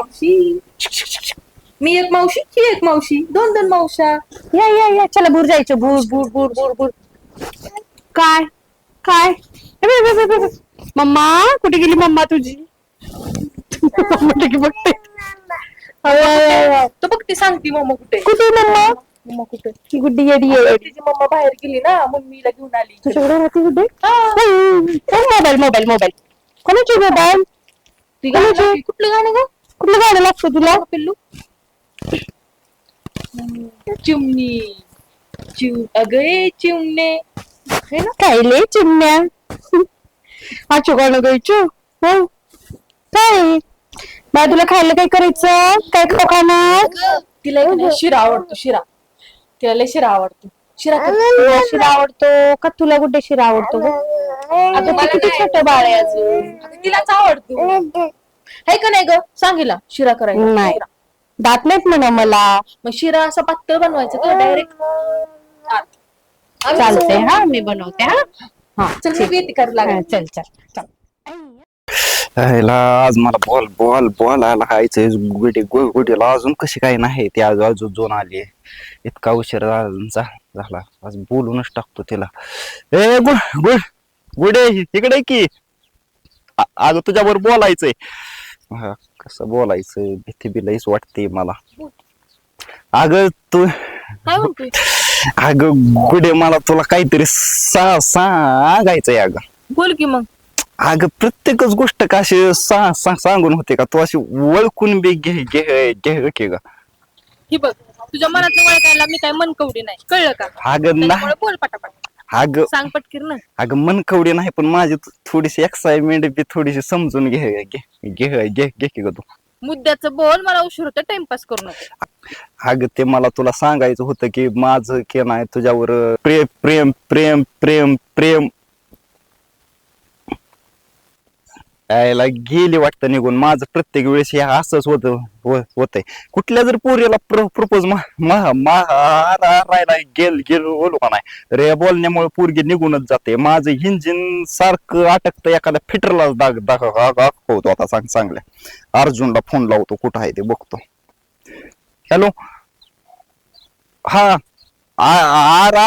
मी एक मावशी, ही एक मावशी, दोन दोन मावशा. या या या, चला भूर जायचं. भूर भूर भूर भूर भूर. काय काय? मम्मा कुठे गेली? मम्मा तुझी बघते. तो बघते, सांगते मम्मा कुठे. कुठे मम्मा? मम्मा कुठे? ती गुड्डी येडी आहे. तिची मम्मा बाहेर गेली ना, मम्मीला घेऊन आली. तुझ्याकडे राहते गुड्डी? Mobile mobile mobile. कोणाची मोबाईल? कुठलं गाणं ग? कुठलं गाणं लागतं तुला पिल्लू? चिमणी अगे चिमणे काय लय चिमण्या. अच्छा गाणं गायचं. हो काय बा, तुला खायला काय करायचं? काय खाऊ खाणार? तिला शिरा आवडतो. शिरा तिला लय शिरा आवडतो. शिरा आवडतो का तुला? कुठे शिरा आवडतो? अगं मला किती छोटं बाळ आहे अजून. तिलाच आवडतो आहे का नाही ग? सांगितला शिरा करायचा नाही. दात नाहीत म्हणा मला. मग शिरा असा पातळ बनवायचं का डायरेक्ट? चालते. हा मी बनवते. हा चल मी येते करू लागेल. चल चल चल. आज मला बॉल बॉल बॉल आला खायचंय. गुडीला अजून कशी काय नाही, ती आज अजून आली. इतका उशीर झाला, आज बोलूनच टाकतो तिला. ए गुड गुडे इकडे की. अगं तुझ्यावर बोलायचंय. कसं बोलायचं? भीती बिलाईच वाटते मला. अगं तू काय म्हणतोय? अगं गुडे, मला तुला काहीतरी सांगायचंय. अगं बोल की मग. अगं प्रत्येकच गोष्ट का अशी सांगून होते का? तू अशी वळखून बी घे की ग. ही बघ, तुझ्या मनात वळखायला मी काय मनकवडी नाही, कळलं का? अगं नाही. बोल पटापट. अगं सांग पटकीर ना. अगं मनकवडी नाही, पण माझी थोडीशी एक्साइटमेंट बी थोडीशी समजून घे की ग तू. मुद्द्याचं बोल, मला उशीर होतं, टाइमपास करू नको. अगं ते मला तुला सांगायचं होतं की माझं के नाही तुझ्यावर प्रेम प्रेम प्रेम प्रेम प्रेम यायला गेली वाटतं निघून. माझं प्रत्येक वेळेस हे असंच होतंय. कुठल्या जर पोरीला प्रपोज मारायला गेलो का नाही रे, बोलण्यामुळे पोरगी निघूनच जाते. माझं इंजिन सारखं अटकतं, एखाद्या फिटरला दाखवतो. आता चांगल्या अर्जुनला फोन लावतो, कुठं आहे ते बघतो. हॅलो, हा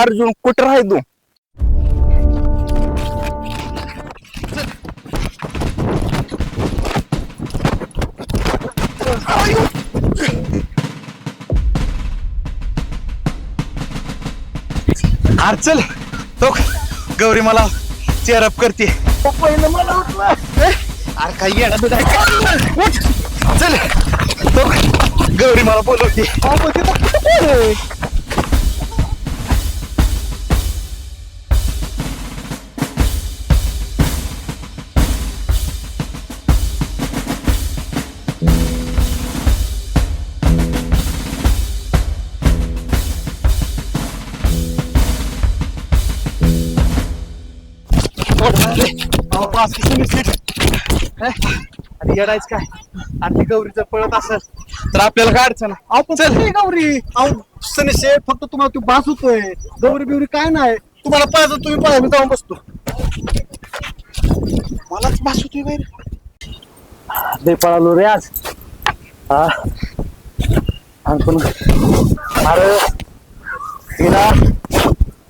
अर्जुन कुठं आहे तू? चल तो गौरी मला चेअरअप करते. अरे काय येणार? चल तो गौरी मला बोलवते. बास सनी सेट आणि येडायच काय आणि ती गौरी जर पळत असेल तर आपल्याला काय अडचण आहे. अहो पण चल गौरी अहो सनी सेट फक्त तुम्हाला तू बास होतोय गौरी बिवरी काय नाही तुम्हाला पाहिजे तुम्ही पाहिजे मी जाऊन बसतो मलाच बास होतोय बाहेर लय पळालो रे आज हा आणि पण अरे तिला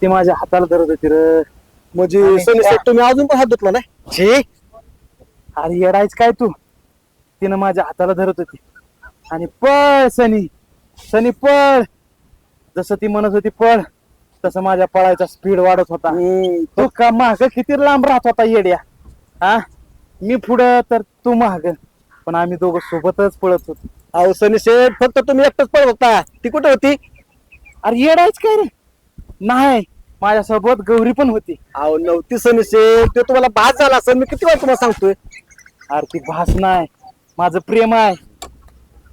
ती माझ्या हाताला धरत होती रे म्हणजे सनी सेट तुम्ही अजून पण हात धुतला नाही छे अरे येडायच काय तू तिनं माझ्या हाताला धरत होती आणि पळ सनी सनी पळ जसं ती म्हणत होती पळ तसं माझ्या पळायचा स्पीड वाढत होता तो का माग किती लांब राहत होता येड्या हा मी पुढं तर तू माग पण आम्ही दोघं सोबतच पळत होतो अहो सनी शेठ फक्त तुम्ही एकटच पळत होता ती कुठे होती अरे येडायच काय रे नाही माझ्यासोबत गौरी पण होती अहो नव्हती सनी शेठ ते तुम्हाला भास झाला असं मी किती वेळा तुम्हाला सांगतोय अरे ती भास नाही माझं प्रेम आहे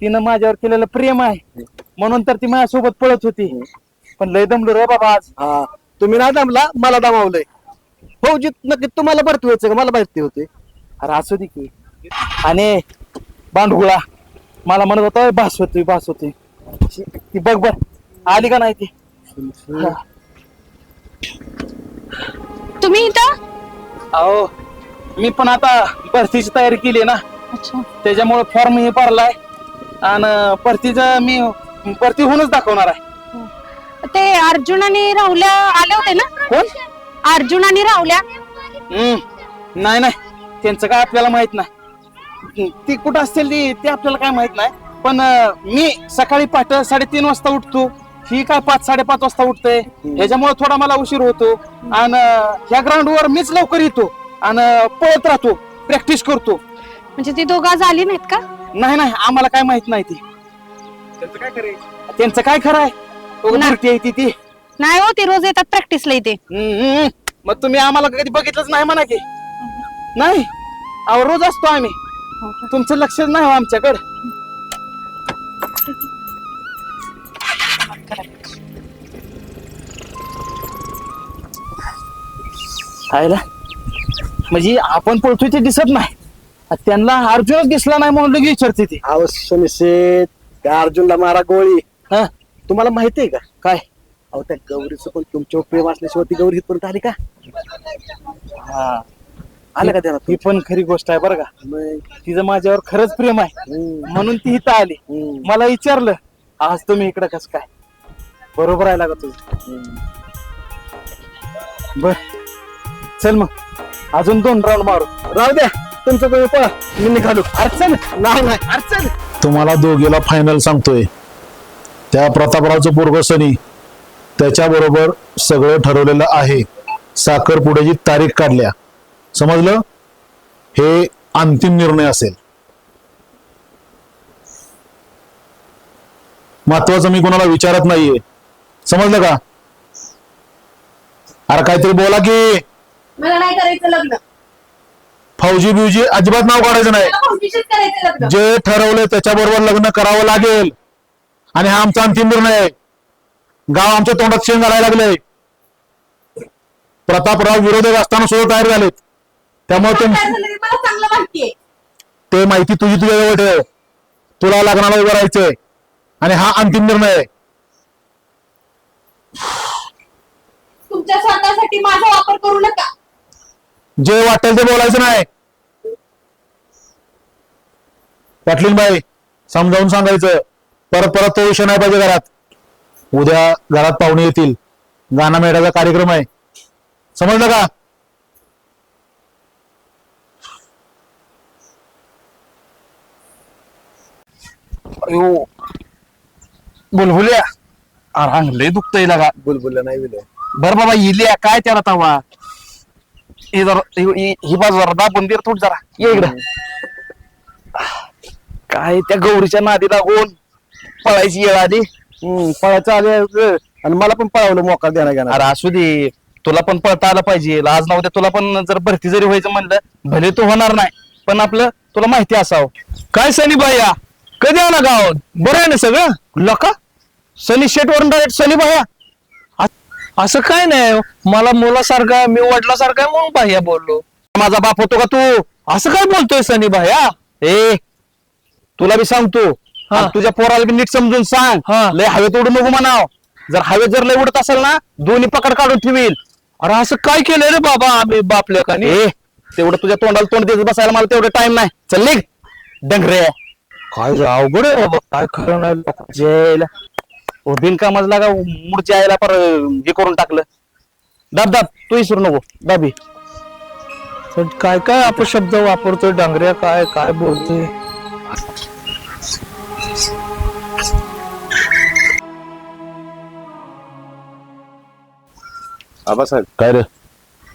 तिनं माझ्यावर केलेलं प्रेम आहे म्हणून तर ती माझ्यासोबत पळत होती पण लय दमलो रे बाबा आज हा तुम्ही नाही दमला मला दमावलंय फौजीत नक्की तुम्हाला भरती व्हायचं का मला भरती होते अरे असू दे की आणि बांडगुळा मला म्हणत होता भास होते ती बघ बघ आली का नाही ती तुम्ही इथं अहो मी पण आता भरतीची तयारी केली ना त्याच्यामुळे फॉर्म हे भरलाय आणि भरतीचं मी भरती होऊनच दाखवणार आहे ते अर्जुन आणि राहुल्या आले होते ना कोण अर्जुन आणि राहुल्या नाही नाही त्यांचं काय आपल्याला माहित नाही ती कुठं असतील ते आपल्याला काय माहित नाही पण मी सकाळी पहाटे 3:30 वाजता उठतो ही काय 5-5:30 वाजता उठते ह्याच्यामुळे थोडा मला उशीर होतो आणि ह्या ग्राउंडवर मीच लवकर येतो आणि पळत राहतो प्रॅक्टिस करतो म्हणजे ती दोघं आज आली नाहीत का नाही आम्हाला काय माहित नाही ती त्यांचं काय खरं आहे भरती आहे ती नाही हो ते रोज येतात प्रॅक्टिसला इथे मग तुम्ही आम्हाला कधी बघितलंच नाही म्हणा की नाही अहो रोज असतो आम्ही तुमचं लक्षच नाही हो आमच्याकडे आयला म्हणजे आपण पळतोय ते दिसत नाही त्यांना अर्जुनच दिसला नाही म्हणून लगेच विचारते ती अवश्य निषेध त्या अर्जुनला मारा गोळी हा तुम्हाला माहिती आहे का काय अहो त्या गौरीचं पण तुमच्यावर प्रेम असल्याशिवाय ती गौरी इथपर्यंत आली का हा आलं का त्याला ही पण खरी गोष्ट आहे बरं का तिचं माझ्यावर खरंच प्रेम आहे म्हणून ती इथं आली मला विचारलं आज तुम्ही इकडं कस काय बरोबर आहे का तुझं बर चल मग अजून 2 राऊंड मारू राहू द्या तुमचं तुम्ही पळा मी निघालो अडचण नाही अडचण तुम्हाला दोघीला फायनल सांगतोय त्या प्रतापरावचं पोरग सनी त्याच्याबरोबर सगळं ठरवलेलं आहे साखरपुड्याची तारीख काढल्या समजलं हे अंतिम निर्णय असेल महत्वाचं मी कोणाला विचारत नाहीये समजलं का अरे काहीतरी बोला की मला नाही करायचं लग्न फौजी बिवजी अजिबात नाव काढायचं नाही फौजीशीच करायचं लग्न जे ठरवलंय त्याच्याबरोबर लग्न करावं लागेल आणि हा आमचा अंतिम निर्णय आहे गाव आमच्या तोंडात शेंग घालायला लागलंय प्रतापराव विरोधक असताना सुद्धा तयार झालेत त्यामुळे मला चांगलं माहितीये ते माहिती तुझी तुझ्याजवळ ठेव तुला लग्नाला उभं राहायचंय आणि हा अंतिम निर्णय आहे तुमच्या स्वतःसाठी माझा वापर करू नका जे वाटेल ते बोलायचं नाही पाटलीनबाई समजावून सांगायचं परत परत तो विषय नाही पाहिजे घरात उद्या घरात पाहुणे येतील गाणा मेळ्याचा कार्यक्रम आहे समजलं का अयो बुलबुल्या अंग लय दुखतय लगा बुलबुल नाही विले बर बाबा इल्या काय त्याला तवा ही बाजू जरा दाबून दे थोड जरा ये इकडं काय त्या गौरीच्या नादी लागून पळायची येळ आली पळायचं आले आणि मला पण पळावलं मोका देणार घेणार अरे असू दे तुला पण पळता आलं पाहिजे आज ना उद्या तुला पण जर भरती जरी व्हायचं म्हणलं भले तो होणार नाही पण आपलं तुला माहिती असावं काय सनी बाया कधी आला गावात बरं आहे ना सगळं लका सनी शेट वरून डायरेक्ट सनी बाया असं काय नाही मला मुलासारखा मी वडिलासारखा म्हणून बाह्या बोललो माझा बाप होतो का तू? असं काय बोलतोय सनी भाया? ए तुला बी सांगतो आणि तुझ्या पोराला बी नीट समजून सांग. लय हवेत उडू नको म्हणाव. जर हवेत जर लय उडत असेल ना दोन्ही पकड काढून ठेवील. अरे असं काय केलं रे बाबा आम्ही बापल्या का ए तेवढं तुझ्या तोंडाला तोंड देत बसायला मला तेवढं टाइम नाही. चल निघ डंगरे. काय अवघड आहे बाबा, काय खरं नाही. जेला बिनकामाच लागा मूडच्या यायला पर हे करून टाकलं. दाब दाब तू विसरू नको दाबी. पण काय काय अपशब्द वापरतोय डांगऱ्या, काय काय बोलतोय. आबासाहेब काय रे?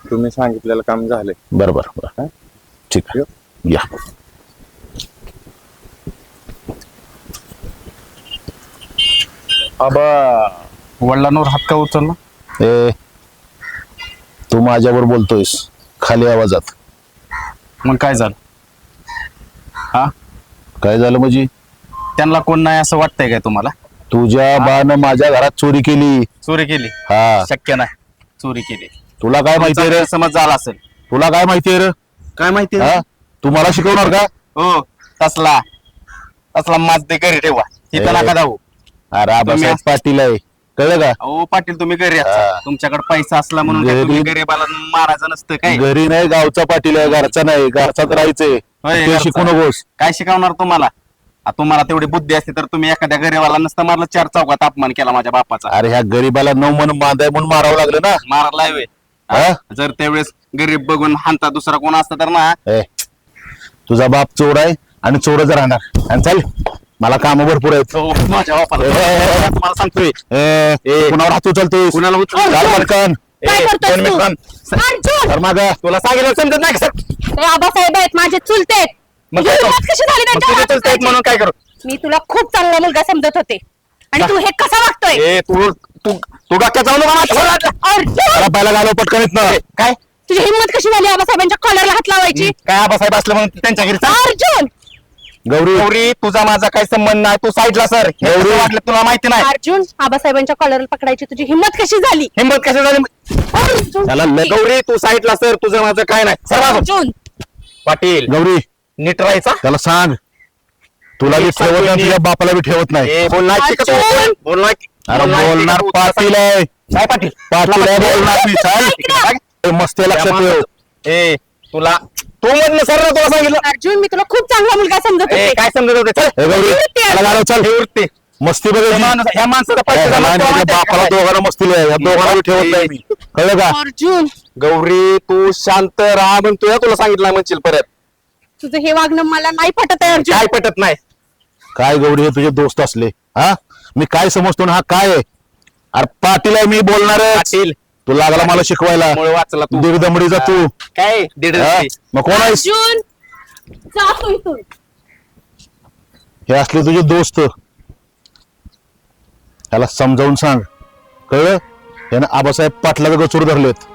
तुम्ही सांगितलेलं काम झालंय. बरोबर ठीक आहे या. आबा वडिलांवर हात का उचलला? ए तू माझ्यावर बोलतोयस खाली आवाजात. मग काय झालं? हा काय झालं म्हणजे? त्यांना कोण नाही असं वाटतंय काय तुम्हाला? तुझ्या बानं माझ्या घरात चोरी केली. चोरी केली? हा शक्य नाही चोरी केली. तुला काय माहितीये रे? समज झाला असेल. तुला काय माहितीये रे? काय माहिती? हा तू मला शिकवणार का? हो तसला माज ते घरी ठेवा तिथं ए. नका जाऊ. अरे आबासाहेब पाटील आहे कळलं का? अहो पाटील तुम्ही घरी असता. हा. तुमच्याकडे पैसा असला म्हणून काय तुम्ही गरीब- गरीबाला मारायचं नसतं काय? घरी नाही गावचा पाटील आहे घरचा नाही. घरचाच राहायचंय. होय, ते घरचा. शिकू नकोस. काय शिकवणार तुम्हाला? तुम्हाला तेवढी बुद्धी असते तर तुम्ही एखाद्या गरीबाला नसतं मारलं, 4 चौकात अपमान केला माझ्या बापाचा. अरे ह्या गरीबाला 9 मन बांधाय म्हणून मारावं लागलं ना. मारलाय वे. हा? जर त्यावेळेस गरीब बघून हानता दुसरा कोण असता तर ना. ए, तुझा बाप चोर आहे आणि चोरच राहणार. आणि चल मला काम भरपूर आहेत. हो, माझ्या बापाला तुम्हाला सांगतोय. कुणावर हात उचलतोय? कुणाला उचलतोय? चाल पटकन. काय करतोस तू? अर्जुन! तर मागं. तुला सांगितलं समजत नाही का? ते आबासाहेब आहेत माझे चुलते आहेत. मग काय तुझी करू? हिंमत कशी झाली त्यांच्या मग तुझे हातात चलते आहेत म्हणून काय करू? मी तुला खूप चांगला मुलगा समजत होते आणि तू हे कसा वागतोय? ए तू तू तू डोक्यात जाऊ नका. अर्जुन! त्याला पहिला घालव पटकन इथनं. काय तुझी हिंमत कशी झाली आबासाहेबांच्या कॉलरला हात लावायची? काय आबासाहेब असलं म्हणून त्यांच्या घरी चाल. अर्जुन! गौरी गौरी तुझा माझा काही संबंध नाही. तू साईडला सर. गौरी. वाटलं तुला माहिती नाही. अर्जुन आबासाहेबांच्या कॉलरला पकडायची तुझी हिंमत कशी झाली? हिंमत कशी झाली? अर्जुन! त्याला लय- गौरी तू साईडला सर. तुझं माझं काय नाही. सर बाजू. अर्जुन! पाटील गौरी नीट राहायचा. त्याला सांग तुला बी ठेवत नाही तुझ्या बापाला बी ठेवत नाही. ए बोल नाही शिकत. अर्जुन! बोल नाही. अरे बोल नाही बोलणार शिकत. पाटील आहे. काय पाटील? पाटील आहे बोलणार मी. चाल मस्त लक्षात ठेव. ए तुला तू मधलं सर तुला सांगितलं. अर्जुन मी तुला खूप चांगला मुलगा समजत ए होते. काय समजत होते? चल. ए गौरी त्याला घालव चल. हे उरते. मस्ती ह्या बघायची. माणसाचा पैसा ह्याला जमा आणि तुला त्याच्या माहिती आहे बापाला का? दोघांना मस्ती लय. या दोघांना बी ठेवत नाही मी. कळलं का? अर्जुन गौरी तू शांत राहा म्हणतोय. तुला सांगितलं म्हणशील परत. तुझं हे वागणं मला नाही पटत आहे अर्जुन. काय पटत नाही. काय गौरी हे तुझे दोस्त असले हा? मी काय समजतो ना हा काय आहे? अरे पाटील आहे मी बोलणार. पाटील तू लागला मला शिकवायला. मुळे वाचला तू. दीडदमडीचा तू काय दीड हा? मग कोण आहेस? अर्जुन जा तू इथून. हे असले तुझे दोस्त. त्याला समजावून सांग कळलं? यानं आबासाहेब पाटलाचा गचूर धरलेत.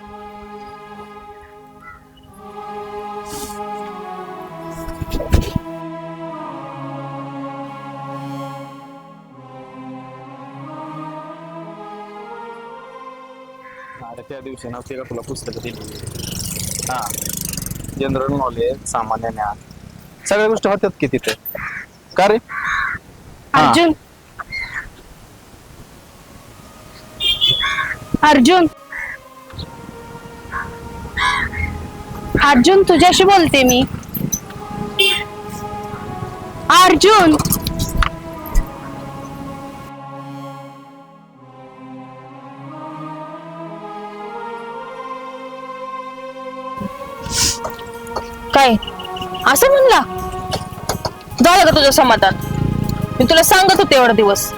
त्या दिवशी नव्हती का तुला पुस्तकं दिली? हा जनरल नॉलेज, सामान्य ज्ञान, सगळ्या गोष्टी होत्यात की तिथे. का रे? हा. अर्जुन अर्जुन अर्जुन तुझ्याशी बोलते मी. अर्जुन काय असं म्हणला? झालं का तुझं समाधान? मी तुला सांगत होते एवढा दिवस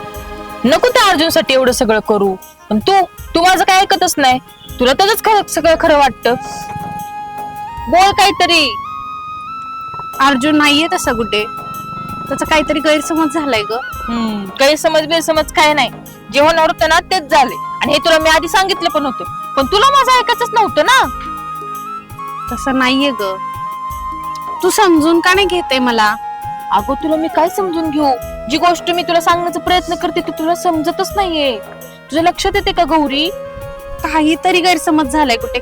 नको त्या अर्जुनसाठी एवढं सगळं करू, पण तू माझं काय ऐकतच नाही. तुला त्याच सगळं खरं वाटतं. बोल काहीतरी. अर्जुन नाहीये तसा कुठे. त्याचा काहीतरी गैरसमज झालाय ग. गैरसमज काय नाही. जे होणार होतं ना तेच झाले, आणि हे तुला मी आधी सांगितलं पण होतं, पण तुला माझं ऐकायचंच नव्हतं ना. तसं नाहीये ग. तू समजून का नाही घेते मला? अगो तुला मी काय समजून घेऊ? जी गोष्ट मी तुला सांगण्याचा प्रयत्न करते ती तुला समजतच नाहीये. तुझ्या लक्षात येते का गौरी? काहीतरी गैरसमज झालाय कुठे.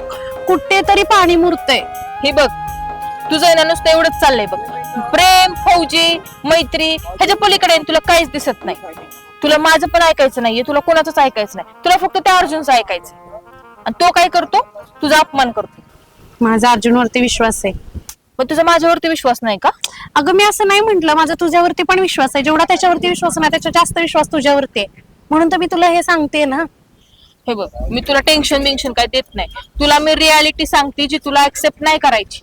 कुठे तरी पाणी मुरतंय. हे बघ तुझं आहे ना नुसतं एवढंच चाललंय बघ. प्रेम, फौजी, मैत्री ह्याच्या पलीकडे तुला काहीच दिसत नाही. तुला माझं पण ऐकायचं नाहीये, तुला कोणाचंच ऐकायचं नाही, तुला फक्त त्या अर्जुनचं ऐकायचं. आणि तो काय करतो, तुझा अपमान करतो. माझा अर्जुनवरती विश्वास आहे. मग तुझा माझ्यावरती विश्वास नाही का? अगं मी असं नाही म्हंटल, माझा तुझ्यावरती पण विश्वास आहे. जेवढा त्याच्यावरती विश्वास नाही त्याच्या जास्त विश्वास तुझ्यावरती आहे, म्हणून तर मी तुला हे सांगते ना. हे बघ मी तुला टेन्शन काय देत नाही, तुला मी रियालिटी सांगते जी तुला ऍक्सेप्ट नाही करायची.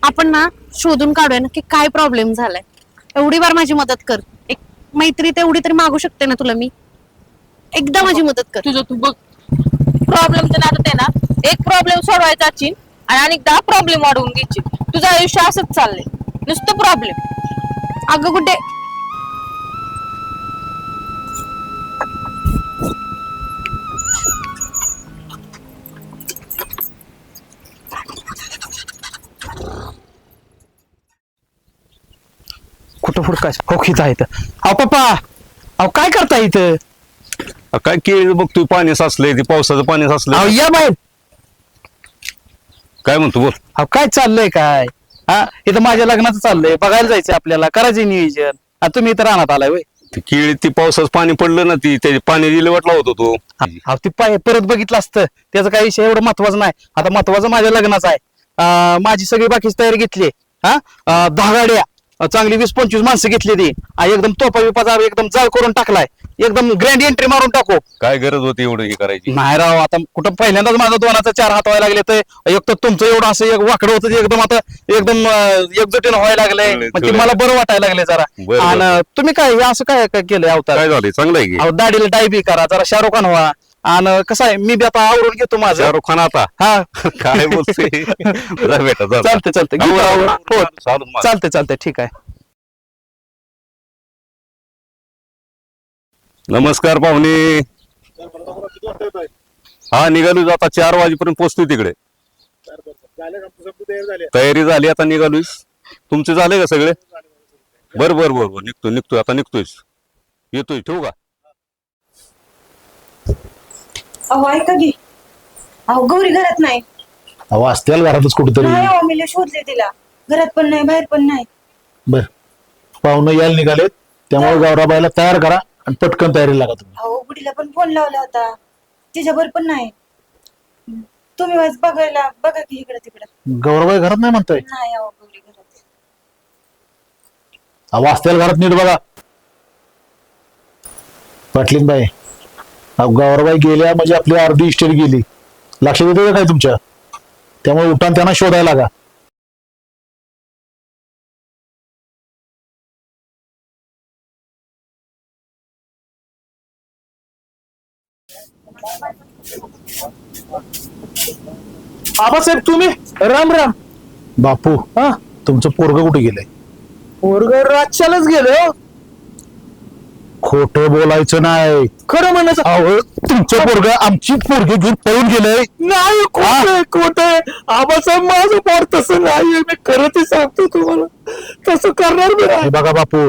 आपण ना शोधून काढूया ना की काय प्रॉब्लेम झालाय. एवढी बार माझी मदत कर. एक मैत्री तेवढी तरी मागू शकते ना तुला मी. एकदा माझी मदत कर. तुझं तू बघ. प्रॉब्लेम तर नातं आहे ना, एक प्रॉब्लेम सोडवायचा आणि अनेकदा प्रॉब्लेम वाढवून घ्यायची. तुझं आयुष्य असंच चाललंय, नुसतं प्रॉब्लेम. अगं कुठे कुठं फुडकाश खोखीत आहेत. अहो पप्पा, अहो काय करता इथं? काय केळी बघतोय पाणी साचलंय, ते पावसाचं पाणी अहो साचलंय. या बाहेर. काय म्हणतो बोल. अहो काय चाललंय काय? हा इथं माझ्या लग्नाचं चाललंय, बघायला जायचं आपल्याला, करायचं नियोजन. आणि तुम्ही इथं राहण्यात आलाय वय. ती केळी ती पावसाचं पाणी पडलं ना, ती त्याचे पाणी दिलं वाटला होतो तो. अहो ते परत बघितलं असतं, त्याचं काही विषय एवढं महत्वाचं नाही. आता महत्वाचं माझ्या लग्नाचं आहे. माझी सगळी बाकीची तयारी घेतली. 10 गाड्या, चांगली 20-25 माणसं घेतली ती. एकदम तोपा बिपाचा एकदम जाळ करून टाकलाय. एकदम ग्रँड एंट्री मारून टाकू. काय गरज होती एवढं हे करायची? नाही राव, आता कुठं पहिल्यांदाच माझा 2 4 हात व्हायला लागले. तर एक तर तुमचं एवढं असं एक वाकडं होतं ते एकदम आता एकदम एकजुटीनं व्हायला लागलंय. म्हणजे मला बरं वाटायला लागले जरा. बरं, आणि बरं. तुम्ही काय हे असं काय काय केलंय अवतार? काय झालंय? चांगलं आहे की? अहो दाढीला डाय बी करा, जरा शाहरुख खान व्हा. आणि कसं आहे, मी बी आता आवरून घेतो माझं. शाहरुख खान आता हा काय बोलतोय? जा बेटा जा. चालते घेतो आवरून. हो चालून मार. चालते ठीक आहे. नमस्कार पाहुणे. हा निघालो आता 4 वाजेपर्यंत पोहोचतोय तिकडे. तयारी झाली, आता निघालोय. तुमचे झाले का सगळे? बरं निघतोय आता निघतोय. येतोय, ठेवू का? अहो ऐका की, अहो गौरी घरात नाही. अहो असतील घरातच कुठेतरी. नाही अहो मी लय शोधले तिला, घरात पण नाही बाहेर पण नाही. बर, पाहुणं यायला निघालेत, त्यामुळे गौराबाईला तयार करा आणि पटकन तयारी लागा तुम्ही. अहो गुडीला पण फोन लावला होता, तिच्यावर पण नाही. तुम्ही वाज बघा की इकडे तिकडे. गौराबाई घरात नाही म्हणताय? नाही अहो गौरी घरात. अहो असतील घरात, नीट बघा. पाटलीन बाई, अहो गौराबाई गेल्या म्हणजे आपली अर्धी इस्टेट गेली. लक्षात येतं का काय तुमच्या? त्यामुळे उठान त्यांना शोधायला लागा. आबासाहेब तुम्ही? राम राम. बापू, हा तुमचं पोरग कुठे गेलंय? पोरग राज्यालाच गेलो. खोटं बोलायचं नाही. खरं म्हणत अहो तुमचं पोरग आमची पोरगी घेऊन पळून गेलंय. नाही. खोट आबासाहेब, माझं पोर तसं नाहीये. मी खरं ते सांगतो तुम्हाला, तसं करणार मी हे बघा बापू,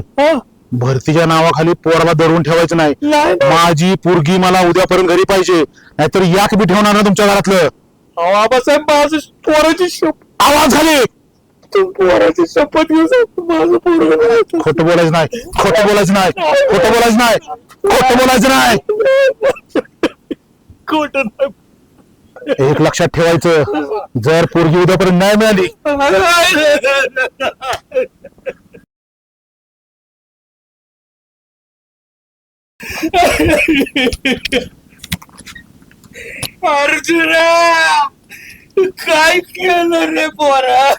भरतीच्या नावाखाली पोराला धरून ठेवायचं नाही. नाही. माझी पोरगी मला उद्यापर्यंत घरी पाहिजे, नाहीतर याक बी ठेवणार ना तुमच्या घरातलं. आबासाहेब, माझं पोराची शपथ. आवाज झाले. तू पोराची शपथ घेऊ सांगतो, माझं पोरग. खोटं बोलायचं नाही, खोटं बोलायचं नाही, खोटं बोलायचं नाही, खोटं बोलायचं नाही. खोट एक लक्षात ठेवायचं, जर पोरगी उद्यापर्यंत नाही मिळाली अर्जुना, काय केलं रे पोरा?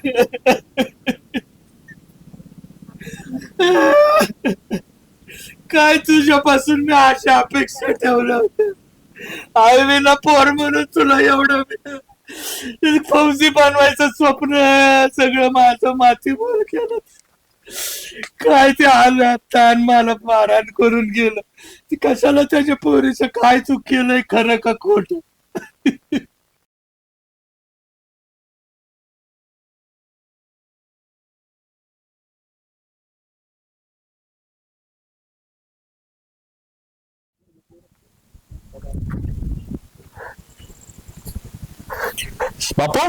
काय तुझ्यापासून मी अशा अपेक्षा ठेवल्या होत्या? आईला पोर म्हणून तुला एवढं फौजी बनवायचं स्वप्न सगळं माझं मातीमोल केलं. काय ते आलं ताण मला मारहाण करून गेलं. ती कशाला त्याच्या पोरीचं काय चूक केलंय, खरं का खोट? बापू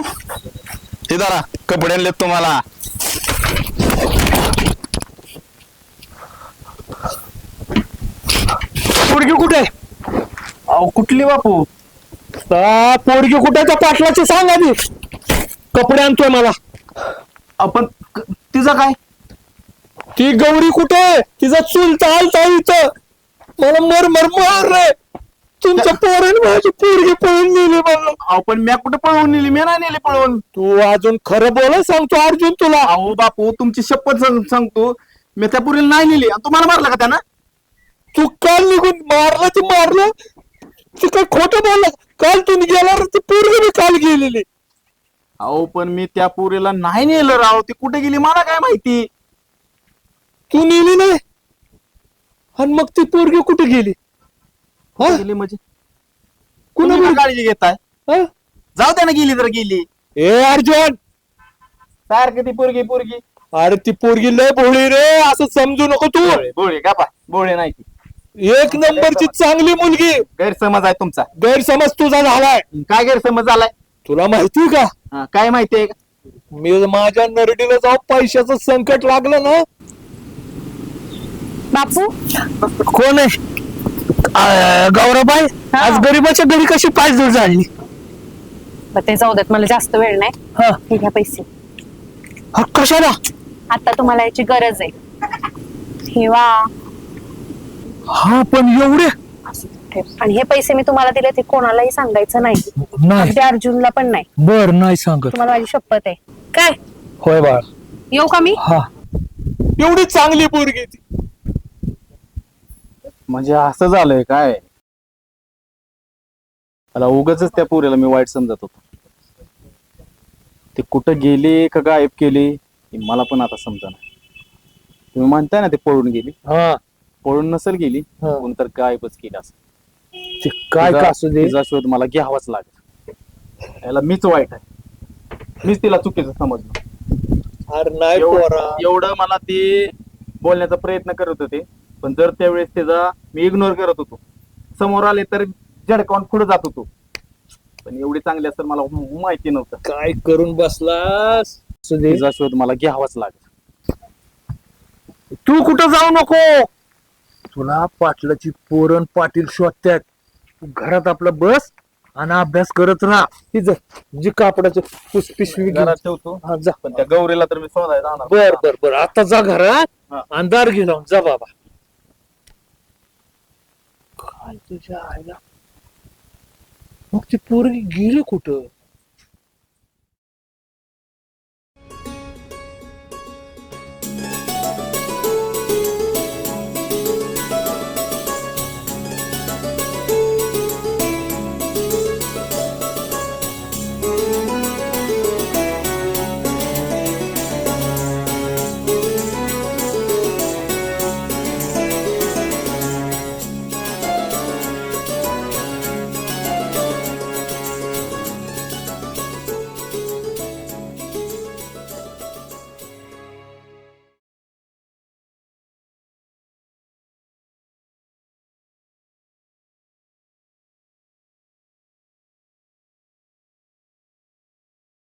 हे दारा कपडे आणलेत तुम्हाला. पोरगी कुठे आहे? अहो कुठली बापू? पोरगी कुठे आहे त्या पाटलाची सांग आधी. कपडे आणतोय मला. आपण तिचं काय? ती गौरी कुठे आहे? तिचा चूल चालता इथं. मला मर रे. तुमच्या पोराने माझी पोरगी पळून नेली मला. अहो पण मी कुठे पळवून नेली? मी नाही नेली पळवून. तू अजून खरं बोल सांगतो अर्जुन तुला. अहो बापू तुमची शपथ सांगतो मी त्या पुरीला नाही नेली. आणि तुम्हाला मारलं का त्यानं? तू काल निघून मारलं ते मारलं. तू काय खोटं बोलला? काल तू गेला ती पोरगी मी काल गेलेली. अहो पण मी त्या पुरीला नाही नेलं राव. ती कुठे गेली मला काय माहिती. तू नेली नाही आणि मग ती पोरगी कुठे गेली? कुठे गेली म्हणजे? कुणा कुणा काळजी घेताय? हा? जाऊ द्या ना, गेली तर गेली. ए अर्जुन, सारखी ती पोरगी. अरे ती पोरगी लय भोळी रे, असं समजू नको तू. बोळे का पा बोळे नाही ती. एक नंबरची चांगली मुलगी. गैरसमज आहे तुमचा. गैरसमज तुझा झालाय. काय गैरसमज झालाय? तुला माहिती का? काय माहितीये? मी माझ्या नरडीला जाऊन पैशाचं संकट लागलं ना. बापू कोण आहे? गौरवबाई. आज गरीबाच्या घरी कशी पायदळ झाली? ते जाऊ देत, मला जास्त वेळ नाही. हा. हे घ्या पैसे. कशाला? आता तुम्हाला याची गरज आहे. ठेवा. हा पण एवढे? आणि हे पैसे मी तुम्हाला दिले ते कोणालाही सांगायचं नाही. अगदी अर्जुनला पण नाही. बर नाही सांगत. तुम्हाला माझी शपथ आहे. काय? होय बाळ. येऊ का मी? हा. एवढी चांगली पोरगी ती. म्हणजे असं झालंय काय? त्याला उगाच त्या पोरीला मी वाईट समजत होतो. ते कुठं गेली का गायब केली हे मला पण आता समजना. तुम्ही म्हणताय ना ते पळून गेली. हा. पळून नसेल गेली, हा. कोण तर गायबच केली असं. ते काय का असू दे. तिचा शोध मला घ्यावाच लागेल. याला मीच वाईट आहे. मीच तिला चुकीचं समजलं. अरे नाही पोरा. एवढं मला ती बोलण्याचा प्रयत्न करत होते, पण जर त्यावेळेस त्याचा मी इग्नोर करत होतो, समोर आले तर झडकावून पुढे जात होतो. पण एवढी चांगली असं मला माहिती नव्हतं. काय करून बसलास? तिचा शोध मला घ्यावाच लागेल. तू कुठं जाऊ नको. तुला पाटलाची पोरण पाटील शोधत्यात. तू घरात आपलं बस आणि अभ्यास करत राहा. तिचं जी कापडाचं पिशवी घरात ठेवतो. हा, जा. पण त्या गौरीला तर मी शोधायला जाणार. बर बर बर आता जा घरात. हा. अंधार घे लावून जा बाबा. काय तुझ्या आईला. मग ती पोरगी गेली कुठं?